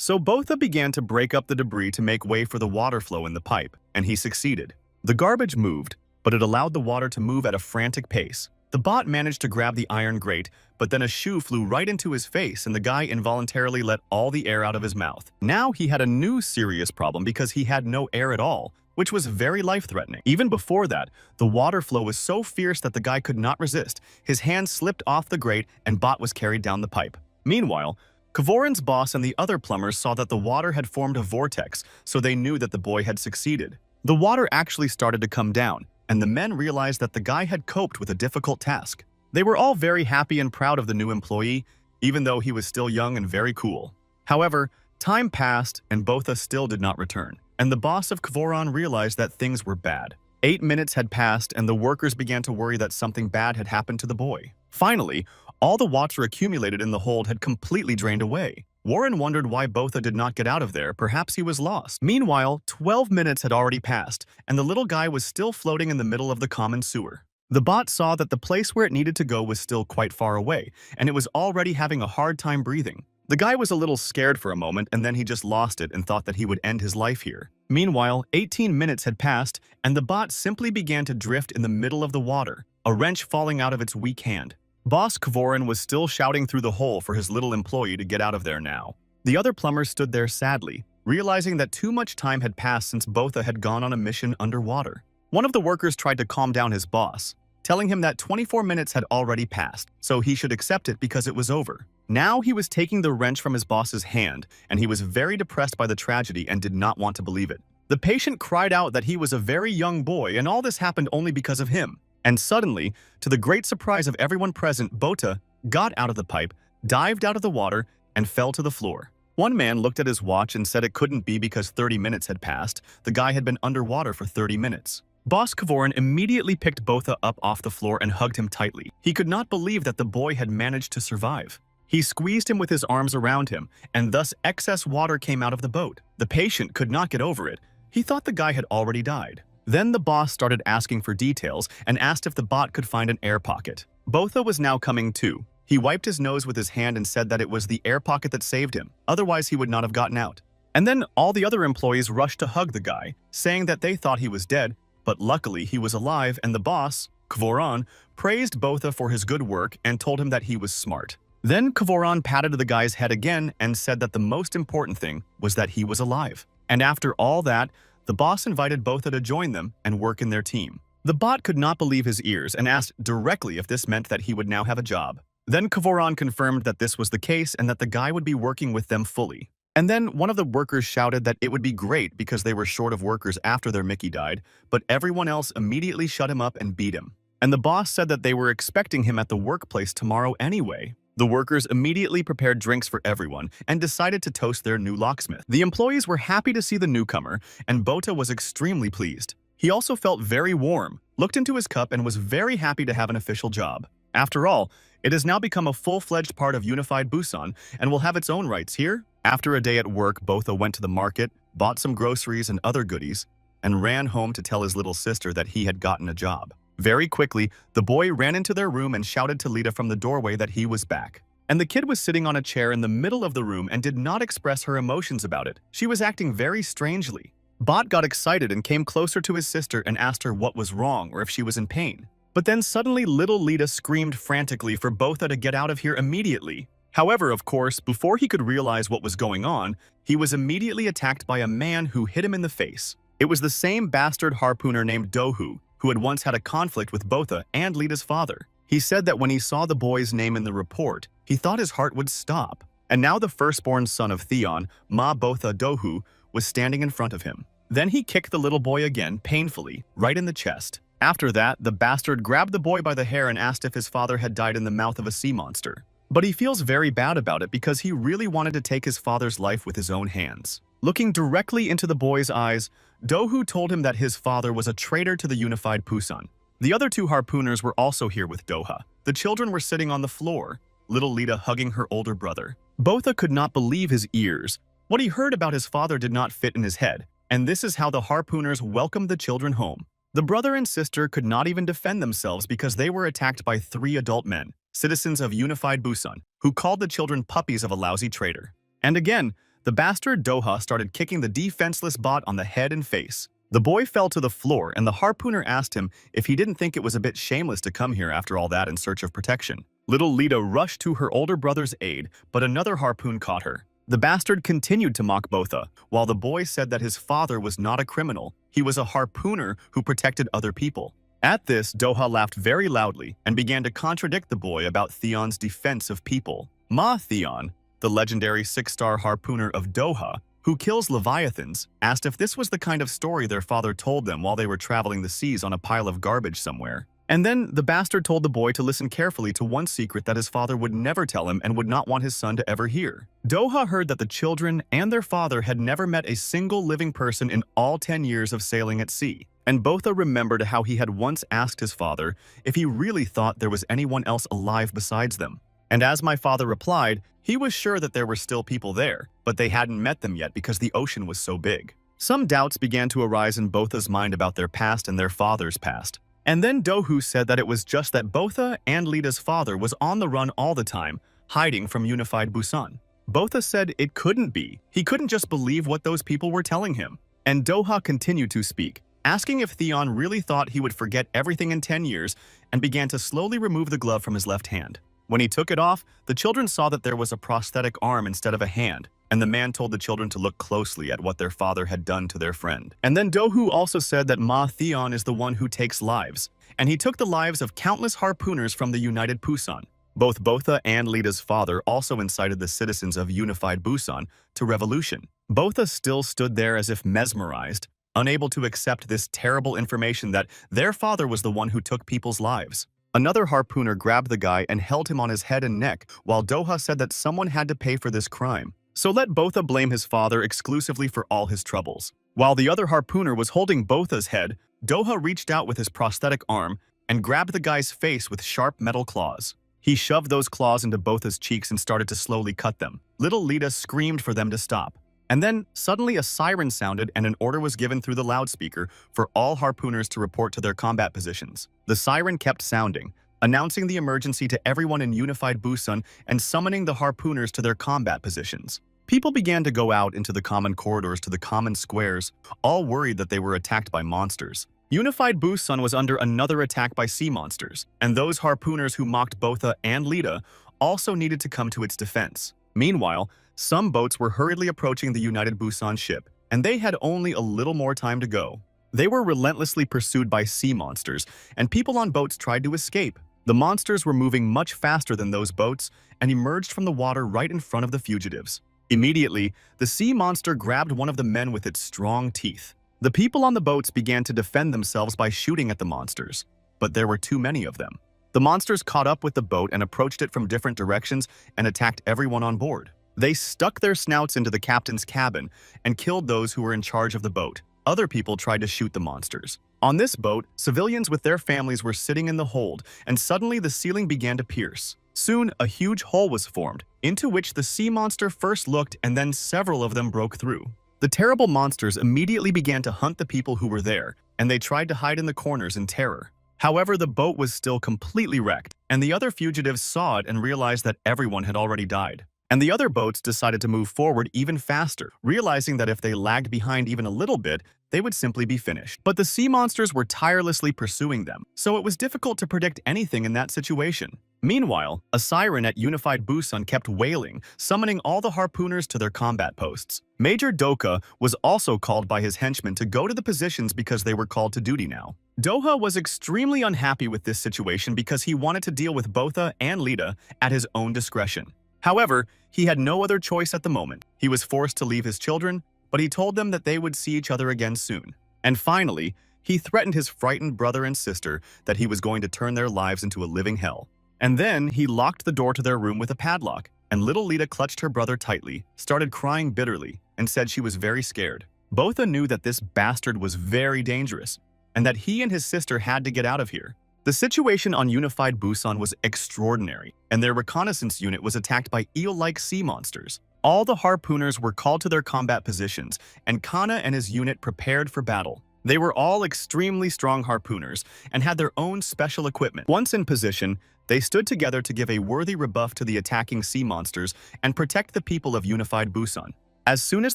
Speaker 1: So Botha began to break up the debris to make way for the water flow in the pipe, and he succeeded. The garbage moved, but it allowed the water to move at a frantic pace. The bot managed to grab the iron grate, but then a shoe flew right into his face and the guy involuntarily let all the air out of his mouth. Now he had a new serious problem because he had no air at all, which was very life-threatening. Even before that, the water flow was so fierce that the guy could not resist. His hand slipped off the grate and bot was carried down the pipe. Meanwhile, Kavoran's boss and the other plumbers saw that the water had formed a vortex, so they knew that the boy had succeeded. The water actually started to come down, and the men realized that the guy had coped with a difficult task. They were all very happy and proud of the new employee, even though he was still young and very cool. However, time passed and Botha still did not return, and the boss of Kavoran realized that things were bad. 8 minutes had passed and the workers began to worry that something bad had happened to the boy. Finally, all the water accumulated in the hold had completely drained away. Warren wondered why Botha did not get out of there. Perhaps he was lost. Meanwhile, 12 minutes had already passed, and the little guy was still floating in the middle of the common sewer. The bot saw that the place where it needed to go was still quite far away, and it was already having a hard time breathing. The guy was a little scared for a moment, and then he just lost it and thought that he would end his life here. Meanwhile, 18 minutes had passed, and the bot simply began to drift in the middle of the water, a wrench falling out of its weak hand. Boss Kavoran was still shouting through the hole for his little employee to get out of there now. The other plumbers stood there sadly, realizing that too much time had passed since Botha had gone on a mission underwater. One of the workers tried to calm down his boss, telling him that 24 minutes had already passed, so he should accept it because it was over. Now he was taking the wrench from his boss's hand, and he was very depressed by the tragedy and did not want to believe it. The patient cried out that he was a very young boy and all this happened only because of him. And suddenly, to the great surprise of everyone present, Botha got out of the pipe, dived out of the water, and fell to the floor. One man looked at his watch and said it couldn't be because 30 minutes had passed. The guy had been underwater for 30 minutes. Boss Kavoran immediately picked Botha up off the floor and hugged him tightly. He could not believe that the boy had managed to survive. He squeezed him with his arms around him, and thus excess water came out of the boat. The patient could not get over it. He thought the guy had already died. Then the boss started asking for details and asked if the bot could find an air pocket. Botha was now coming too. He wiped his nose with his hand and said that it was the air pocket that saved him, otherwise he would not have gotten out. And then all the other employees rushed to hug the guy, saying that they thought he was dead, but luckily he was alive, and the boss, Kavoran, praised Botha for his good work and told him that he was smart. Then Kavoran patted the guy's head again and said that the most important thing was that he was alive. And after all that, the boss invited Botha to join them and work in their team. The bot could not believe his ears and asked directly if this meant that he would now have a job. Then Kavoran confirmed that this was the case and that the guy would be working with them fully. And then one of the workers shouted that it would be great because they were short of workers after their Mickey died, but everyone else immediately shut him up and beat him. And the boss said that they were expecting him at the workplace tomorrow anyway. The workers immediately prepared drinks for everyone and decided to toast their new locksmith. The employees were happy to see the newcomer, and Botha was extremely pleased. He also felt very warm, looked into his cup, and was very happy to have an official job. After all, it has now become a full-fledged part of Unified Busan and will have its own rights here. After a day at work, Botha went to the market, bought some groceries and other goodies, and ran home to tell his little sister that he had gotten a job. Very quickly, the boy ran into their room and shouted to Lita from the doorway that he was back. And the kid was sitting on a chair in the middle of the room and did not express her emotions about it. She was acting very strangely. Bot got excited and came closer to his sister and asked her what was wrong or if she was in pain. But then suddenly little Lita screamed frantically for Botha to get out of here immediately. However, of course, before he could realize what was going on, he was immediately attacked by a man who hit him in the face. It was the same bastard harpooner named Dohu, who had once had a conflict with Botha and Lita's father. He said that when he saw the boy's name in the report, he thought his heart would stop. And now the firstborn son of Theon, Ma Botha Dohu, was standing in front of him. Then he kicked the little boy again, painfully, right in the chest. After that, the bastard grabbed the boy by the hair and asked if his father had died in the mouth of a sea monster. But he feels very bad about it because he really wanted to take his father's life with his own hands. Looking directly into the boy's eyes, Dohu told him that his father was a traitor to the unified Pusan. The other two harpooners were also here with Doha. The children were sitting on the floor, little Lita hugging her older brother. Botha could not believe his ears. What he heard about his father did not fit in his head, and this is how the harpooners welcomed the children home. The brother and sister could not even defend themselves because they were attacked by 3 adult men, citizens of unified Busan, who called the children puppies of a lousy traitor. And again, the bastard Doha started kicking the defenseless bot on the head and face. The boy fell to the floor, and the harpooner asked him if he didn't think it was a bit shameless to come here after all that in search of protection. Little Lita rushed to her older brother's aid, but another harpoon caught her. The bastard continued to mock Botha, while the boy said that his father was not a criminal. He was a harpooner who protected other people. At this, Doha laughed very loudly and began to contradict the boy about Theon's defense of people. Ma Theon, the legendary 6-star harpooner of Doha, who kills leviathans, asked if this was the kind of story their father told them while they were traveling the seas on a pile of garbage somewhere. And then the bastard told the boy to listen carefully to one secret that his father would never tell him and would not want his son to ever hear. Doha heard that the children and their father had never met a single living person in all 10 years of sailing at sea. And Botha remembered how he had once asked his father if he really thought there was anyone else alive besides them. And as my father replied, he was sure that there were still people there, but they hadn't met them yet because the ocean was so big. Some doubts began to arise in Botha's mind about their past and their father's past. And then Dohu said that it was just that Botha and Lita's father was on the run all the time, hiding from unified Busan. Botha said it couldn't be. He couldn't just believe what those people were telling him. And Doha continued to speak, asking if Theon really thought he would forget everything in 10 years, and began to slowly remove the glove from his left hand. When he took it off, the children saw that there was a prosthetic arm instead of a hand, and the man told the children to look closely at what their father had done to their friend. And then Dohu also said that Ma Theon is the one who takes lives, and he took the lives of countless harpooners from the United Pusan. Both Botha and Lita's father also incited the citizens of unified Busan to revolution. Botha still stood there as if mesmerized, unable to accept this terrible information that their father was the one who took people's lives. Another harpooner grabbed the guy and held him on his head and neck, while Doha said that someone had to pay for this crime. So let Botha blame his father exclusively for all his troubles. While the other harpooner was holding Botha's head, Doha reached out with his prosthetic arm and grabbed the guy's face with sharp metal claws. He shoved those claws into Botha's cheeks and started to slowly cut them. Little Lita screamed for them to stop. And then, suddenly a siren sounded and an order was given through the loudspeaker for all harpooners to report to their combat positions. The siren kept sounding, announcing the emergency to everyone in unified Busan and summoning the harpooners to their combat positions. People began to go out into the common corridors to the common squares, all worried that they were attacked by monsters. Unified Busan was under another attack by sea monsters, and those harpooners who mocked Botha and Lita also needed to come to its defense. Meanwhile, some boats were hurriedly approaching the United Busan ship, and they had only a little more time to go. They were relentlessly pursued by sea monsters, and people on boats tried to escape. The monsters were moving much faster than those boats and emerged from the water right in front of the fugitives. Immediately, the sea monster grabbed one of the men with its strong teeth. The people on the boats began to defend themselves by shooting at the monsters, but there were too many of them. The monsters caught up with the boat and approached it from different directions and attacked everyone on board. They stuck their snouts into the captain's cabin and killed those who were in charge of the boat. Other people tried to shoot the monsters. On this boat, civilians with their families were sitting in the hold, and suddenly the ceiling began to pierce. Soon, a huge hole was formed, into which the sea monster first looked and then several of them broke through. The terrible monsters immediately began to hunt the people who were there, and they tried to hide in the corners in terror. However, the boat was still completely wrecked, and the other fugitives saw it and realized that everyone had already died. and the other boats decided to move forward even faster, realizing that if they lagged behind even a little bit, they would simply be finished. But the sea monsters were tirelessly pursuing them, so it was difficult to predict anything in that situation. Meanwhile, a siren at Unified Busan kept wailing, summoning all the harpooners to their combat posts. Major Doka was also called by his henchmen to go to the positions because they were called to duty now. Doha was extremely unhappy with this situation because he wanted to deal with Botha and Lita at his own discretion. However, he had no other choice at the moment. He was forced to leave his children, but he told them that they would see each other again soon. And finally, he threatened his frightened brother and sister that he was going to turn their lives into a living hell. And then he locked the door to their room with a padlock, and little Lita clutched her brother tightly, started crying bitterly, and said she was very scared. Botha knew that this bastard was very dangerous, and that he and his sister had to get out of here. The situation on Unified Busan was extraordinary, and their reconnaissance unit was attacked by eel-like sea monsters. All the harpooners were called to their combat positions, and Kana and his unit prepared for battle. They were all extremely strong harpooners and had their own special equipment. Once in position, they stood together to give a worthy rebuff to the attacking sea monsters and protect the people of Unified Busan. As soon as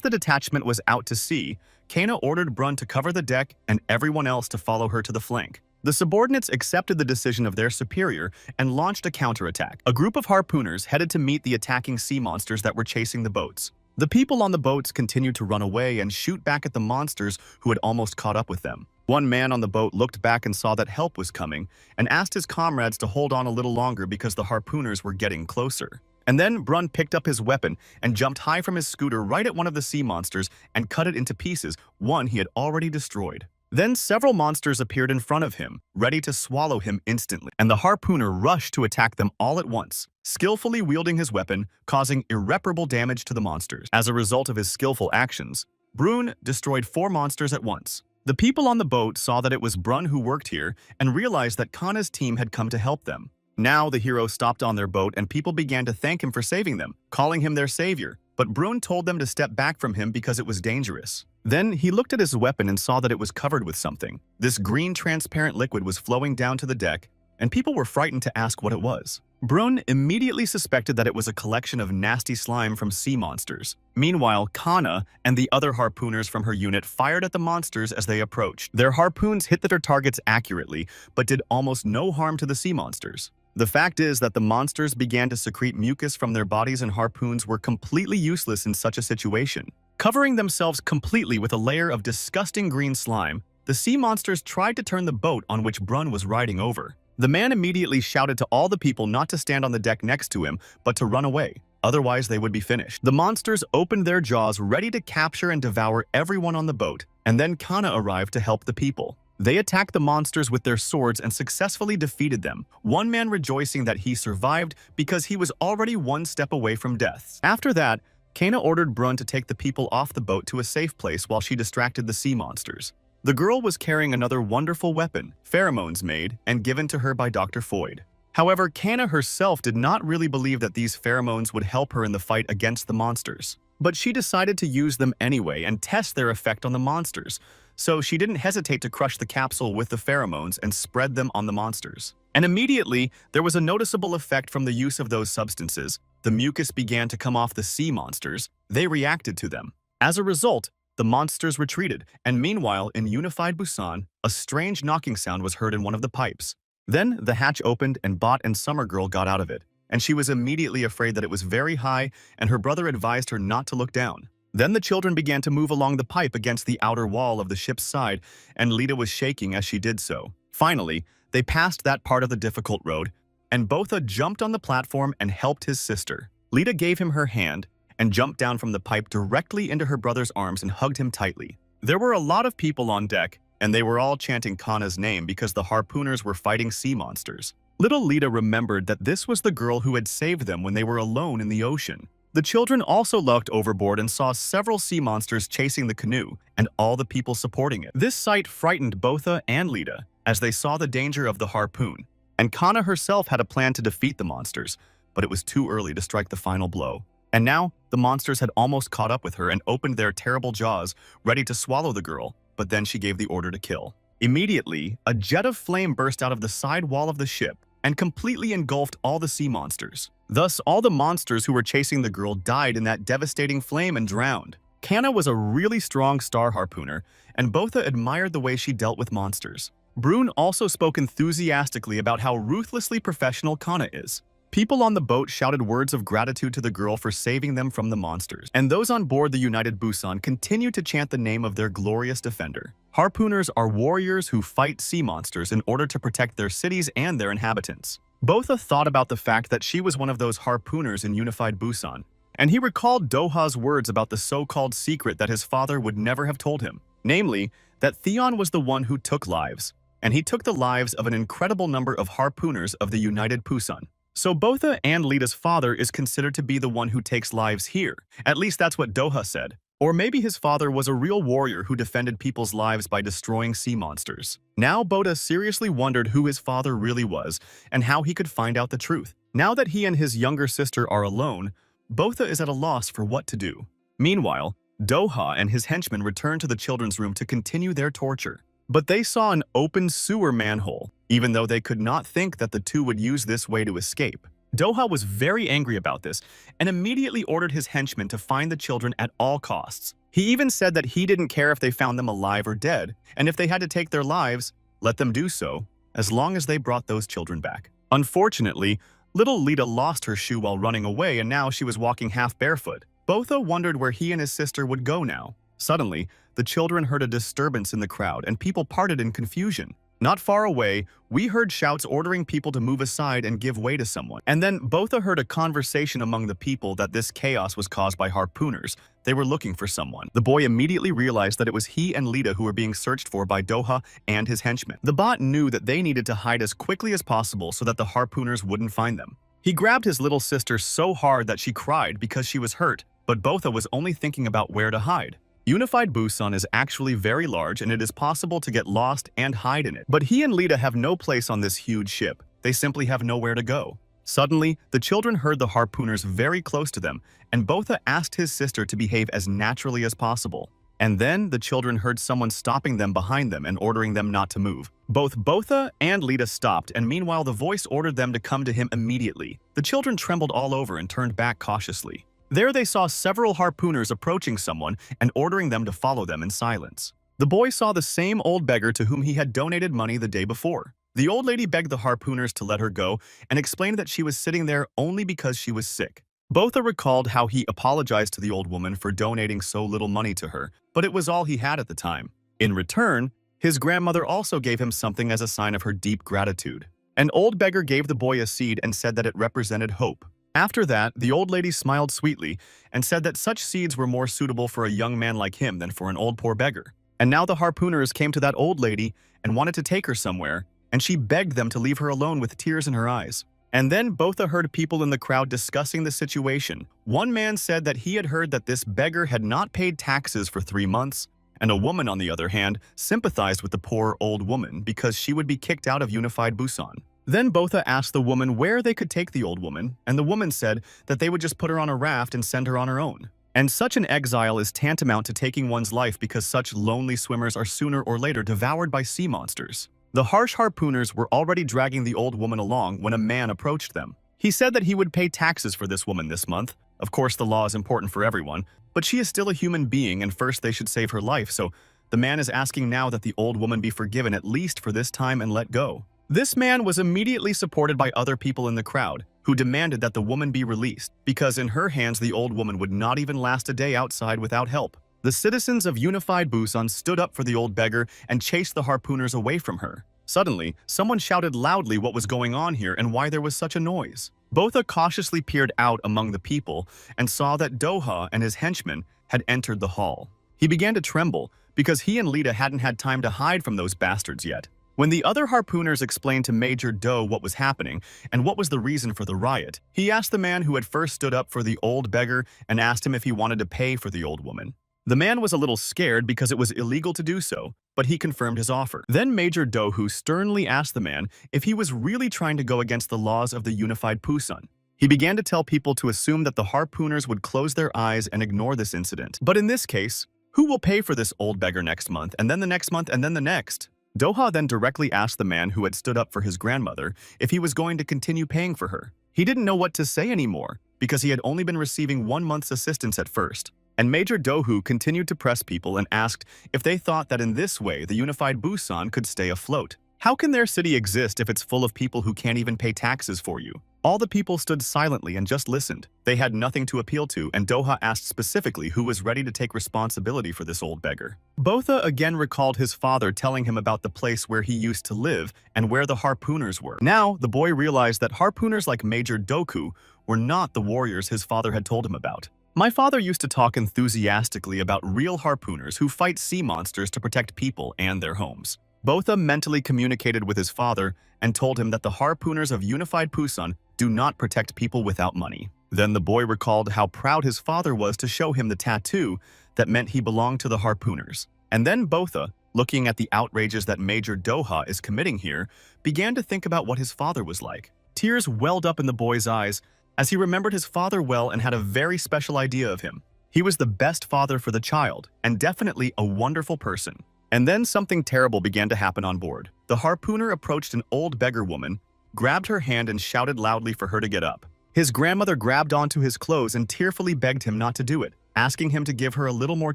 Speaker 1: the detachment was out to sea, Kana ordered Brun to cover the deck and everyone else to follow her to the flank. The subordinates accepted the decision of their superior and launched a counterattack. A group of harpooners headed to meet the attacking sea monsters that were chasing the boats. The people on the boats continued to run away and shoot back at the monsters who had almost caught up with them. One man on the boat looked back and saw that help was coming and asked his comrades to hold on a little longer because the harpooners were getting closer. And then Brun picked up his weapon and jumped high from his scooter right at one of the sea monsters and cut it into pieces, one he had already destroyed. Then several monsters appeared in front of him, ready to swallow him instantly, and the harpooner rushed to attack them all at once, skillfully wielding his weapon, causing irreparable damage to the monsters. As a result of his skillful actions, Brun destroyed 4 monsters at once. The people on the boat saw that it was Brun who worked here and realized that Kana's team had come to help them. Now the hero stopped on their boat and people began to thank him for saving them, calling him their savior. But Brun told them to step back from him because it was dangerous. Then he looked at his weapon and saw that it was covered with something. This green transparent liquid was flowing down to the deck, and people were frightened to ask what it was. Brun immediately suspected that it was a collection of nasty slime from sea monsters. Meanwhile, Kana and the other harpooners from her unit fired at the monsters as they approached. Their harpoons hit their targets accurately, but did almost no harm to the sea monsters. The fact is that the monsters began to secrete mucus from their bodies, and harpoons were completely useless in such a situation. Covering themselves completely with a layer of disgusting green slime, the sea monsters tried to turn the boat on which Brun was riding over. The man immediately shouted to all the people not to stand on the deck next to him, but to run away. Otherwise, they would be finished. The monsters opened their jaws, ready to capture and devour everyone on the boat, and then Kana arrived to help the people. They attacked the monsters with their swords and successfully defeated them, one man rejoicing that he survived because he was already one step away from death. After that, Kana ordered Brun to take the people off the boat to a safe place while she distracted the sea monsters. The girl was carrying another wonderful weapon, pheromones made and given to her by Dr. Foyd. However, Kana herself did not really believe that these pheromones would help her in the fight against the monsters. But she decided to use them anyway and test their effect on the monsters, so she didn't hesitate to crush the capsule with the pheromones and spread them on the monsters. And immediately, there was a noticeable effect from the use of those substances. The mucus began to come off the sea monsters. They reacted to them. As a result, the monsters retreated, and meanwhile, in Unified Busan, a strange knocking sound was heard in one of the pipes. Then the hatch opened and Bot and Summer Girl got out of it, and she was immediately afraid that it was very high, and her brother advised her not to look down. Then the children began to move along the pipe against the outer wall of the ship's side, and Lita was shaking as she did so. Finally, they passed that part of the difficult road, and Botha jumped on the platform and helped his sister. Lita gave him her hand and jumped down from the pipe directly into her brother's arms and hugged him tightly. There were a lot of people on deck, and they were all chanting Kana's name because the harpooners were fighting sea monsters. Little Lita remembered that this was the girl who had saved them when they were alone in the ocean. The children also looked overboard and saw several sea monsters chasing the canoe and all the people supporting it. This sight frightened Botha and Lita as they saw the danger of the harpoon, and Kana herself had a plan to defeat the monsters, but it was too early to strike the final blow. And now, the monsters had almost caught up with her and opened their terrible jaws, ready to swallow the girl, but then she gave the order to kill. Immediately, a jet of flame burst out of the side wall of the ship, and completely engulfed all the sea monsters. Thus, all the monsters who were chasing the girl died in that devastating flame and drowned. Kana was a really strong star harpooner, and Botha admired the way she dealt with monsters. Brune also spoke enthusiastically about how ruthlessly professional Kana is. People on the boat shouted words of gratitude to the girl for saving them from the monsters, and those on board the United Busan continued to chant the name of their glorious defender. Harpooners are warriors who fight sea monsters in order to protect their cities and their inhabitants. Botha thought about the fact that she was one of those harpooners in Unified Busan, and he recalled Doha's words about the so-called secret that his father would never have told him, namely, that Theon was the one who took lives, and he took the lives of an incredible number of harpooners of the United Busan. So Botha and Lita's father is considered to be the one who takes lives here. At least that's what Doha said. Or maybe his father was a real warrior who defended people's lives by destroying sea monsters. Now Botha seriously wondered who his father really was and how he could find out the truth. Now that he and his younger sister are alone, Botha is at a loss for what to do. Meanwhile, Doha and his henchmen return to the children's room to continue their torture. But they saw an open sewer manhole, even though they could not think that the two would use this way to escape. Doha was very angry about this and immediately ordered his henchmen to find the children at all costs. He even said that he didn't care if they found them alive or dead, and if they had to take their lives, let them do so, as long as they brought those children back. Unfortunately, little Lita lost her shoe while running away, and now she was walking half barefoot. Botha wondered where he and his sister would go now. Suddenly, the children heard a disturbance in the crowd and people parted in confusion. Not far away, we heard shouts ordering people to move aside and give way to someone. And then Botha heard a conversation among the people that this chaos was caused by harpooners. They were looking for someone. The boy immediately realized that it was he and Lita who were being searched for by Doha and his henchmen. The bot knew that they needed to hide as quickly as possible so that the harpooners wouldn't find them. He grabbed his little sister so hard that she cried because she was hurt, but Botha was only thinking about where to hide. Unified Busan is actually very large and it is possible to get lost and hide in it. But he and Lita have no place on this huge ship. They simply have nowhere to go. Suddenly, the children heard the harpooners very close to them, and Botha asked his sister to behave as naturally as possible. And then the children heard someone stopping them behind them and ordering them not to move. Both Botha and Lita stopped, and meanwhile the voice ordered them to come to him immediately. The children trembled all over and turned back cautiously. There they saw several harpooners approaching someone and ordering them to follow them in silence. The boy saw the same old beggar to whom he had donated money the day before. The old lady begged the harpooners to let her go and explained that she was sitting there only because she was sick. Botha recalled how he apologized to the old woman for donating so little money to her, but it was all he had at the time. In return, his grandmother also gave him something as a sign of her deep gratitude. An old beggar gave the boy a seed and said that it represented hope. After that, the old lady smiled sweetly and said that such seeds were more suitable for a young man like him than for an old poor beggar. And now the harpooners came to that old lady and wanted to take her somewhere, and she begged them to leave her alone with tears in her eyes. And then Botha heard people in the crowd discussing the situation. One man said that he had heard that this beggar had not paid taxes for 3 months, and a woman, on the other hand, sympathized with the poor old woman because she would be kicked out of Unified Busan. Then Botha asked the woman where they could take the old woman, and the woman said that they would just put her on a raft and send her on her own. And such an exile is tantamount to taking one's life because such lonely swimmers are sooner or later devoured by sea monsters. The harsh harpooners were already dragging the old woman along when a man approached them. He said that he would pay taxes for this woman this month. Of course, the law is important for everyone, but she is still a human being and first they should save her life, so the man is asking now that the old woman be forgiven at least for this time and let go. This man was immediately supported by other people in the crowd, who demanded that the woman be released, because in her hands the old woman would not even last a day outside without help. The citizens of Unified Busan stood up for the old beggar and chased the harpooners away from her. Suddenly, someone shouted loudly what was going on here and why there was such a noise. Botha cautiously peered out among the people and saw that Doha and his henchmen had entered the hall. He began to tremble because he and Lita hadn't had time to hide from those bastards yet. When the other harpooners explained to Major Do what was happening and what was the reason for the riot, he asked the man who had first stood up for the old beggar and asked him if he wanted to pay for the old woman. The man was a little scared because it was illegal to do so, but he confirmed his offer. Then Major Dohu sternly asked the man if he was really trying to go against the laws of the Unified Busan. He began to tell people to assume that the harpooners would close their eyes and ignore this incident. But in this case, who will pay for this old beggar next month, and then the next month, and then the next? Doha then directly asked the man who had stood up for his grandmother if he was going to continue paying for her. He didn't know what to say anymore because he had only been receiving 1 month's assistance at first. And Major Dohu continued to press people and asked if they thought that in this way the unified Busan could stay afloat. How can their city exist if it's full of people who can't even pay taxes for you? All the people stood silently and just listened. They had nothing to appeal to, and Doha asked specifically who was ready to take responsibility for this old beggar. Botha again recalled his father telling him about the place where he used to live and where the harpooners were. Now, the boy realized that harpooners like Major Doku were not the warriors his father had told him about. My father used to talk enthusiastically about real harpooners who fight sea monsters to protect people and their homes. Botha mentally communicated with his father and told him that the harpooners of Unified Busan do not protect people without money. Then the boy recalled how proud his father was to show him the tattoo that meant he belonged to the harpooners. And then Botha, looking at the outrages that Major Doha is committing here, began to think about what his father was like. Tears welled up in the boy's eyes as he remembered his father well and had a very special idea of him. He was the best father for the child, and definitely a wonderful person. And then something terrible began to happen on board. The harpooner approached an old beggar woman, grabbed her hand and shouted loudly for her to get up. His grandmother grabbed onto his clothes and tearfully begged him not to do it, asking him to give her a little more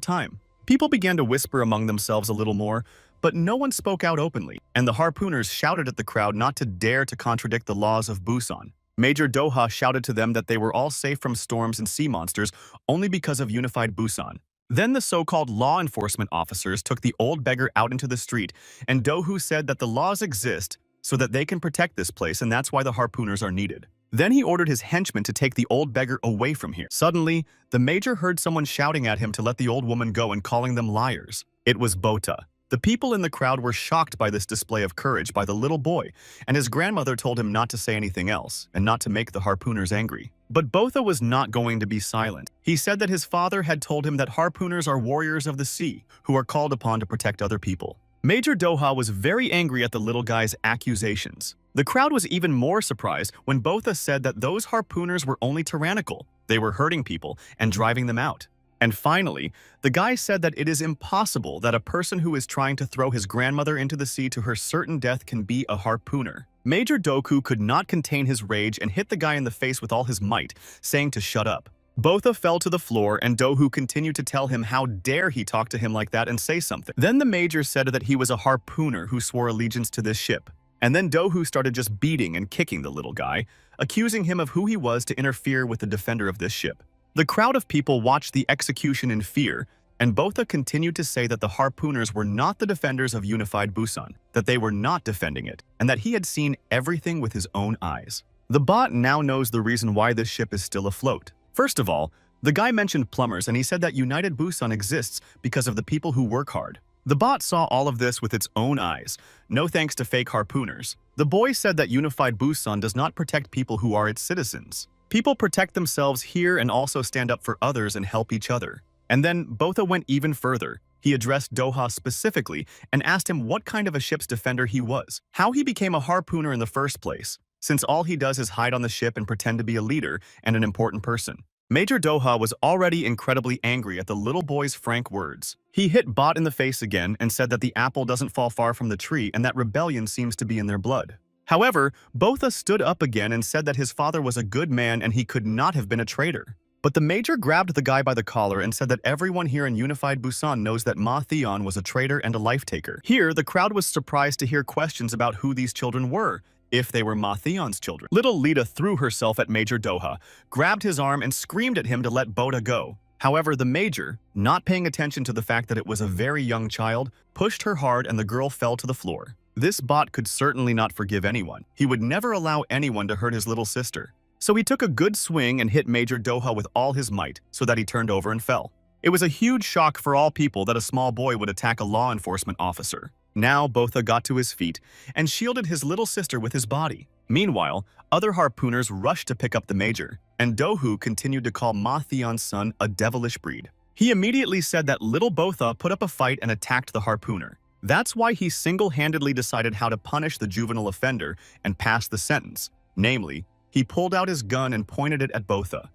Speaker 1: time. People began to whisper among themselves a little more, but no one spoke out openly, and the harpooners shouted at the crowd not to dare to contradict the laws of Busan. Major Doha shouted to them that they were all safe from storms and sea monsters only because of Unified Busan. Then the so-called law enforcement officers took the old beggar out into the street, and Dohu said that the laws exist so that they can protect this place, and that's why the harpooners are needed. Then he ordered his henchmen to take the old beggar away from here. Suddenly, the major heard someone shouting at him to let the old woman go and calling them liars. It was Bota. The people in the crowd were shocked by this display of courage by the little boy, and his grandmother told him not to say anything else and not to make the harpooners angry. But Botha was not going to be silent. He said that his father had told him that harpooners are warriors of the sea who are called upon to protect other people. Major Doha was very angry at the little guy's accusations. The crowd was even more surprised when Botha said that those harpooners were only tyrannical. They were hurting people and driving them out. And finally, the guy said that it is impossible that a person who is trying to throw his grandmother into the sea to her certain death can be a harpooner. Major Doku could not contain his rage and hit the guy in the face with all his might, saying to shut up. Botha fell to the floor, and Dohu continued to tell him how dare he talk to him like that and say something. Then the major said that he was a harpooner who swore allegiance to this ship. And then Dohu started just beating and kicking the little guy, accusing him of who he was to interfere with the defender of this ship. The crowd of people watched the execution in fear, and Botha continued to say that the harpooners were not the defenders of Unified Busan, that they were not defending it, and that he had seen everything with his own eyes. The bot now knows the reason why this ship is still afloat. First of all, the guy mentioned plumbers, and he said that United Busan exists because of the people who work hard. The bot saw all of this with its own eyes, no thanks to fake harpooners. The boy said that Unified Busan does not protect people who are its citizens. People protect themselves here and also stand up for others and help each other. And then Botha went even further. He addressed Doha specifically and asked him what kind of a ship's defender he was, how he became a harpooner in the first place, since all he does is hide on the ship and pretend to be a leader and an important person. Major Doha was already incredibly angry at the little boy's frank words. He hit Bot in the face again and said that the apple doesn't fall far from the tree and that rebellion seems to be in their blood. However, Botha stood up again and said that his father was a good man and he could not have been a traitor. But the major grabbed the guy by the collar and said that everyone here in Unified Busan knows that Ma Theon was a traitor and a life-taker. Here, the crowd was surprised to hear questions about who these children were, if they were Ma Theon's children. Little Lita threw herself at Major Doha, grabbed his arm and screamed at him to let Botha go. However, the major, not paying attention to the fact that it was a very young child, pushed her hard and the girl fell to the floor. This bot could certainly not forgive anyone. He would never allow anyone to hurt his little sister. So he took a good swing and hit Major Doha with all his might so that he turned over and fell. It was a huge shock for all people that a small boy would attack a law enforcement officer. Now Botha got to his feet and shielded his little sister with his body. Meanwhile, other harpooners rushed to pick up the major, and Dohu continued to call Ma Theon's son a devilish breed. He immediately said that little Botha put up a fight and attacked the harpooner. That's why he single-handedly decided how to punish the juvenile offender and pass the sentence. Namely, he pulled out his gun and pointed it at Botha.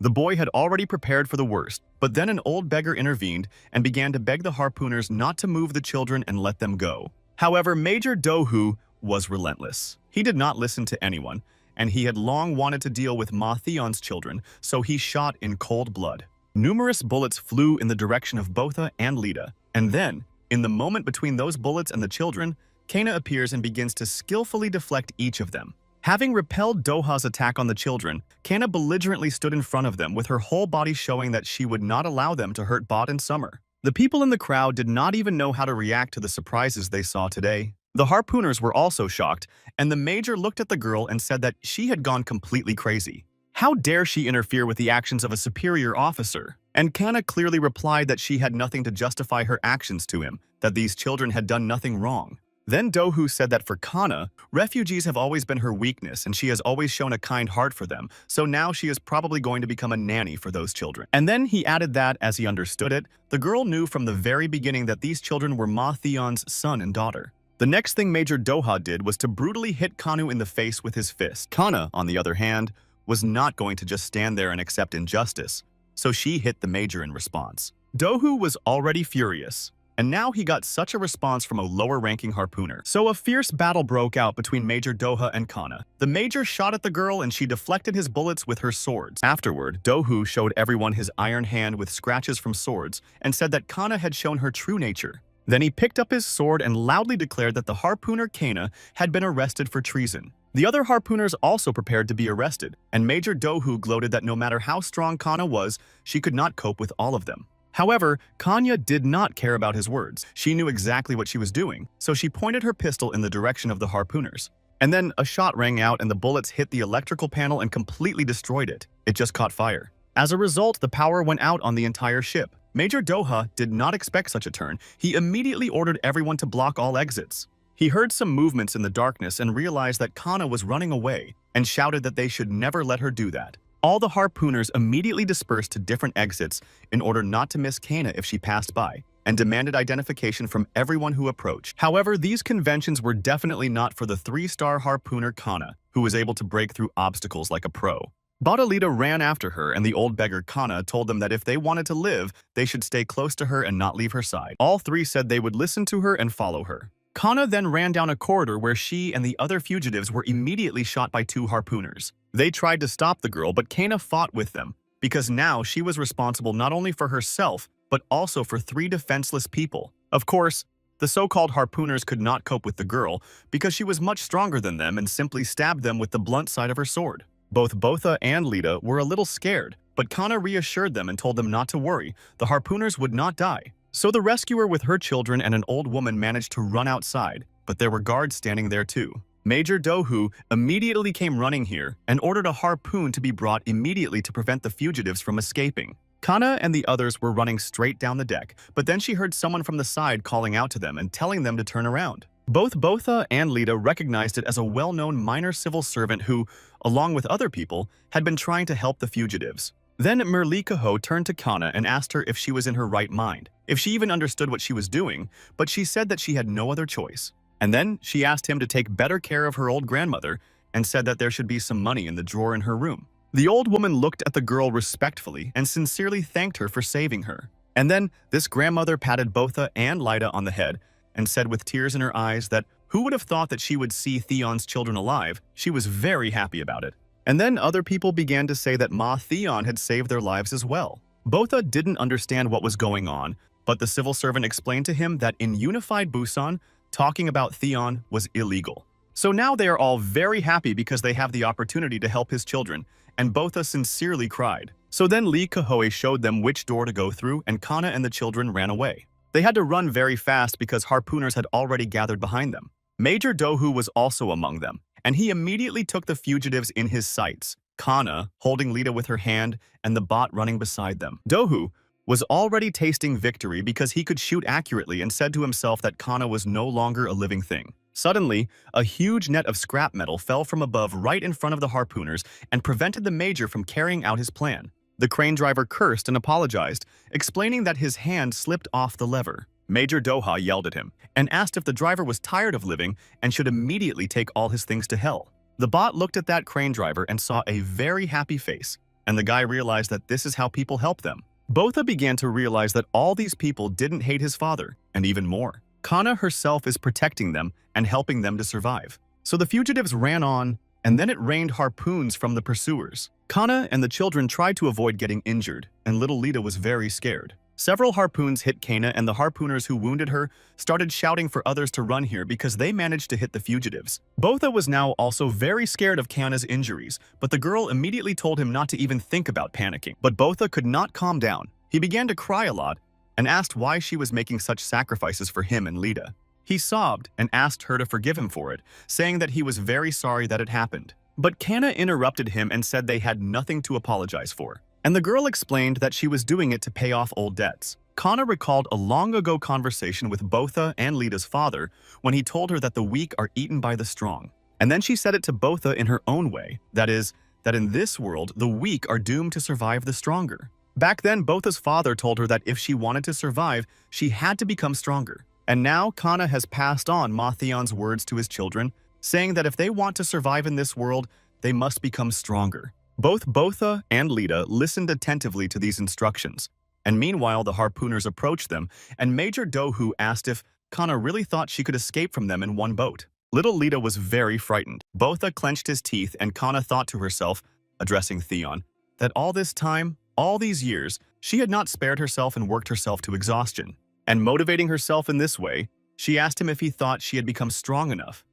Speaker 1: The boy had already prepared for the worst, but then an old beggar intervened and began to beg the harpooners not to move the children and let them go. However, Major Dohu was relentless. He did not listen to anyone, and he had long wanted to deal with Ma Theon's children, so he shot in cold blood. Numerous bullets flew in the direction of Botha and Lita, and then, in the moment between those bullets and the children, Kana appears and begins to skillfully deflect each of them. Having repelled Doha's attack on the children, Kana belligerently stood in front of them with her whole body showing that she would not allow them to hurt Bot and Summer. The people in the crowd did not even know how to react to the surprises they saw today. The harpooners were also shocked, and the major looked at the girl and said that she had gone completely crazy. How dare she interfere with the actions of a superior officer? And Kana clearly replied that she had nothing to justify her actions to him, that these children had done nothing wrong. Then Dohu said that for Kana, refugees have always been her weakness and she has always shown a kind heart for them, so now she is probably going to become a nanny for those children. And then he added that, as he understood it, the girl knew from the very beginning that these children were Ma Theon's son and daughter. The next thing Major Doha did was to brutally hit Kanu in the face with his fist. Kana, on the other hand, was not going to just stand there and accept injustice, so she hit the major in response. Dohu was already furious, and now he got such a response from a lower-ranking harpooner. So a fierce battle broke out between Major Doha and Kana. The major shot at the girl and she deflected his bullets with her swords. Afterward, Dohu showed everyone his iron hand with scratches from swords and said that Kana had shown her true nature. Then he picked up his sword and loudly declared that the harpooner Kana had been arrested for treason. The other harpooners also prepared to be arrested, and Major Dohu gloated that no matter how strong Kana was, she could not cope with all of them. However, Kanya did not care about his words. She knew exactly what she was doing, so she pointed her pistol in the direction of the harpooners. And then a shot rang out and the bullets hit the electrical panel and completely destroyed it. It just caught fire. As a result, the power went out on the entire ship. Major Doha did not expect such a turn. He immediately ordered everyone to block all exits. He heard some movements in the darkness and realized that Kana was running away and shouted that they should never let her do that. All the harpooners immediately dispersed to different exits in order not to miss Kana if she passed by, and demanded identification from everyone who approached. However, these conventions were definitely not for the 3-star harpooner Kana, who was able to break through obstacles like a pro. Badalita ran after her, and the old beggar Kana told them that if they wanted to live, they should stay close to her and not leave her side. All three said they would listen to her and follow her. Kana then ran down a corridor where she and the other fugitives were immediately shot by 2 harpooners. They tried to stop the girl, but Kana fought with them, because now she was responsible not only for herself, but also for 3 defenseless people. Of course, the so-called harpooners could not cope with the girl because she was much stronger than them and simply stabbed them with the blunt side of her sword. Both Botha and Lita were a little scared, but Kana reassured them and told them not to worry, the harpooners would not die. So the rescuer with her children and an old woman managed to run outside, but there were guards standing there too. Major Dohu immediately came running here and ordered a harpoon to be brought immediately to prevent the fugitives from escaping. Kana and the others were running straight down the deck, but then she heard someone from the side calling out to them and telling them to turn around. Both Botha and Lita recognized it as a well-known minor civil servant who, along with other people, had been trying to help the fugitives. Then Merlikaho turned to Kana and asked her if she was in her right mind, if she even understood what she was doing, but she said that she had no other choice. And then she asked him to take better care of her old grandmother and said that there should be some money in the drawer in her room. The old woman looked at the girl respectfully and sincerely thanked her for saving her. And then this grandmother patted Botha and Lita on the head and said with tears in her eyes that who would have thought that she would see Theon's children alive? She was very happy about it. And then other people began to say that Ma Theon had saved their lives as well. Botha didn't understand what was going on, but the civil servant explained to him that in unified Busan, talking about Theon was illegal. So now they are all very happy because they have the opportunity to help his children, and Botha sincerely cried. So then Lee Kahoe showed them which door to go through, and Kana and the children ran away. They had to run very fast because harpooners had already gathered behind them. Major Dohu was also among them, and he immediately took the fugitives in his sights, Kana holding Lita with her hand and the bot running beside them. Dohu was already tasting victory because he could shoot accurately and said to himself that Kana was no longer a living thing. Suddenly, a huge net of scrap metal fell from above right in front of the harpooners and prevented the major from carrying out his plan. The crane driver cursed and apologized, explaining that his hand slipped off the lever. Major Doha yelled at him and asked if the driver was tired of living and should immediately take all his things to hell. The bot looked at that crane driver and saw a very happy face, and the guy realized that this is how people help them. Botha began to realize that all these people didn't hate his father, and even more. Kana herself is protecting them and helping them to survive. So the fugitives ran on, and then it rained harpoons from the pursuers. Kana and the children tried to avoid getting injured, and little Lita was very scared. Several harpoons hit Kana, and the harpooners who wounded her started shouting for others to run here because they managed to hit the fugitives. Botha was now also very scared of Kana's injuries, but the girl immediately told him not to even think about panicking. But Botha could not calm down. He began to cry a lot and asked why she was making such sacrifices for him and Lita. He sobbed and asked her to forgive him for it, saying that he was very sorry that it happened. But Kana interrupted him and said they had nothing to apologize for. And the girl explained that she was doing it to pay off old debts. Kana recalled a long-ago conversation with Botha and Lita's father when he told her that the weak are eaten by the strong. And then she said it to Botha in her own way, that is, that in this world, the weak are doomed to survive the stronger. Back then, Botha's father told her that if she wanted to survive, she had to become stronger. And now Kana has passed on Mathion's words to his children, saying that if they want to survive in this world, they must become stronger. Both Botha and Lita listened attentively to these instructions, and meanwhile the harpooners approached them, and Major Dohu asked if Kana really thought she could escape from them in one boat. Little Lita was very frightened. Botha clenched his teeth, and Kana thought to herself, addressing Theon, that all this time, all these years, she had not spared herself and worked herself to exhaustion. And motivating herself in this way, she asked him if he thought she had become strong enough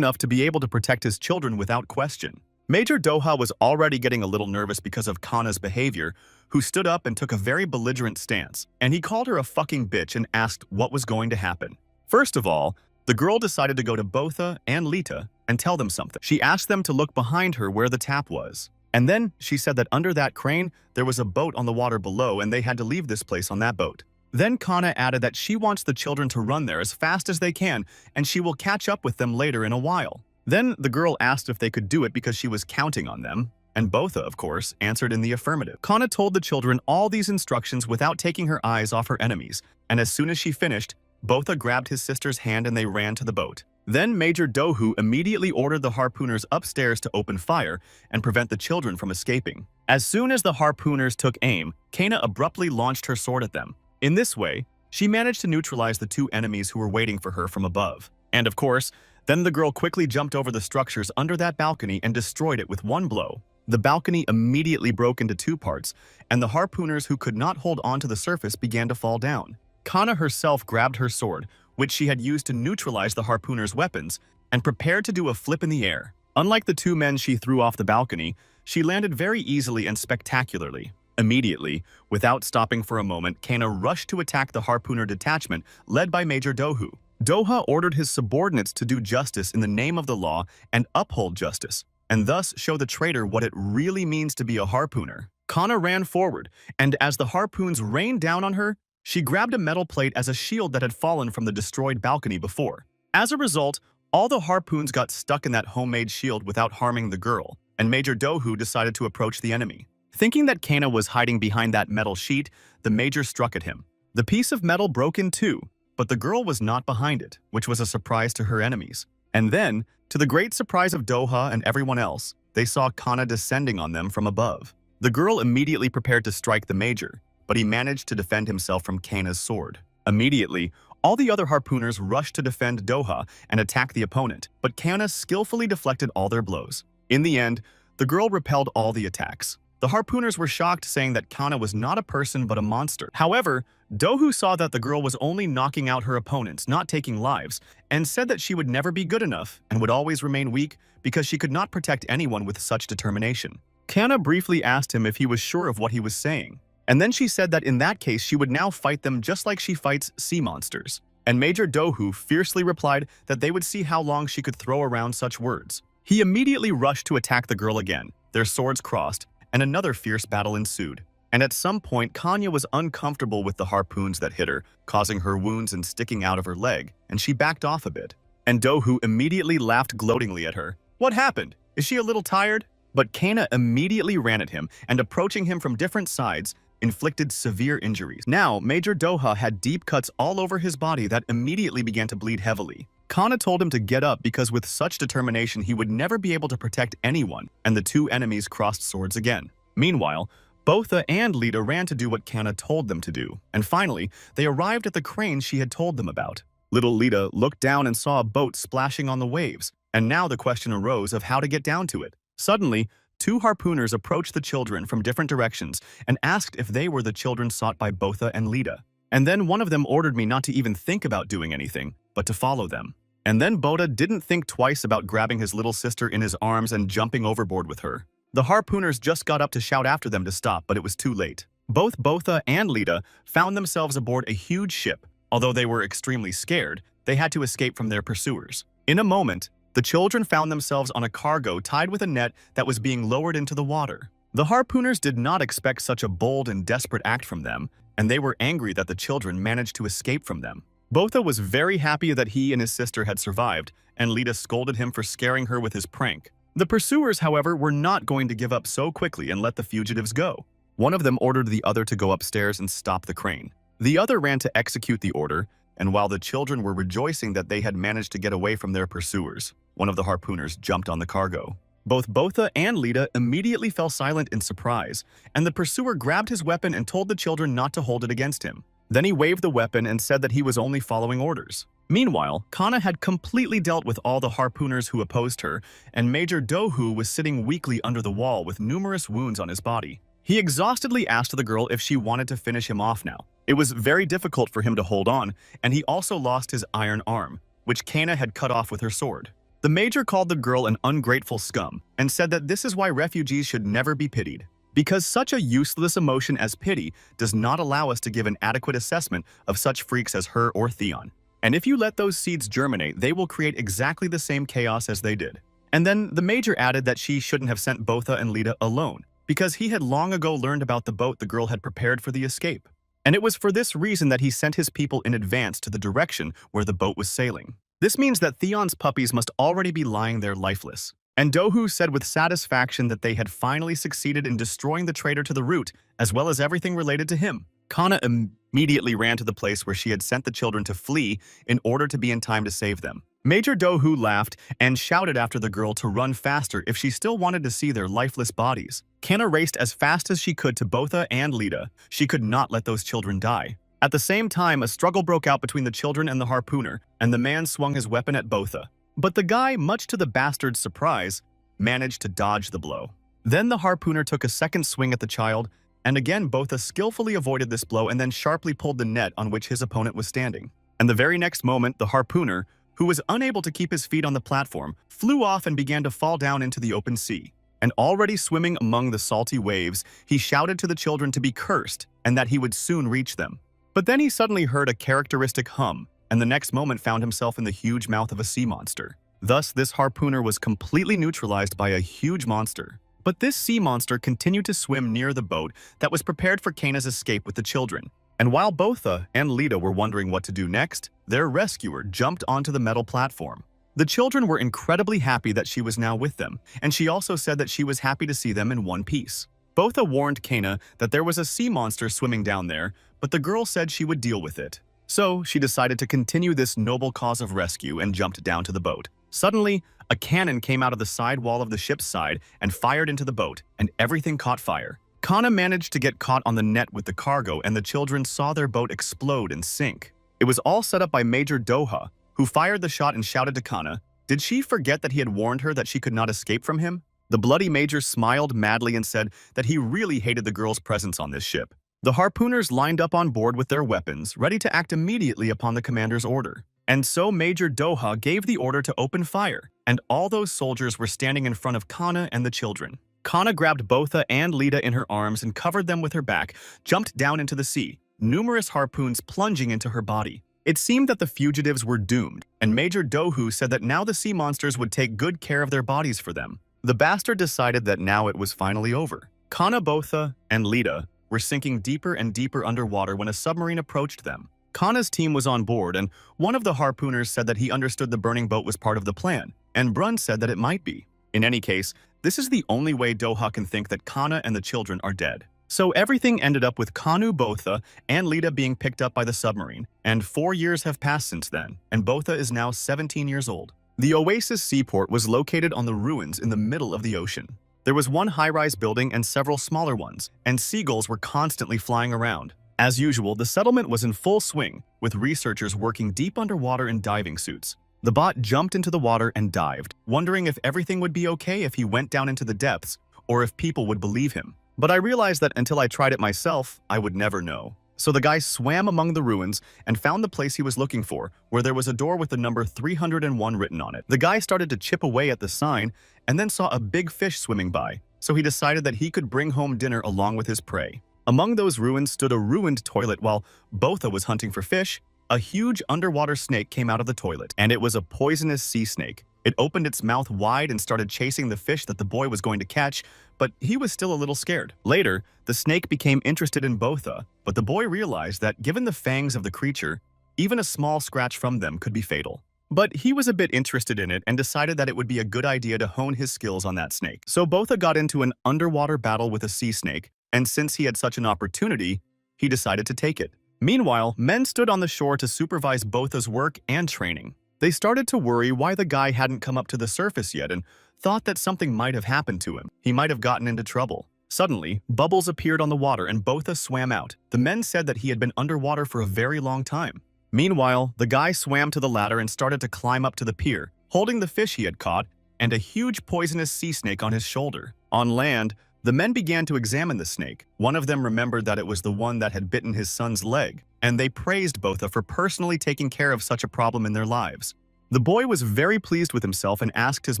Speaker 1: to be able to protect his children without question. Major Doha was already getting a little nervous because of Kana's behavior, who stood up and took a very belligerent stance, and he called her a fucking bitch and asked what was going to happen. First of all, the girl decided to go to Botha and Lita and tell them something. She asked them to look behind her where the tap was. And then she said that under that crane, there was a boat on the water below and they had to leave this place on that boat. Then Kana added that she wants the children to run there as fast as they can and she will catch up with them later in a while. Then the girl asked if they could do it because she was counting on them, and Botha, of course, answered in the affirmative. Kana told the children all these instructions without taking her eyes off her enemies, and as soon as she finished, Botha grabbed his sister's hand and they ran to the boat. Then Major Dohu immediately ordered the harpooners upstairs to open fire and prevent the children from escaping. As soon as the harpooners took aim, Kana abruptly launched her sword at them. In this way, she managed to neutralize the two enemies who were waiting for her from above. And of course, then the girl quickly jumped over the structures under that balcony and destroyed it with one blow. The balcony immediately broke into two parts, and the harpooners who could not hold on to the surface began to fall down. Kana herself grabbed her sword, which she had used to neutralize the harpooners' weapons, and prepared to do a flip in the air. Unlike the two men she threw off the balcony, she landed very easily and spectacularly. Immediately, without stopping for a moment, Kana rushed to attack the harpooner detachment led by Major Dohu. Doha ordered his subordinates to do justice in the name of the law and uphold justice, and thus show the traitor what it really means to be a harpooner. Kana ran forward, and as the harpoons rained down on her, she grabbed a metal plate as a shield that had fallen from the destroyed balcony before. As a result, all the harpoons got stuck in that homemade shield without harming the girl, and Major Dohu decided to approach the enemy. Thinking that Kana was hiding behind that metal sheet, the Major struck at him. The piece of metal broke in two, but the girl was not behind it, which was a surprise to her enemies. And then, to the great surprise of Doha and everyone else, they saw Kana descending on them from above. The girl immediately prepared to strike the Major, but he managed to defend himself from Kana's sword. Immediately, all the other harpooners rushed to defend Doha and attack the opponent, but Kana skillfully deflected all their blows. In the end, the girl repelled all the attacks. The harpooners were shocked, saying that Kana was not a person but a monster. However, Dohu saw that the girl was only knocking out her opponents, not taking lives, and said that she would never be good enough and would always remain weak because she could not protect anyone with such determination. Kana briefly asked him if he was sure of what he was saying, and then she said that in that case she would now fight them just like she fights sea monsters. And Major Dohu fiercely replied that they would see how long she could throw around such words. He immediately rushed to attack the girl again. Their swords crossed, and another fierce battle ensued. And at some point, Kanya was uncomfortable with the harpoons that hit her, causing her wounds and sticking out of her leg, and she backed off a bit. And Dohu immediately laughed gloatingly at her. What happened? Is she a little tired? But Kana immediately ran at him, and approaching him from different sides, inflicted severe injuries. Now, Major Doha had deep cuts all over his body that immediately began to bleed heavily. Kana told him to get up because with such determination he would never be able to protect anyone, and the two enemies crossed swords again. Meanwhile, Botha and Lita ran to do what Kana told them to do, and finally, they arrived at the crane she had told them about. Little Lita looked down and saw a boat splashing on the waves, and now the question arose of how to get down to it. Suddenly, two harpooners approached the children from different directions and asked if they were the children sought by Botha and Lita. And then one of them ordered me not to even think about doing anything, but to follow them. And then Botha didn't think twice about grabbing his little sister in his arms and jumping overboard with her. The harpooners just got up to shout after them to stop, but it was too late. Both Botha and Lita found themselves aboard a huge ship. Although they were extremely scared, they had to escape from their pursuers. In a moment, the children found themselves on a cargo tied with a net that was being lowered into the water. The harpooners did not expect such a bold and desperate act from them, and they were angry that the children managed to escape from them. Botha was very happy that he and his sister had survived, and Lita scolded him for scaring her with his prank. The pursuers, however, were not going to give up so quickly and let the fugitives go. One of them ordered the other to go upstairs and stop the crane. The other ran to execute the order, and while the children were rejoicing that they had managed to get away from their pursuers, one of the harpooners jumped on the cargo. Both Botha and Lita immediately fell silent in surprise, and the pursuer grabbed his weapon and told the children not to hold it against him. Then he waved the weapon and said that he was only following orders. Meanwhile, Kana had completely dealt with all the harpooners who opposed her, and Major Dohu was sitting weakly under the wall with numerous wounds on his body. He exhaustedly asked the girl if she wanted to finish him off now. It was very difficult for him to hold on, and he also lost his iron arm, which Kana had cut off with her sword. The major called the girl an ungrateful scum and said that this is why refugees should never be pitied, because such a useless emotion as pity does not allow us to give an adequate assessment of such freaks as her or Theon. And if you let those seeds germinate, they will create exactly the same chaos as they did. And then the major added that she shouldn't have sent Botha and Lita alone, because he had long ago learned about the boat the girl had prepared for the escape. And it was for this reason that he sent his people in advance to the direction where the boat was sailing. This means that Theon's puppies must already be lying there lifeless. And Dohu said with satisfaction that they had finally succeeded in destroying the traitor to the root, as well as everything related to him. Kana immediately ran to the place where she had sent the children to flee in order to be in time to save them. Major Dohu laughed and shouted after the girl to run faster if she still wanted to see their lifeless bodies. Kana raced as fast as she could to Botha and Lita. She could not let those children die. At the same time, a struggle broke out between the children and the harpooner, and the man swung his weapon at Botha. But the guy, much to the bastard's surprise, managed to dodge the blow. Then the harpooner took a second swing at the child, and again Botha skillfully avoided this blow and then sharply pulled the net on which his opponent was standing. And the very next moment, the harpooner, who was unable to keep his feet on the platform, flew off and began to fall down into the open sea. And already swimming among the salty waves, he shouted to the children to be cursed and that he would soon reach them. But then he suddenly heard a characteristic hum, and the next moment found himself in the huge mouth of a sea monster. Thus, this harpooner was completely neutralized by a huge monster. But this sea monster continued to swim near the boat that was prepared for Kana's escape with the children. And while Botha and Lita were wondering what to do next, their rescuer jumped onto the metal platform. The children were incredibly happy that she was now with them, and she also said that she was happy to see them in one piece. Botha warned Kana that there was a sea monster swimming down there, but the girl said she would deal with it. So she decided to continue this noble cause of rescue and jumped down to the boat. Suddenly, a cannon came out of the side wall of the ship's side and fired into the boat, and everything caught fire. Kana managed to get caught on the net with the cargo, and the children saw their boat explode and sink. It was all set up by Major Doha, who fired the shot and shouted to Kana. Did she forget that he had warned her that she could not escape from him? The bloody major smiled madly and said that he really hated the girl's presence on this ship. The harpooners lined up on board with their weapons, ready to act immediately upon the commander's order. And so Major Doha gave the order to open fire, and all those soldiers were standing in front of Kana and the children. Kana grabbed Botha and Lita in her arms and covered them with her back, jumped down into the sea, numerous harpoons plunging into her body. It seemed that the fugitives were doomed, and Major Dohu said that now the sea monsters would take good care of their bodies for them. The bastard decided that now it was finally over. Kana, Botha, and Lita were sinking deeper and deeper underwater when a submarine approached them. Kana's team was on board, and one of the harpooners said that he understood the burning boat was part of the plan, and Brun said that it might be. In any case, this is the only way Doha can think that Kana and the children are dead. So everything ended up with Kanu, Botha, and Lita being picked up by the submarine, and 4 years have passed since then, and Botha is now 17 years old. The Oasis seaport was located on the ruins in the middle of the ocean. There was one high-rise building and several smaller ones, and seagulls were constantly flying around. As usual, the settlement was in full swing, with researchers working deep underwater in diving suits. The bot jumped into the water and dived, wondering if everything would be okay if he went down into the depths, or if people would believe him. But I realized that until I tried it myself, I would never know. So the guy swam among the ruins and found the place he was looking for, where there was a door with the number 301 written on it. The guy started to chip away at the sign and then saw a big fish swimming by, so he decided that he could bring home dinner along with his prey. Among those ruins stood a ruined toilet. While Botha was hunting for fish, a huge underwater snake came out of the toilet, and it was a poisonous sea snake. It opened its mouth wide and started chasing the fish that the boy was going to catch, but he was still a little scared. Later, the snake became interested in Botha, but the boy realized that given the fangs of the creature, even a small scratch from them could be fatal. But he was a bit interested in it and decided that it would be a good idea to hone his skills on that snake. So Botha got into an underwater battle with a sea snake, and since he had such an opportunity, he decided to take it. Meanwhile, men stood on the shore to supervise Botha's work and training. They started to worry why the guy hadn't come up to the surface yet and thought that something might have happened to him. He might have gotten into trouble. Suddenly, bubbles appeared on the water and Botha swam out. The men said that he had been underwater for a very long time. Meanwhile, the guy swam to the ladder and started to climb up to the pier, holding the fish he had caught and a huge poisonous sea snake on his shoulder. On land, the men began to examine the snake. One of them remembered that it was the one that had bitten his son's leg, and they praised Botha for personally taking care of such a problem in their lives. The boy was very pleased with himself and asked his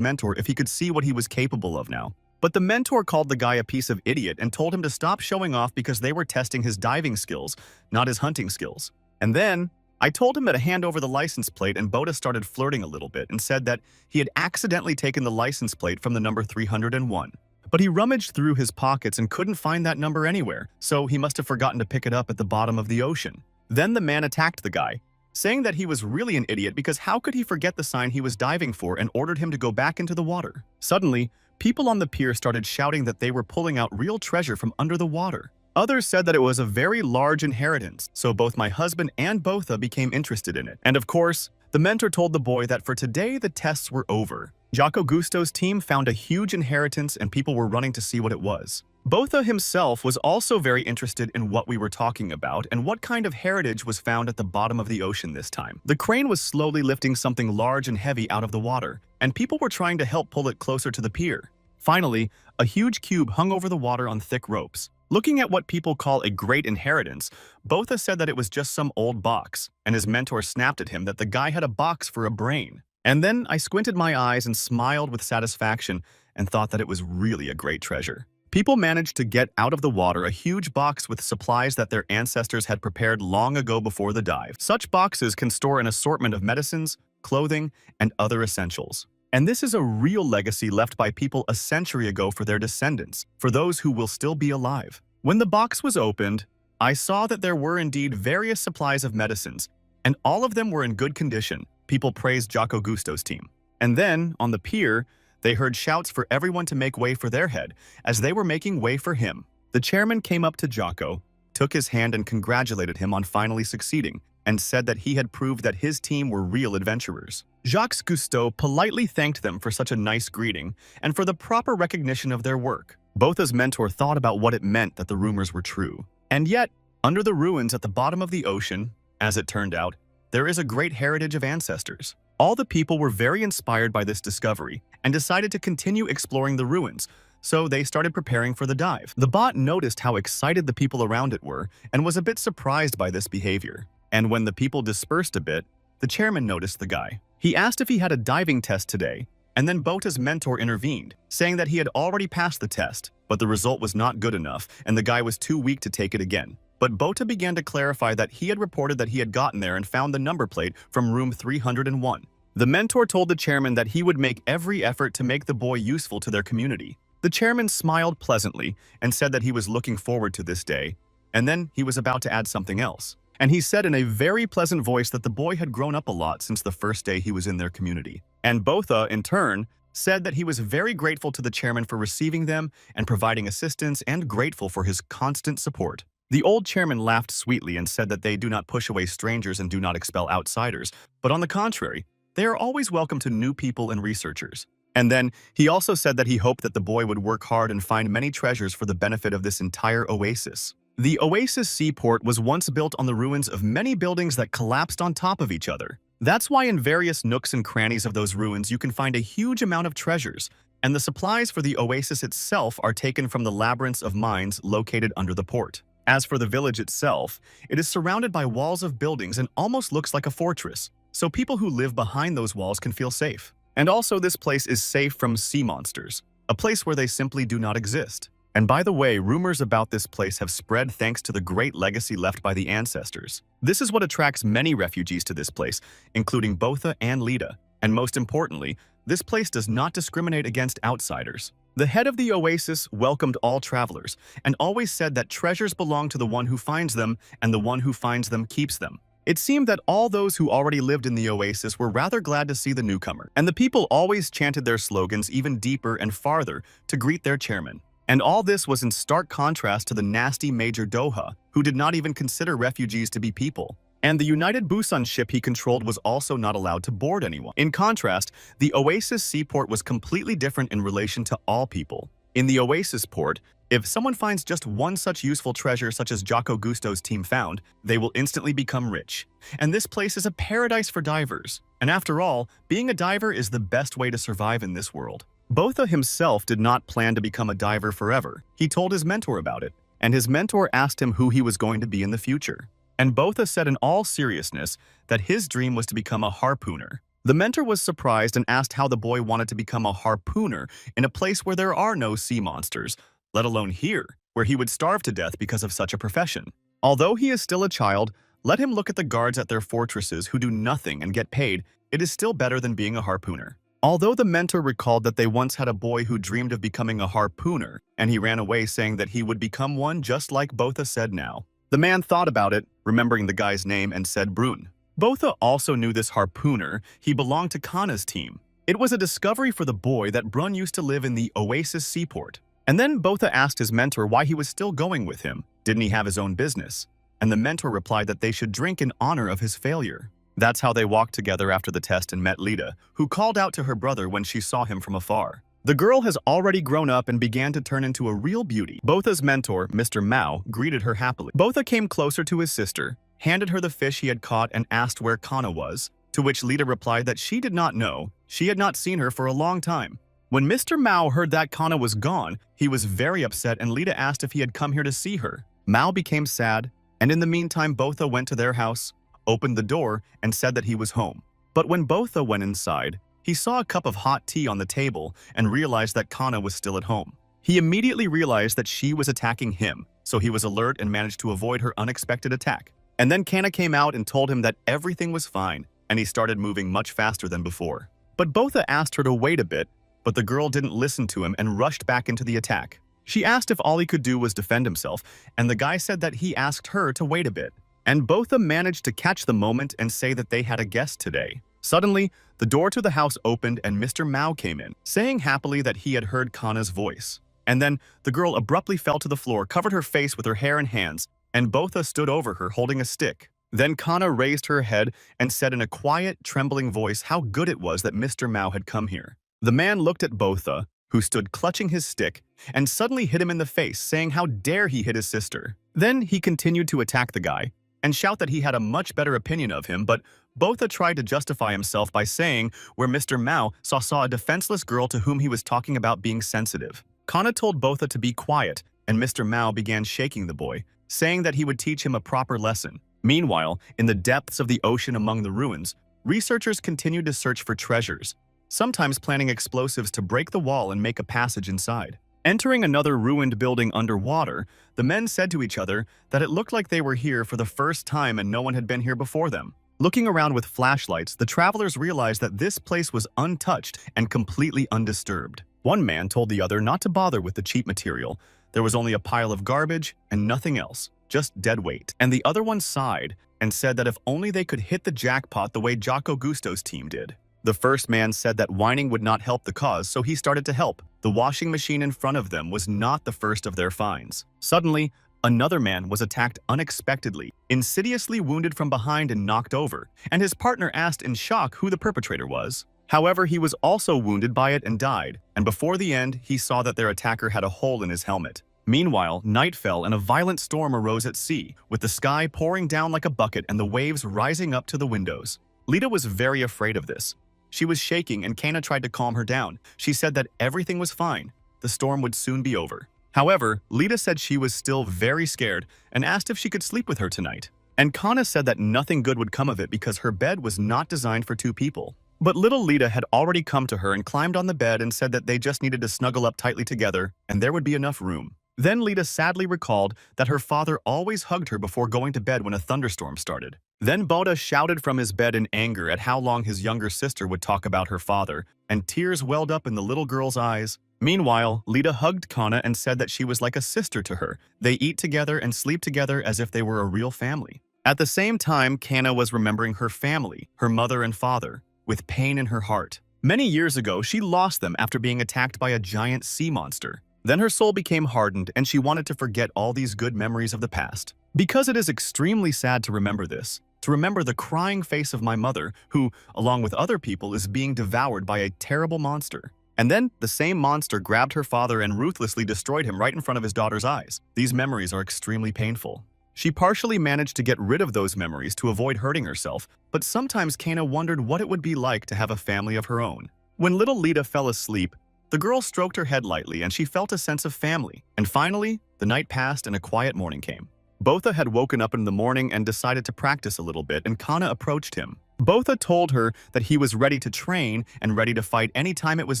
Speaker 1: mentor if he could see what he was capable of now. But the mentor called the guy a piece of idiot and told him to stop showing off because they were testing his diving skills, not his hunting skills. And then, I told him to hand over the license plate, and Botha started flirting a little bit and said that he had accidentally taken the license plate from the number 301. But he rummaged through his pockets and couldn't find that number anywhere, so he must have forgotten to pick it up at the bottom of the ocean. Then the man attacked the guy, saying that he was really an idiot because how could he forget the sign he was diving for, and ordered him to go back into the water. Suddenly, people on the pier started shouting that they were pulling out real treasure from under the water. Others said that it was a very large inheritance, so both my husband and Botha became interested in it. And of course, the mentor told the boy that for today the tests were over. Jaco Gusto's team found a huge inheritance and people were running to see what it was. Botha himself was also very interested in what we were talking about and what kind of heritage was found at the bottom of the ocean this time. The crane was slowly lifting something large and heavy out of the water, and people were trying to help pull it closer to the pier. Finally, a huge cube hung over the water on thick ropes. Looking at what people call a great inheritance, Botha said that it was just some old box, and his mentor snapped at him that the guy had a box for a brain. And then I squinted my eyes and smiled with satisfaction and thought that it was really a great treasure. People managed to get out of the water a huge box with supplies that their ancestors had prepared long ago before the dive. Such boxes can store an assortment of medicines, clothing, and other essentials. And this is a real legacy left by people a century ago for their descendants, for those who will still be alive. When the box was opened, I saw that there were indeed various supplies of medicines, and all of them were in good condition. People praised Jaco Gusto's team. And then, on the pier, they heard shouts for everyone to make way for their head, as they were making way for him. The chairman came up to Jaco, took his hand and congratulated him on finally succeeding, and said that he had proved that his team were real adventurers. Jacques Cousteau politely thanked them for such a nice greeting and for the proper recognition of their work. Botha's mentor thought about what it meant that the rumors were true. And yet, under the ruins at the bottom of the ocean, as it turned out, there is a great heritage of ancestors. All the people were very inspired by this discovery and decided to continue exploring the ruins, so they started preparing for the dive. The bot noticed how excited the people around it were and was a bit surprised by this behavior. And when the people dispersed a bit, the chairman noticed the guy. He asked if he had a diving test today, and then Botha's mentor intervened, saying that he had already passed the test, but the result was not good enough and the guy was too weak to take it again. But Botha began to clarify that he had reported that he had gotten there and found the number plate from room 301. The mentor told the chairman that he would make every effort to make the boy useful to their community. The chairman smiled pleasantly and said that he was looking forward to this day, and then he was about to add something else. And he said in a very pleasant voice that the boy had grown up a lot since the first day he was in their community. And Botha, in turn, said that he was very grateful to the chairman for receiving them and providing assistance and grateful for his constant support. The old chairman laughed sweetly and said that they do not push away strangers and do not expel outsiders, but on the contrary, they are always welcome to new people and researchers. And then he also said that he hoped that the boy would work hard and find many treasures for the benefit of this entire oasis. The Oasis seaport was once built on the ruins of many buildings that collapsed on top of each other. That's why in various nooks and crannies of those ruins you can find a huge amount of treasures, and the supplies for the oasis itself are taken from the labyrinths of mines located under the port. As for the village itself, it is surrounded by walls of buildings and almost looks like a fortress, so people who live behind those walls can feel safe. And also this place is safe from sea monsters, a place where they simply do not exist. And by the way, rumors about this place have spread thanks to the great legacy left by the ancestors. This is what attracts many refugees to this place, including Botha and Lita. And most importantly, this place does not discriminate against outsiders. The head of the oasis welcomed all travelers and always said that treasures belong to the one who finds them and the one who finds them keeps them. It seemed that all those who already lived in the oasis were rather glad to see the newcomer, and the people always chanted their slogans even deeper and farther to greet their chairman. And all this was in stark contrast to the nasty Major Doha, who did not even consider refugees to be people. And the United Busan ship he controlled was also not allowed to board anyone. In contrast, the Oasis seaport was completely different in relation to all people. In the Oasis port, if someone finds just one such useful treasure such as Jocko Gusto's team found, they will instantly become rich. And this place is a paradise for divers. And after all, being a diver is the best way to survive in this world. Botha himself did not plan to become a diver forever. He told his mentor about it, and his mentor asked him who he was going to be in the future. And Botha said in all seriousness that his dream was to become a harpooner. The mentor was surprised and asked how the boy wanted to become a harpooner in a place where there are no sea monsters, let alone here, where he would starve to death because of such a profession. Although he is still a child, let him look at the guards at their fortresses who do nothing and get paid. It is still better than being a harpooner. Although the mentor recalled that they once had a boy who dreamed of becoming a harpooner, and he ran away saying that he would become one just like Botha said now. The man thought about it, remembering the guy's name, and said Brun. Botha also knew this harpooner. He belonged to Kana's team. It was a discovery for the boy that Brun used to live in the Oasis seaport. And then Botha asked his mentor why he was still going with him. Didn't he have his own business? And the mentor replied that they should drink in honor of his failure. That's how they walked together after the test and met Lita, who called out to her brother when she saw him from afar. The girl has already grown up and began to turn into a real beauty. Botha's mentor, Mr. Mao, greeted her happily. Botha came closer to his sister, handed her the fish he had caught and asked where Kana was, to which Lita replied that she did not know. She had not seen her for a long time. When Mr. Mao heard that Kana was gone, he was very upset and Lita asked if he had come here to see her. Mao became sad, and in the meantime Botha went to their house, opened the door, and said that he was home. But when Botha went inside, he saw a cup of hot tea on the table and realized that Kana was still at home. He immediately realized that she was attacking him, so he was alert and managed to avoid her unexpected attack. And then Kana came out and told him that everything was fine, and he started moving much faster than before. But Botha asked her to wait a bit, but the girl didn't listen to him and rushed back into the attack. She asked if all he could do was defend himself, and the guy said that he asked her to wait a bit. And Botha managed to catch the moment and say that they had a guest today. Suddenly, the door to the house opened and Mr. Mao came in, saying happily that he had heard Kana's voice. And then the girl abruptly fell to the floor, covered her face with her hair and hands, and Botha stood over her holding a stick. Then Kana raised her head and said in a quiet, trembling voice how good it was that Mr. Mao had come here. The man looked at Botha, who stood clutching his stick, and suddenly hit him in the face, saying how dare he hit his sister. Then he continued to attack the guy, and shout that he had a much better opinion of him, but Botha tried to justify himself by saying where Mr. Mao saw a defenseless girl to whom he was talking about being sensitive. Kana told Botha to be quiet, and Mr. Mao began shaking the boy, saying that he would teach him a proper lesson. Meanwhile, in the depths of the ocean among the ruins, researchers continued to search for treasures, sometimes planning explosives to break the wall and make a passage inside. Entering another ruined building underwater, the men said to each other that it looked like they were here for the first time and no one had been here before them. Looking around with flashlights, the travelers realized that this place was untouched and completely undisturbed. One man told the other not to bother with the cheap material. There was only a pile of garbage and nothing else, just dead weight. And the other one sighed and said that if only they could hit the jackpot the way Jocko Gusto's team did. The first man said that whining would not help the cause, so he started to help. The washing machine in front of them was not the first of their finds. Suddenly, another man was attacked unexpectedly, insidiously wounded from behind and knocked over, and his partner asked in shock who the perpetrator was. However, he was also wounded by it and died, and before the end, he saw that their attacker had a hole in his helmet. Meanwhile, night fell and a violent storm arose at sea, with the sky pouring down like a bucket and the waves rising up to the windows. Lita was very afraid of this. She was shaking and Kana tried to calm her down. She said that everything was fine. The storm would soon be over. However, Lita said she was still very scared and asked if she could sleep with her tonight. And Kana said that nothing good would come of it because her bed was not designed for two people. But little Lita had already come to her and climbed on the bed and said that they just needed to snuggle up tightly together and there would be enough room. Then Lita sadly recalled that her father always hugged her before going to bed when a thunderstorm started. Then Boda shouted from his bed in anger at how long his younger sister would talk about her father, and tears welled up in the little girl's eyes. Meanwhile, Lita hugged Kana and said that she was like a sister to her. They eat together and sleep together as if they were a real family. At the same time, Kana was remembering her family, her mother and father, with pain in her heart. Many years ago, she lost them after being attacked by a giant sea monster. Then her soul became hardened and she wanted to forget all these good memories of the past. Because it is extremely sad to remember this, to remember the crying face of my mother, who, along with other people, is being devoured by a terrible monster. And then the same monster grabbed her father and ruthlessly destroyed him right in front of his daughter's eyes. These memories are extremely painful. She partially managed to get rid of those memories to avoid hurting herself, but sometimes Kana wondered what it would be like to have a family of her own. When little Lita fell asleep, the girl stroked her head lightly and she felt a sense of family. And finally, the night passed and a quiet morning came. Botha had woken up in the morning and decided to practice a little bit, and Kana approached him. Botha told her that he was ready to train and ready to fight anytime it was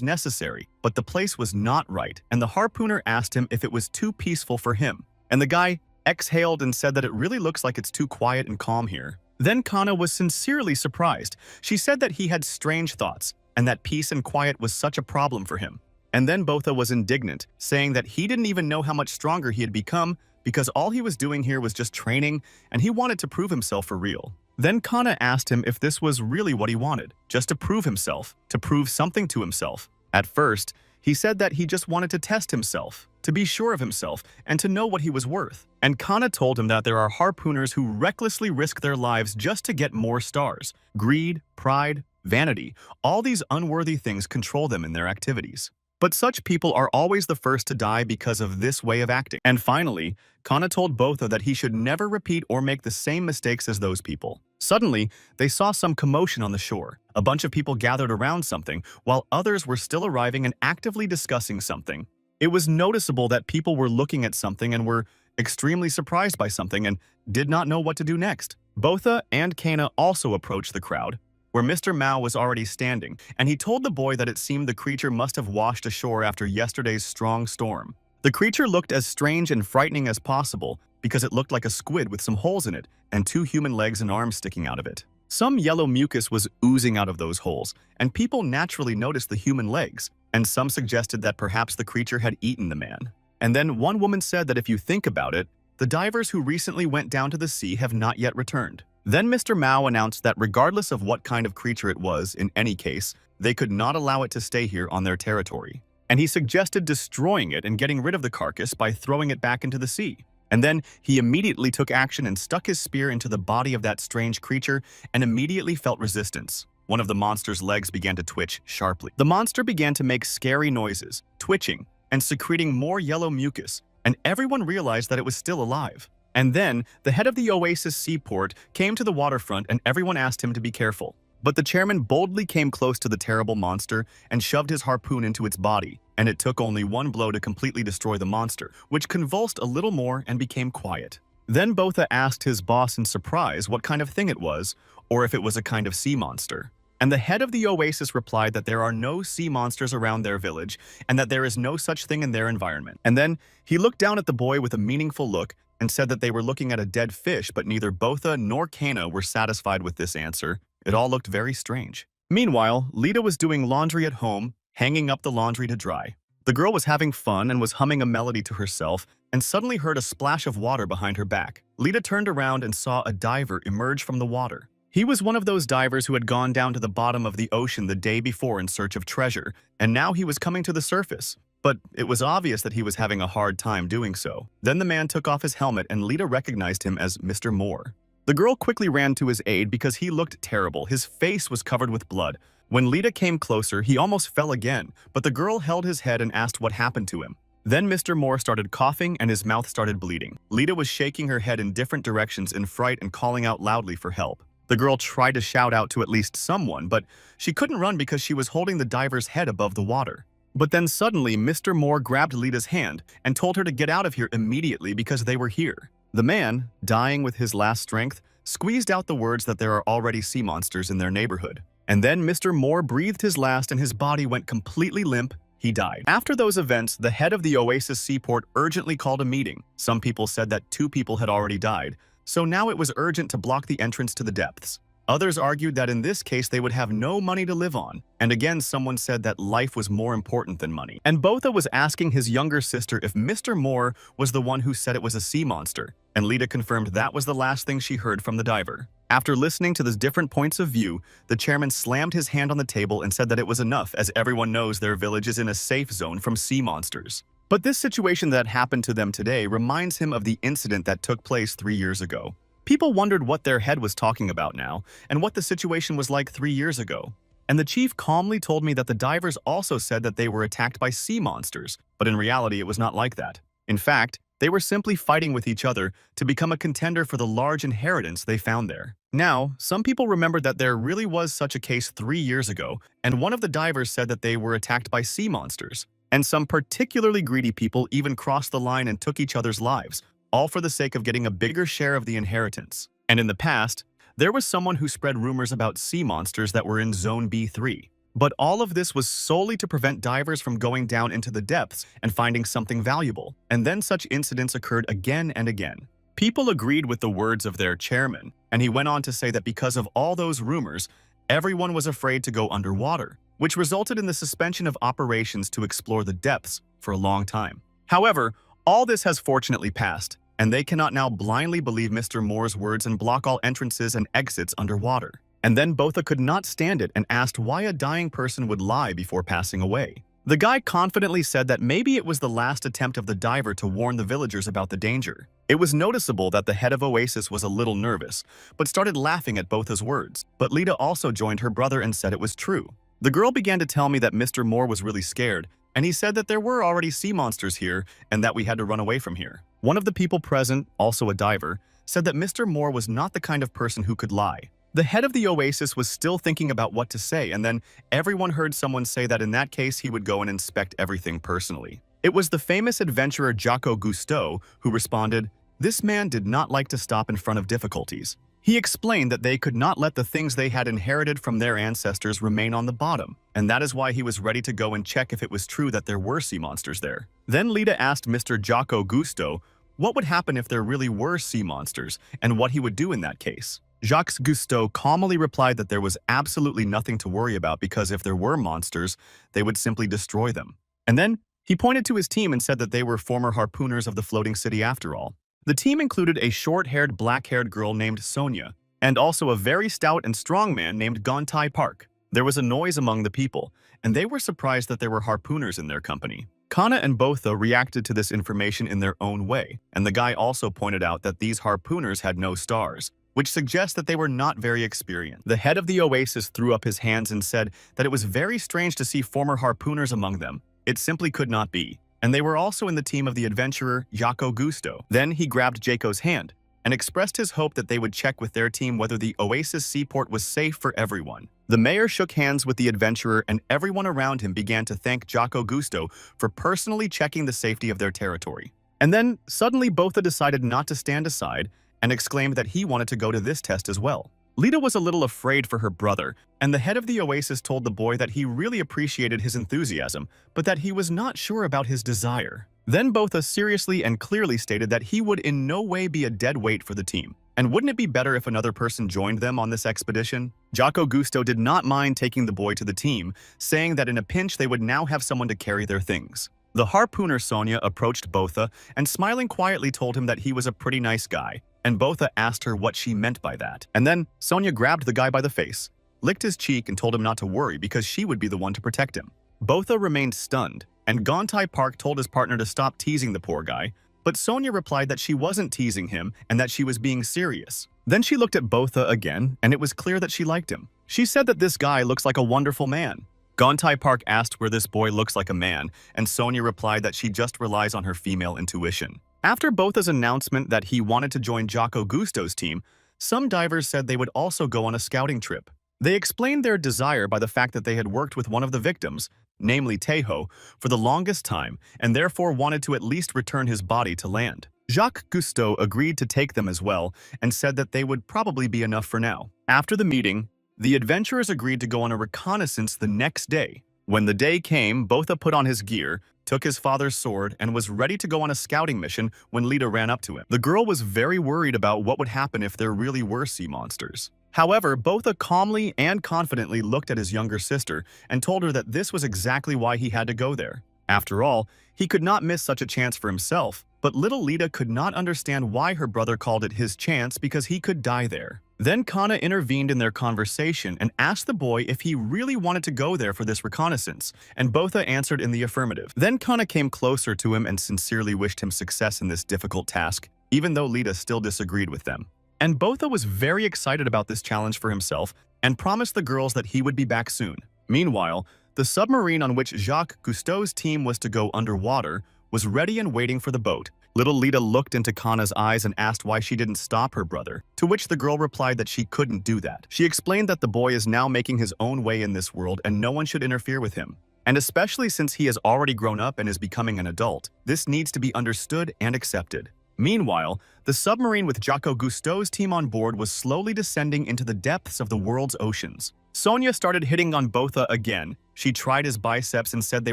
Speaker 1: necessary, but the place was not right, and the harpooner asked him if it was too peaceful for him. And the guy exhaled and said that it really looks like it's too quiet and calm here. Then Kana was sincerely surprised. She said that he had strange thoughts, and that peace and quiet was such a problem for him. And then Botha was indignant, saying that he didn't even know how much stronger he had become because all he was doing here was just training and he wanted to prove himself for real. Then Kana asked him if this was really what he wanted, just to prove himself, to prove something to himself. At first, he said that he just wanted to test himself, to be sure of himself, and to know what he was worth. And Kana told him that there are harpooners who recklessly risk their lives just to get more stars. Greed, pride, vanity, all these unworthy things control them in their activities. But such people are always the first to die because of this way of acting. And finally, Kana told Botha that he should never repeat or make the same mistakes as those people. Suddenly, they saw some commotion on the shore. A bunch of people gathered around something, while others were still arriving and actively discussing something. It was noticeable that people were looking at something and were extremely surprised by something and did not know what to do next. Botha and Kana also approached the crowd, where Mr. Mao was already standing, and he told the boy that it seemed the creature must have washed ashore after yesterday's strong storm. The creature looked as strange and frightening as possible because it looked like a squid with some holes in it and two human legs and arms sticking out of it. Some yellow mucus was oozing out of those holes, and people naturally noticed the human legs, and some suggested that perhaps the creature had eaten the man. And then one woman said that if you think about it, the divers who recently went down to the sea have not yet returned. Then Mr. Mao announced that regardless of what kind of creature it was, in any case, they could not allow it to stay here on their territory. And he suggested destroying it and getting rid of the carcass by throwing it back into the sea. And then he immediately took action and stuck his spear into the body of that strange creature and immediately felt resistance. One of the monster's legs began to twitch sharply. The monster began to make scary noises, twitching, and secreting more yellow mucus, and everyone realized that it was still alive. And then, the head of the Oasis seaport came to the waterfront and everyone asked him to be careful. But the chairman boldly came close to the terrible monster and shoved his harpoon into its body, and it took only one blow to completely destroy the monster, which convulsed a little more and became quiet. Then Botha asked his boss in surprise what kind of thing it was, or if it was a kind of sea monster. And the head of the Oasis replied that there are no sea monsters around their village and that there is no such thing in their environment. And then he looked down at the boy with a meaningful look and said that they were looking at a dead fish, but neither Botha nor Kana were satisfied with this answer. It all looked very strange. Meanwhile, Lita was doing laundry at home, hanging up the laundry to dry. The girl was having fun and was humming a melody to herself and suddenly heard a splash of water behind her back. Lita turned around and saw a diver emerge from the water. He was one of those divers who had gone down to the bottom of the ocean the day before in search of treasure, and now he was coming to the surface. But it was obvious that he was having a hard time doing so. Then the man took off his helmet and Lita recognized him as Mr. Moore. The girl quickly ran to his aid because he looked terrible. His face was covered with blood. When Lita came closer, he almost fell again, but the girl held his head and asked what happened to him. Then Mr. Moore started coughing and his mouth started bleeding. Lita was shaking her head in different directions in fright and calling out loudly for help. The girl tried to shout out to at least someone, but she couldn't run because she was holding the diver's head above the water. But then suddenly, Mr. Moore grabbed Lita's hand and told her to get out of here immediately because they were here. The man, dying with his last strength, squeezed out the words that there are already sea monsters in their neighborhood. And then Mr. Moore breathed his last and his body went completely limp. He died. After those events, the head of the Oasis seaport urgently called a meeting. Some people said that 2 people had already died, so now it was urgent to block the entrance to the depths. Others argued that in this case they would have no money to live on. And again, someone said that life was more important than money. And Botha was asking his younger sister if Mr. Moore was the one who said it was a sea monster. And Lita confirmed that was the last thing she heard from the diver. After listening to the different points of view, the chairman slammed his hand on the table and said that it was enough, as everyone knows their village is in a safe zone from sea monsters. But this situation that happened to them today reminds him of the incident that took place 3 years ago. People wondered what their head was talking about now, and what the situation was like 3 years ago. And the chief calmly told me that the divers also said that they were attacked by sea monsters, but in reality it was not like that. In fact, they were simply fighting with each other to become a contender for the large inheritance they found there. Now, some people remembered that there really was such a case 3 years ago, and one of the divers said that they were attacked by sea monsters. And some particularly greedy people even crossed the line and took each other's lives, all for the sake of getting a bigger share of the inheritance. And in the past, there was someone who spread rumors about sea monsters that were in Zone B3. But all of this was solely to prevent divers from going down into the depths and finding something valuable. And then such incidents occurred again and again. People agreed with the words of their chairman, and he went on to say that because of all those rumors, everyone was afraid to go underwater, which resulted in the suspension of operations to explore the depths for a long time. However, all this has fortunately passed, and they cannot now blindly believe Mr. Moore's words and block all entrances and exits underwater. And then Botha could not stand it and asked why a dying person would lie before passing away. The guy confidently said that maybe it was the last attempt of the diver to warn the villagers about the danger. It was noticeable that the head of Oasis was a little nervous, but started laughing at Botha's words. But Lita also joined her brother and said it was true. The girl began to tell me that Mr. Moore was really scared, and he said that there were already sea monsters here and that we had to run away from here. One of the people present, also a diver, said that Mr. Moore was not the kind of person who could lie. The head of the Oasis was still thinking about what to say, and then everyone heard someone say that in that case he would go and inspect everything personally. It was the famous adventurer Jacques Cousteau who responded, "This man did not like to stop in front of difficulties." He explained that they could not let the things they had inherited from their ancestors remain on the bottom, and that is why he was ready to go and check if it was true that there were sea monsters there. Then Lita asked Mr. Jacques Cousteau what would happen if there really were sea monsters, and what he would do in that case. Jacques Cousteau calmly replied that there was absolutely nothing to worry about because if there were monsters, they would simply destroy them. And then he pointed to his team and said that they were former harpooners of the floating city after all. The team included a short-haired, black-haired girl named Sonia, and also a very stout and strong man named Gontai Park. There was a noise among the people, and they were surprised that there were harpooners in their company. Kana and Botha reacted to this information in their own way, and the guy also pointed out that these harpooners had no stars, which suggests that they were not very experienced. The head of the Oasis threw up his hands and said that it was very strange to see former harpooners among them. It simply could not be. And they were also in the team of the adventurer Jacques Cousteau. Then he grabbed Jaco's hand and expressed his hope that they would check with their team whether the Oasis seaport was safe for everyone. The mayor shook hands with the adventurer and everyone around him began to thank Jacques Cousteau for personally checking the safety of their territory. And then suddenly Botha decided not to stand aside and exclaimed that he wanted to go to this test as well. Lita was a little afraid for her brother, and the head of the Oasis told the boy that he really appreciated his enthusiasm, but that he was not sure about his desire. Then Botha seriously and clearly stated that he would in no way be a dead weight for the team. And wouldn't it be better if another person joined them on this expedition? Jacques Cousteau did not mind taking the boy to the team, saying that in a pinch they would now have someone to carry their things. The harpooner Sonia approached Botha and smiling quietly told him that he was a pretty nice guy, and Botha asked her what she meant by that. And then Sonia grabbed the guy by the face, licked his cheek and told him not to worry because she would be the one to protect him. Botha remained stunned, and Gontai Park told his partner to stop teasing the poor guy, but Sonia replied that she wasn't teasing him and that she was being serious. Then she looked at Botha again, and it was clear that she liked him. She said that this guy looks like a wonderful man. Gontai Park asked where this boy looks like a man, and Sonia replied that she just relies on her female intuition. After Botha's announcement that he wanted to join Jocko Gusto's team, some divers said they would also go on a scouting trip. They explained their desire by the fact that they had worked with one of the victims, namely Tejo, for the longest time, and therefore wanted to at least return his body to land. Jacques Cousteau agreed to take them as well and said that they would probably be enough for now. After the meeting, the adventurers agreed to go on a reconnaissance the next day. When the day came, Botha put on his gear, took his father's sword, and was ready to go on a scouting mission when Lita ran up to him. The girl was very worried about what would happen if there really were sea monsters. However, Botha calmly and confidently looked at his younger sister and told her that this was exactly why he had to go there. After all, he could not miss such a chance for himself, but little Lita could not understand why her brother called it his chance because he could die there. Then Kana intervened in their conversation and asked the boy if he really wanted to go there for this reconnaissance, and Botha answered in the affirmative. Then Kana came closer to him and sincerely wished him success in this difficult task, even though Lita still disagreed with them. And Botha was very excited about this challenge for himself and promised the girls that he would be back soon. Meanwhile, the submarine on which Jacques Cousteau's team was to go underwater was ready and waiting for the boat. Little Lita looked into Kana's eyes and asked why she didn't stop her brother, to which the girl replied that she couldn't do that. She explained that the boy is now making his own way in this world and no one should interfere with him. And especially since he has already grown up and is becoming an adult, this needs to be understood and accepted. Meanwhile, the submarine with Jocko Cousteau's team on board was slowly descending into the depths of the world's oceans. Sonia started hitting on Botha again. She tried his biceps and said they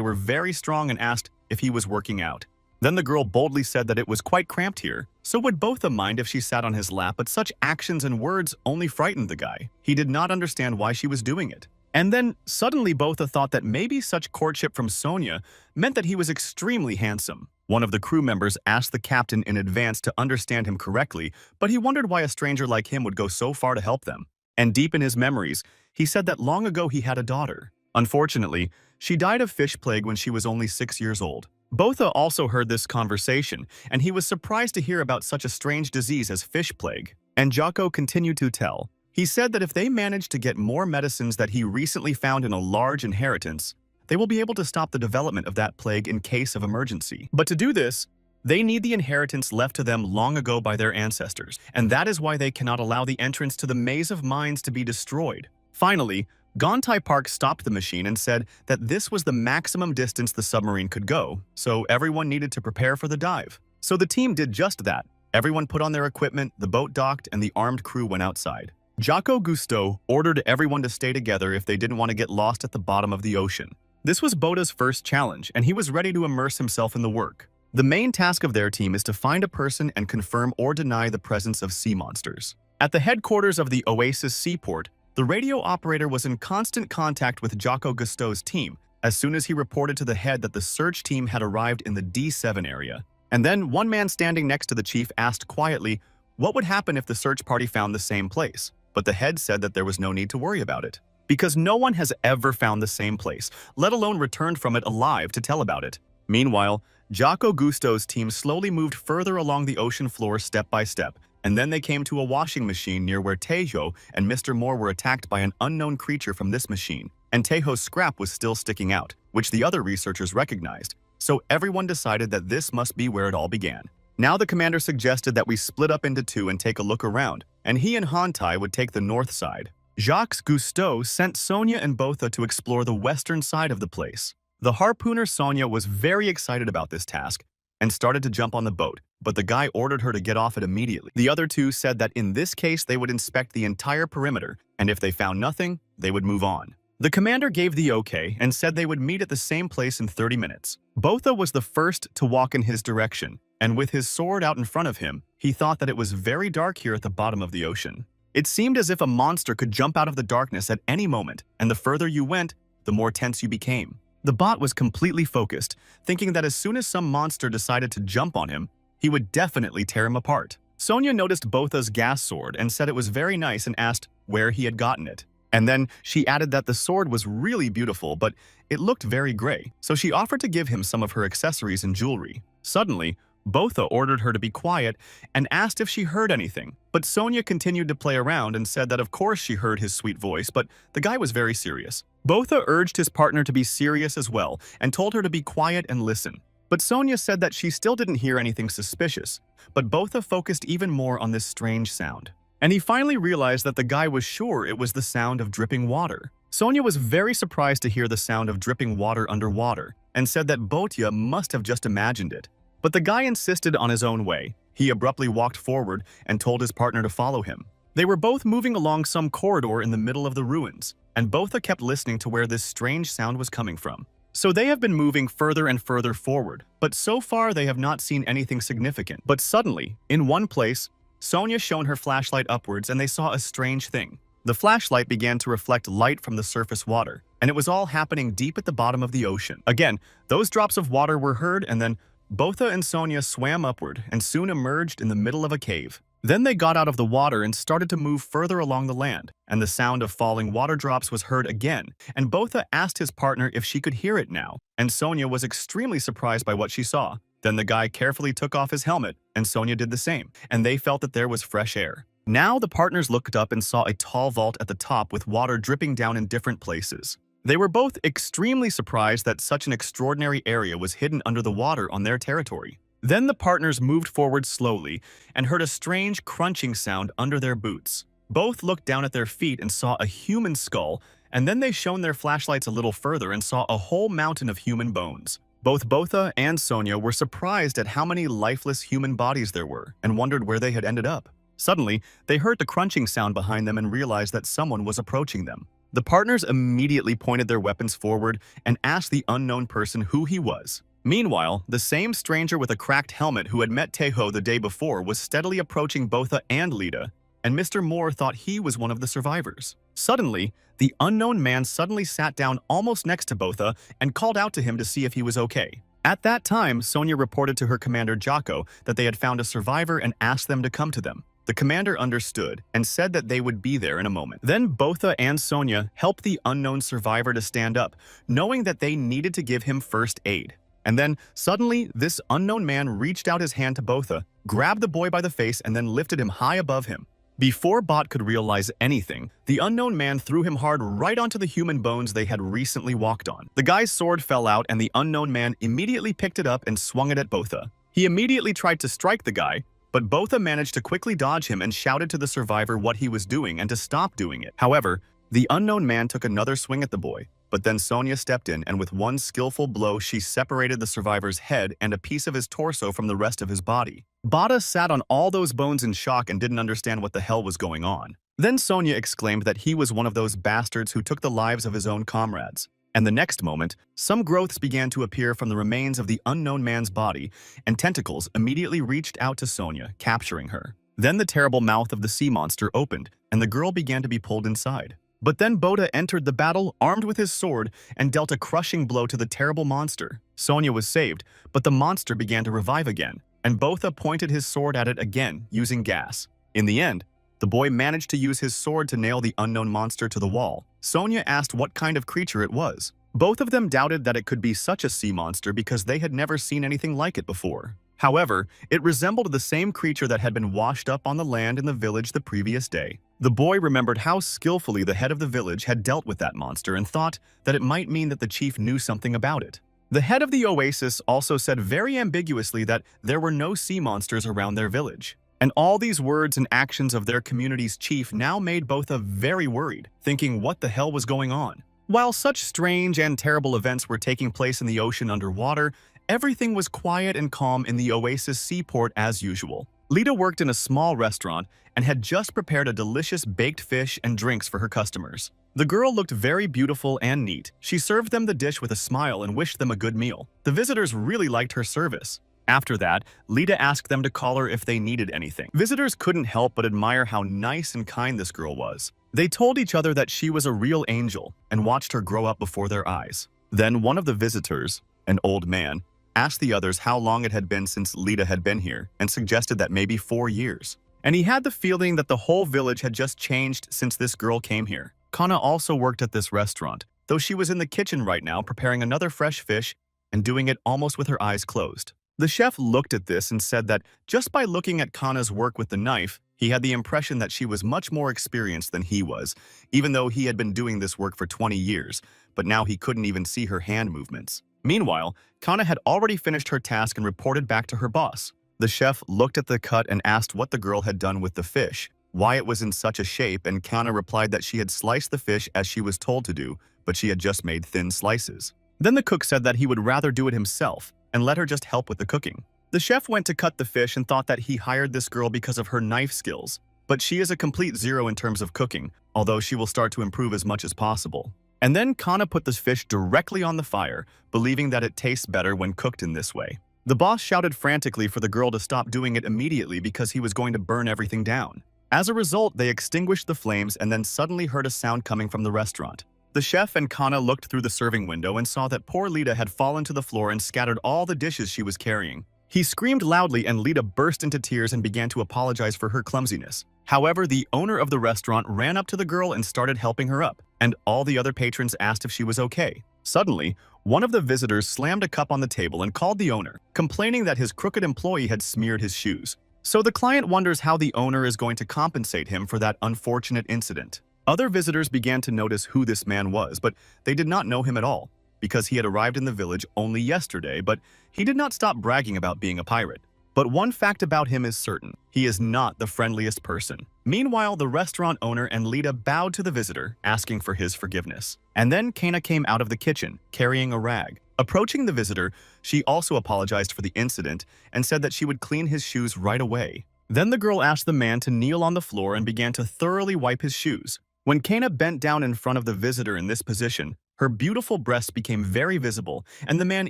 Speaker 1: were very strong and asked if he was working out. Then the girl boldly said that it was quite cramped here, so would Botha mind if she sat on his lap, but such actions and words only frightened the guy. He did not understand why she was doing it. And then, suddenly Botha thought that maybe such courtship from Sonia meant that he was extremely handsome. One of the crew members asked the captain in advance to understand him correctly, but he wondered why a stranger like him would go so far to help them. And deep in his memories, he said that long ago he had a daughter. Unfortunately, she died of fish plague when she was only 6 years old. Botha also heard this conversation, and he was surprised to hear about such a strange disease as fish plague. And Jocko continued to tell. He said that if they manage to get more medicines that he recently found in a large inheritance, they will be able to stop the development of that plague in case of emergency. But to do this, they need the inheritance left to them long ago by their ancestors, and that is why they cannot allow the entrance to the maze of mines to be destroyed. Finally, Gontai Park stopped the machine and said that this was the maximum distance the submarine could go, so everyone needed to prepare for the dive. So the team did just that. Everyone put on their equipment, the boat docked, and the armed crew went outside. Jocko Cousteau ordered everyone to stay together if they didn't want to get lost at the bottom of the ocean. This was Botha's first challenge, and he was ready to immerse himself in the work. The main task of their team is to find a person and confirm or deny the presence of sea monsters. At the headquarters of the Oasis Seaport, the radio operator was in constant contact with Jocko Cousteau's team as soon as he reported to the head that the search team had arrived in the D7 area. And then one man standing next to the chief asked quietly what would happen if the search party found the same place. But the head said that there was no need to worry about it, because no one has ever found the same place, let alone returned from it alive to tell about it. Meanwhile, Jocko Cousteau's team slowly moved further along the ocean floor step by step, and then they came to a washing machine near where Tejo and Mr. Moore were attacked by an unknown creature from this machine, and Tejo's scrap was still sticking out, which the other researchers recognized. So everyone decided that this must be where it all began. Now the commander suggested that we split up into two and take a look around, and he and Hantai would take the north side. Jacques Cousteau sent Sonia and Botha to explore the western side of the place. The harpooner Sonia was very excited about this task and started to jump on the boat, but the guy ordered her to get off it immediately. The other two said that in this case they would inspect the entire perimeter, and if they found nothing, they would move on. The commander gave the okay and said they would meet at the same place in 30 minutes. Botha was the first to walk in his direction, and with his sword out in front of him, he thought that it was very dark here at the bottom of the ocean. It seemed as if a monster could jump out of the darkness at any moment, and the further you went, the more tense you became. The bot was completely focused, thinking that as soon as some monster decided to jump on him, he would definitely tear him apart. Sonia noticed Botha's gas sword and said it was very nice and asked where he had gotten it. And then she added that the sword was really beautiful, but it looked very gray, so she offered to give him some of her accessories and jewelry. Suddenly, Botha ordered her to be quiet and asked if she heard anything, but Sonia continued to play around and said that of course she heard his sweet voice, but the guy was very serious. Botha urged his partner to be serious as well and told her to be quiet and listen. But Sonia said that she still didn't hear anything suspicious, but Botha focused even more on this strange sound. And he finally realized that the guy was sure it was the sound of dripping water. Sonia was very surprised to hear the sound of dripping water underwater and said that Botya must have just imagined it. But the guy insisted on his own way. He abruptly walked forward and told his partner to follow him. They were both moving along some corridor in the middle of the ruins, and Botha kept listening to where this strange sound was coming from. So they have been moving further and further forward, but so far they have not seen anything significant. But suddenly, in one place, Sonia shone her flashlight upwards and they saw a strange thing. The flashlight began to reflect light from the surface water, and it was all happening deep at the bottom of the ocean. Again, those drops of water were heard, and then Botha and Sonia swam upward and soon emerged in the middle of a cave. Then they got out of the water and started to move further along the land, and the sound of falling water drops was heard again, and Botha asked his partner if she could hear it now, and Sonia was extremely surprised by what she saw. Then the guy carefully took off his helmet, and Sonia did the same, and they felt that there was fresh air. Now the partners looked up and saw a tall vault at the top with water dripping down in different places. They were both extremely surprised that such an extraordinary area was hidden under the water on their territory. Then the partners moved forward slowly and heard a strange crunching sound under their boots. Both looked down at their feet and saw a human skull, and then they shone their flashlights a little further and saw a whole mountain of human bones. Both Botha and Sonia were surprised at how many lifeless human bodies there were and wondered where they had ended up. Suddenly, they heard the crunching sound behind them and realized that someone was approaching them. The partners immediately pointed their weapons forward and asked the unknown person who he was. Meanwhile, the same stranger with a cracked helmet who had met Teho the day before was steadily approaching Botha and Lita, and Mr. Moore thought he was one of the survivors. Suddenly, the unknown man suddenly sat down almost next to Botha and called out to him to see if he was okay. At that time, Sonia reported to her commander Jocko that they had found a survivor and asked them to come to them. The commander understood and said that they would be there in a moment. Then Botha and Sonia helped the unknown survivor to stand up, knowing that they needed to give him first aid. And then, suddenly, this unknown man reached out his hand to Botha, grabbed the boy by the face, and then lifted him high above him. Before Bot could realize anything, the unknown man threw him hard right onto the human bones they had recently walked on. The guy's sword fell out, and the unknown man immediately picked it up and swung it at Botha. He immediately tried to strike the guy, but Botha managed to quickly dodge him and shouted to the survivor what he was doing and to stop doing it. However, the unknown man took another swing at the boy, but then Sonia stepped in and with one skillful blow she separated the survivor's head and a piece of his torso from the rest of his body. Bada sat on all those bones in shock and didn't understand what the hell was going on. Then Sonia exclaimed that he was one of those bastards who took the lives of his own comrades. And the next moment, some growths began to appear from the remains of the unknown man's body, and tentacles immediately reached out to Sonia, capturing her. Then the terrible mouth of the sea monster opened, and the girl began to be pulled inside. But then Botha entered the battle armed with his sword and dealt a crushing blow to the terrible monster. Sonia was saved, but the monster began to revive again, and Botha pointed his sword at it again, using gas. In the end, the boy managed to use his sword to nail the unknown monster to the wall. Sonia asked what kind of creature it was. Both of them doubted that it could be such a sea monster because they had never seen anything like it before. However, it resembled the same creature that had been washed up on the land in the village the previous day. The boy remembered how skillfully the head of the village had dealt with that monster and thought that it might mean that the chief knew something about it. The head of the oasis also said very ambiguously that there were no sea monsters around their village. And all these words and actions of their community's chief now made Botha very worried, thinking what the hell was going on. While such strange and terrible events were taking place in the ocean underwater, everything was quiet and calm in the oasis seaport as usual. Lita worked in a small restaurant and had just prepared a delicious baked fish and drinks for her customers. The girl looked very beautiful and neat. She served them the dish with a smile and wished them a good meal. The visitors really liked her service. After that, Lita asked them to call her if they needed anything. Visitors couldn't help but admire how nice and kind this girl was. They told each other that she was a real angel and watched her grow up before their eyes. Then one of the visitors, an old man, asked the others how long it had been since Lita had been here and suggested that maybe 4 years. And he had the feeling that the whole village had just changed since this girl came here. Kana also worked at this restaurant, though she was in the kitchen right now preparing another fresh fish and doing it almost with her eyes closed. The chef looked at this and said that just by looking at Kana's work with the knife, he had the impression that she was much more experienced than he was, even though he had been doing this work for 20 years, but now he couldn't even see her hand movements. Meanwhile, Kana had already finished her task and reported back to her boss. The chef looked at the cut and asked what the girl had done with the fish, why it was in such a shape, and Kana replied that she had sliced the fish as she was told to do, but she had just made thin slices. Then the cook said that he would rather do it himself and let her just help with the cooking. The chef went to cut the fish and thought that he hired this girl because of her knife skills, but she is a complete zero in terms of cooking, although she will start to improve as much as possible. And then Kana put the fish directly on the fire, believing that it tastes better when cooked in this way. The boss shouted frantically for the girl to stop doing it immediately because he was going to burn everything down. As a result, they extinguished the flames and then suddenly heard a sound coming from the restaurant. The chef and Kana looked through the serving window and saw that poor Lita had fallen to the floor and scattered all the dishes she was carrying. He screamed loudly and Lita burst into tears and began to apologize for her clumsiness. However, the owner of the restaurant ran up to the girl and started helping her up, and all the other patrons asked if she was okay. Suddenly, one of the visitors slammed a cup on the table and called the owner, complaining that his crooked employee had smeared his shoes. So the client wonders how the owner is going to compensate him for that unfortunate incident. Other visitors began to notice who this man was, but they did not know him at all, because he had arrived in the village only yesterday, but he did not stop bragging about being a pirate. But one fact about him is certain: he is not the friendliest person. Meanwhile, the restaurant owner and Lita bowed to the visitor, asking for his forgiveness. And then Kana came out of the kitchen, carrying a rag. Approaching the visitor, she also apologized for the incident and said that she would clean his shoes right away. Then the girl asked the man to kneel on the floor and began to thoroughly wipe his shoes. When Kana bent down in front of the visitor in this position, her beautiful breasts became very visible, and the man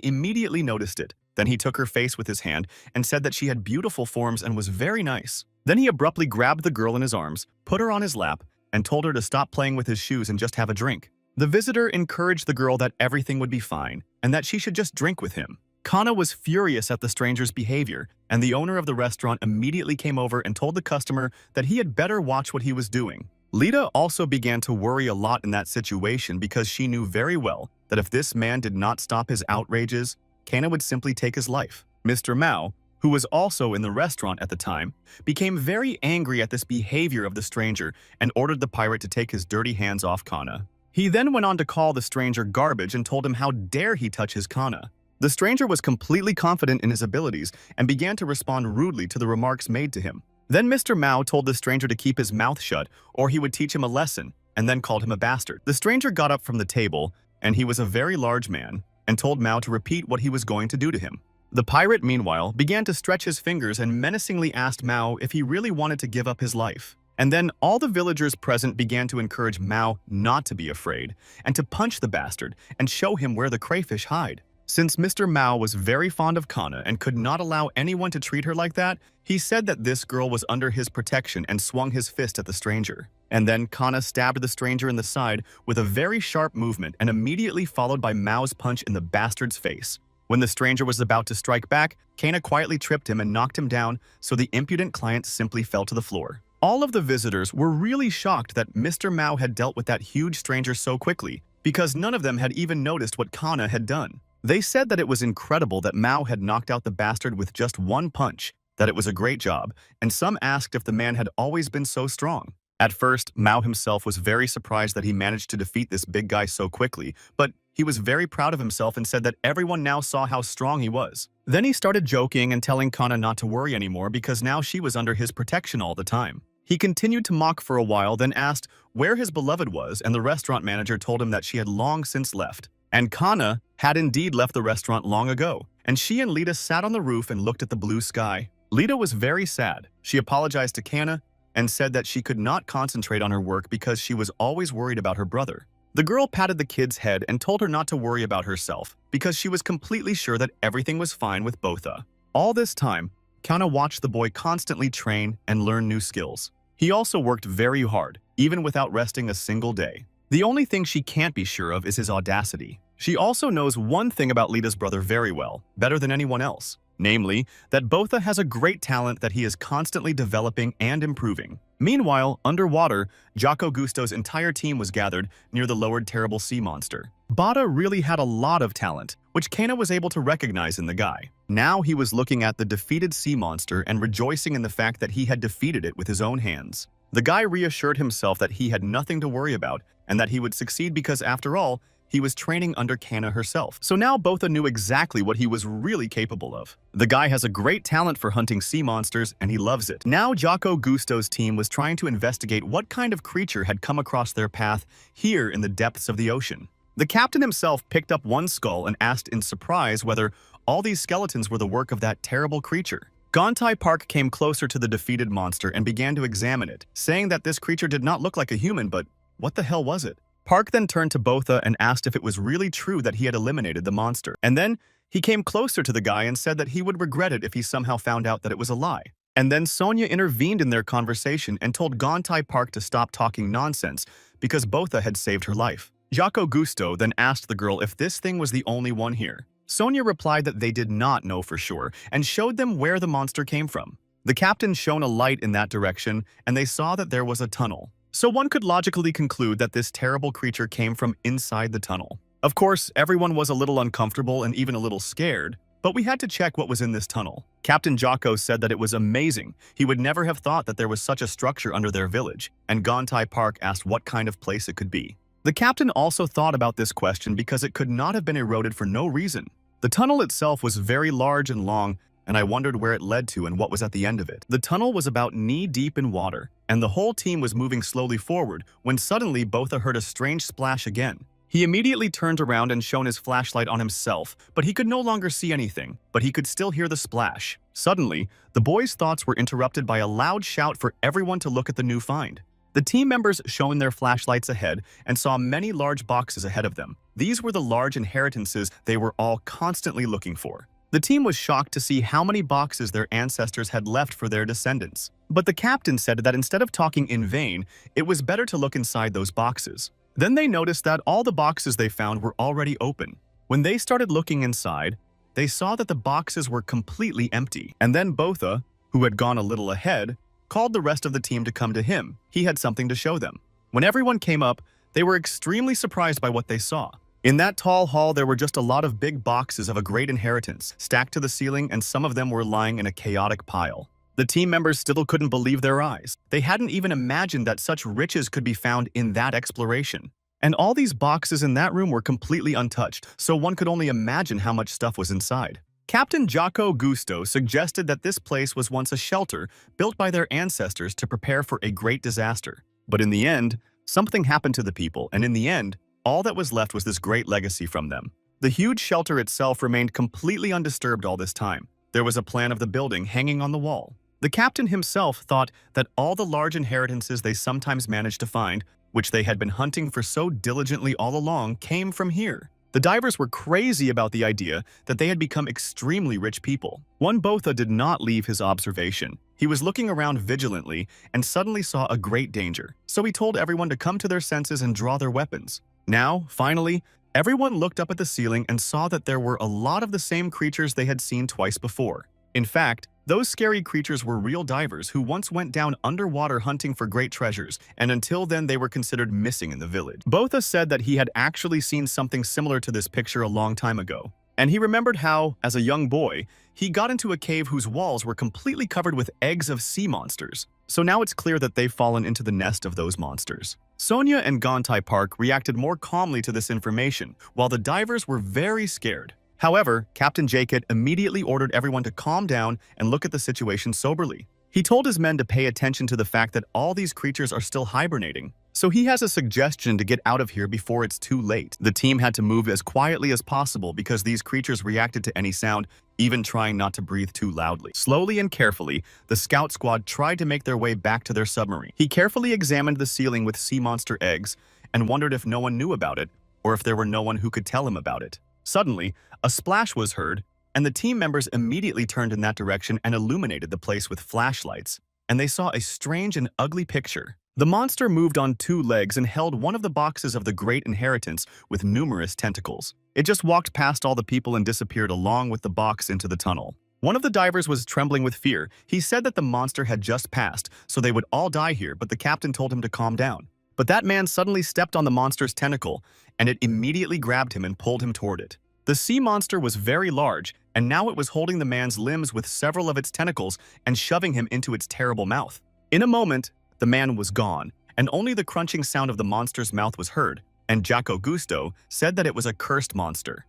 Speaker 1: immediately noticed it. Then he took her face with his hand and said that she had beautiful forms and was very nice. Then he abruptly grabbed the girl in his arms, put her on his lap, and told her to stop playing with his shoes and just have a drink. The visitor encouraged the girl that everything would be fine and that she should just drink with him. Kana was furious at the stranger's behavior, and the owner of the restaurant immediately came over and told the customer that he had better watch what he was doing. Lita also began to worry a lot in that situation because she knew very well that if this man did not stop his outrages, Kana would simply take his life. Mr. Mao, who was also in the restaurant at the time, became very angry at this behavior of the stranger and ordered the pirate to take his dirty hands off Kana. He then went on to call the stranger garbage and told him how dare he touch his Kana. The stranger was completely confident in his abilities and began to respond rudely to the remarks made to him. Then Mr. Mao told the stranger to keep his mouth shut or he would teach him a lesson, and then called him a bastard. The stranger got up from the table, and he was a very large man, and told Mao to repeat what he was going to do to him. The pirate, meanwhile, began to stretch his fingers and menacingly asked Mao if he really wanted to give up his life. And then all the villagers present began to encourage Mao not to be afraid and to punch the bastard and show him where the crayfish hide. Since Mr. Mao was very fond of Kana and could not allow anyone to treat her like that, he said that this girl was under his protection and swung his fist at the stranger. And then Kana stabbed the stranger in the side with a very sharp movement and immediately followed by Mao's punch in the bastard's face. When the stranger was about to strike back, Kana quietly tripped him and knocked him down, so the impudent client simply fell to the floor. All of the visitors were really shocked that Mr. Mao had dealt with that huge stranger so quickly, because none of them had even noticed what Kana had done. They said that it was incredible that Mao had knocked out the bastard with just one punch, that it was a great job, and some asked if the man had always been so strong. At first, Mao himself was very surprised that he managed to defeat this big guy so quickly, but he was very proud of himself and said that everyone now saw how strong he was. Then he started joking and telling Kana not to worry anymore because now she was under his protection all the time. He continued to mock for a while, then asked where his beloved was, and the restaurant manager told him that she had long since left. And Kana had indeed left the restaurant long ago, and she and Lita sat on the roof and looked at the blue sky. Lita was very sad. She apologized to Kana and said that she could not concentrate on her work because she was always worried about her brother. The girl patted the kid's head and told her not to worry about herself because she was completely sure that everything was fine with Botha. All this time, Kana watched the boy constantly train and learn new skills. He also worked very hard, even without resting a single day. The only thing she can't be sure of is his audacity. She also knows one thing about Lita's brother very well, better than anyone else. Namely, that Botha has a great talent that he is constantly developing and improving. Meanwhile, underwater, Jocko Gusto's entire team was gathered near the lowered terrible sea monster. Bada really had a lot of talent, which Kana was able to recognize in the guy. Now he was looking at the defeated sea monster and rejoicing in the fact that he had defeated it with his own hands. The guy reassured himself that he had nothing to worry about and that he would succeed because, after all, he was training under Kana herself. So now Botha knew exactly what he was really capable of. The guy has a great talent for hunting sea monsters, and he loves it. Now Jocko Gusto's team was trying to investigate what kind of creature had come across their path here in the depths of the ocean. The captain himself picked up one skull and asked in surprise whether all these skeletons were the work of that terrible creature. Gontai Park came closer to the defeated monster and began to examine it, saying that this creature did not look like a human, but what the hell was it? Park then turned to Botha and asked if it was really true that he had eliminated the monster. And then he came closer to the guy and said that he would regret it if he somehow found out that it was a lie. And then Sonia intervened in their conversation and told Gontai Park to stop talking nonsense because Botha had saved her life. Jocko Gusto then asked the girl if this thing was the only one here. Sonia replied that they did not know for sure and showed them where the monster came from. The captain shone a light in that direction and they saw that there was a tunnel. So one could logically conclude that this terrible creature came from inside the tunnel. Of course, everyone was a little uncomfortable and even a little scared, but we had to check what was in this tunnel. Captain Jocko said that it was amazing. He would never have thought that there was such a structure under their village, and Gontai Park asked what kind of place it could be. The captain also thought about this question because it could not have been eroded for no reason. The tunnel itself was very large and long, and I wondered where it led to and what was at the end of it. The tunnel was about knee-deep in water, and the whole team was moving slowly forward when suddenly Botha heard a strange splash again. He immediately turned around and shone his flashlight on himself, but he could no longer see anything, but he could still hear the splash. Suddenly, the boys' thoughts were interrupted by a loud shout for everyone to look at the new find. The team members shone their flashlights ahead and saw many large boxes ahead of them. These were the large inheritances they were all constantly looking for. The team was shocked to see how many boxes their ancestors had left for their descendants. But the captain said that instead of talking in vain, it was better to look inside those boxes. Then they noticed that all the boxes they found were already open. When they started looking inside, they saw that the boxes were completely empty. And then Botha, who had gone a little ahead, called the rest of the team to come to him. He had something to show them. When everyone came up, they were extremely surprised by what they saw. In that tall hall, there were just a lot of big boxes of a great inheritance, stacked to the ceiling, and some of them were lying in a chaotic pile. The team members still couldn't believe their eyes. They hadn't even imagined that such riches could be found in that exploration. And all these boxes in that room were completely untouched, so one could only imagine how much stuff was inside. Captain Jocko Gusto suggested that this place was once a shelter built by their ancestors to prepare for a great disaster. But in the end, something happened to the people, and in the end, all that was left was this great legacy from them. The huge shelter itself remained completely undisturbed all this time. There was a plan of the building hanging on the wall. The captain himself thought that all the large inheritances they sometimes managed to find, which they had been hunting for so diligently all along, came from here. The divers were crazy about the idea that they had become extremely rich people. One Botha did not leave his observation. He was looking around vigilantly and suddenly saw a great danger. So he told everyone to come to their senses and draw their weapons. Now, finally, everyone looked up at the ceiling and saw that there were a lot of the same creatures they had seen twice before. In fact, those scary creatures were real divers who once went down underwater hunting for great treasures, and until then they were considered missing in the village. Botha said that he had actually seen something similar to this picture a long time ago, and he remembered how, as a young boy, he got into a cave whose walls were completely covered with eggs of sea monsters. So now it's clear that they've fallen into the nest of those monsters. Sonia and Gontai Park reacted more calmly to this information, while the divers were very scared. However, Captain Jacob immediately ordered everyone to calm down and look at the situation soberly. He told his men to pay attention to the fact that all these creatures are still hibernating. So he has a suggestion to get out of here before it's too late. The team had to move as quietly as possible because these creatures reacted to any sound, even trying not to breathe too loudly. Slowly and carefully, the scout squad tried to make their way back to their submarine. He carefully examined the ceiling with sea monster eggs and wondered if no one knew about it or if there were no one who could tell him about it. Suddenly, a splash was heard, and the team members immediately turned in that direction and illuminated the place with flashlights, and they saw a strange and ugly picture. The monster moved on two legs and held one of the boxes of the great inheritance with numerous tentacles. It just walked past all the people and disappeared along with the box into the tunnel. One of the divers was trembling with fear. He said that the monster had just passed, so they would all die here, but the captain told him to calm down. But that man suddenly stepped on the monster's tentacle, and it immediately grabbed him and pulled him toward it. The sea monster was very large, and now it was holding the man's limbs with several of its tentacles and shoving him into its terrible mouth. In a moment, the man was gone, and only the crunching sound of the monster's mouth was heard, and Jaco Gusto said that it was a cursed monster.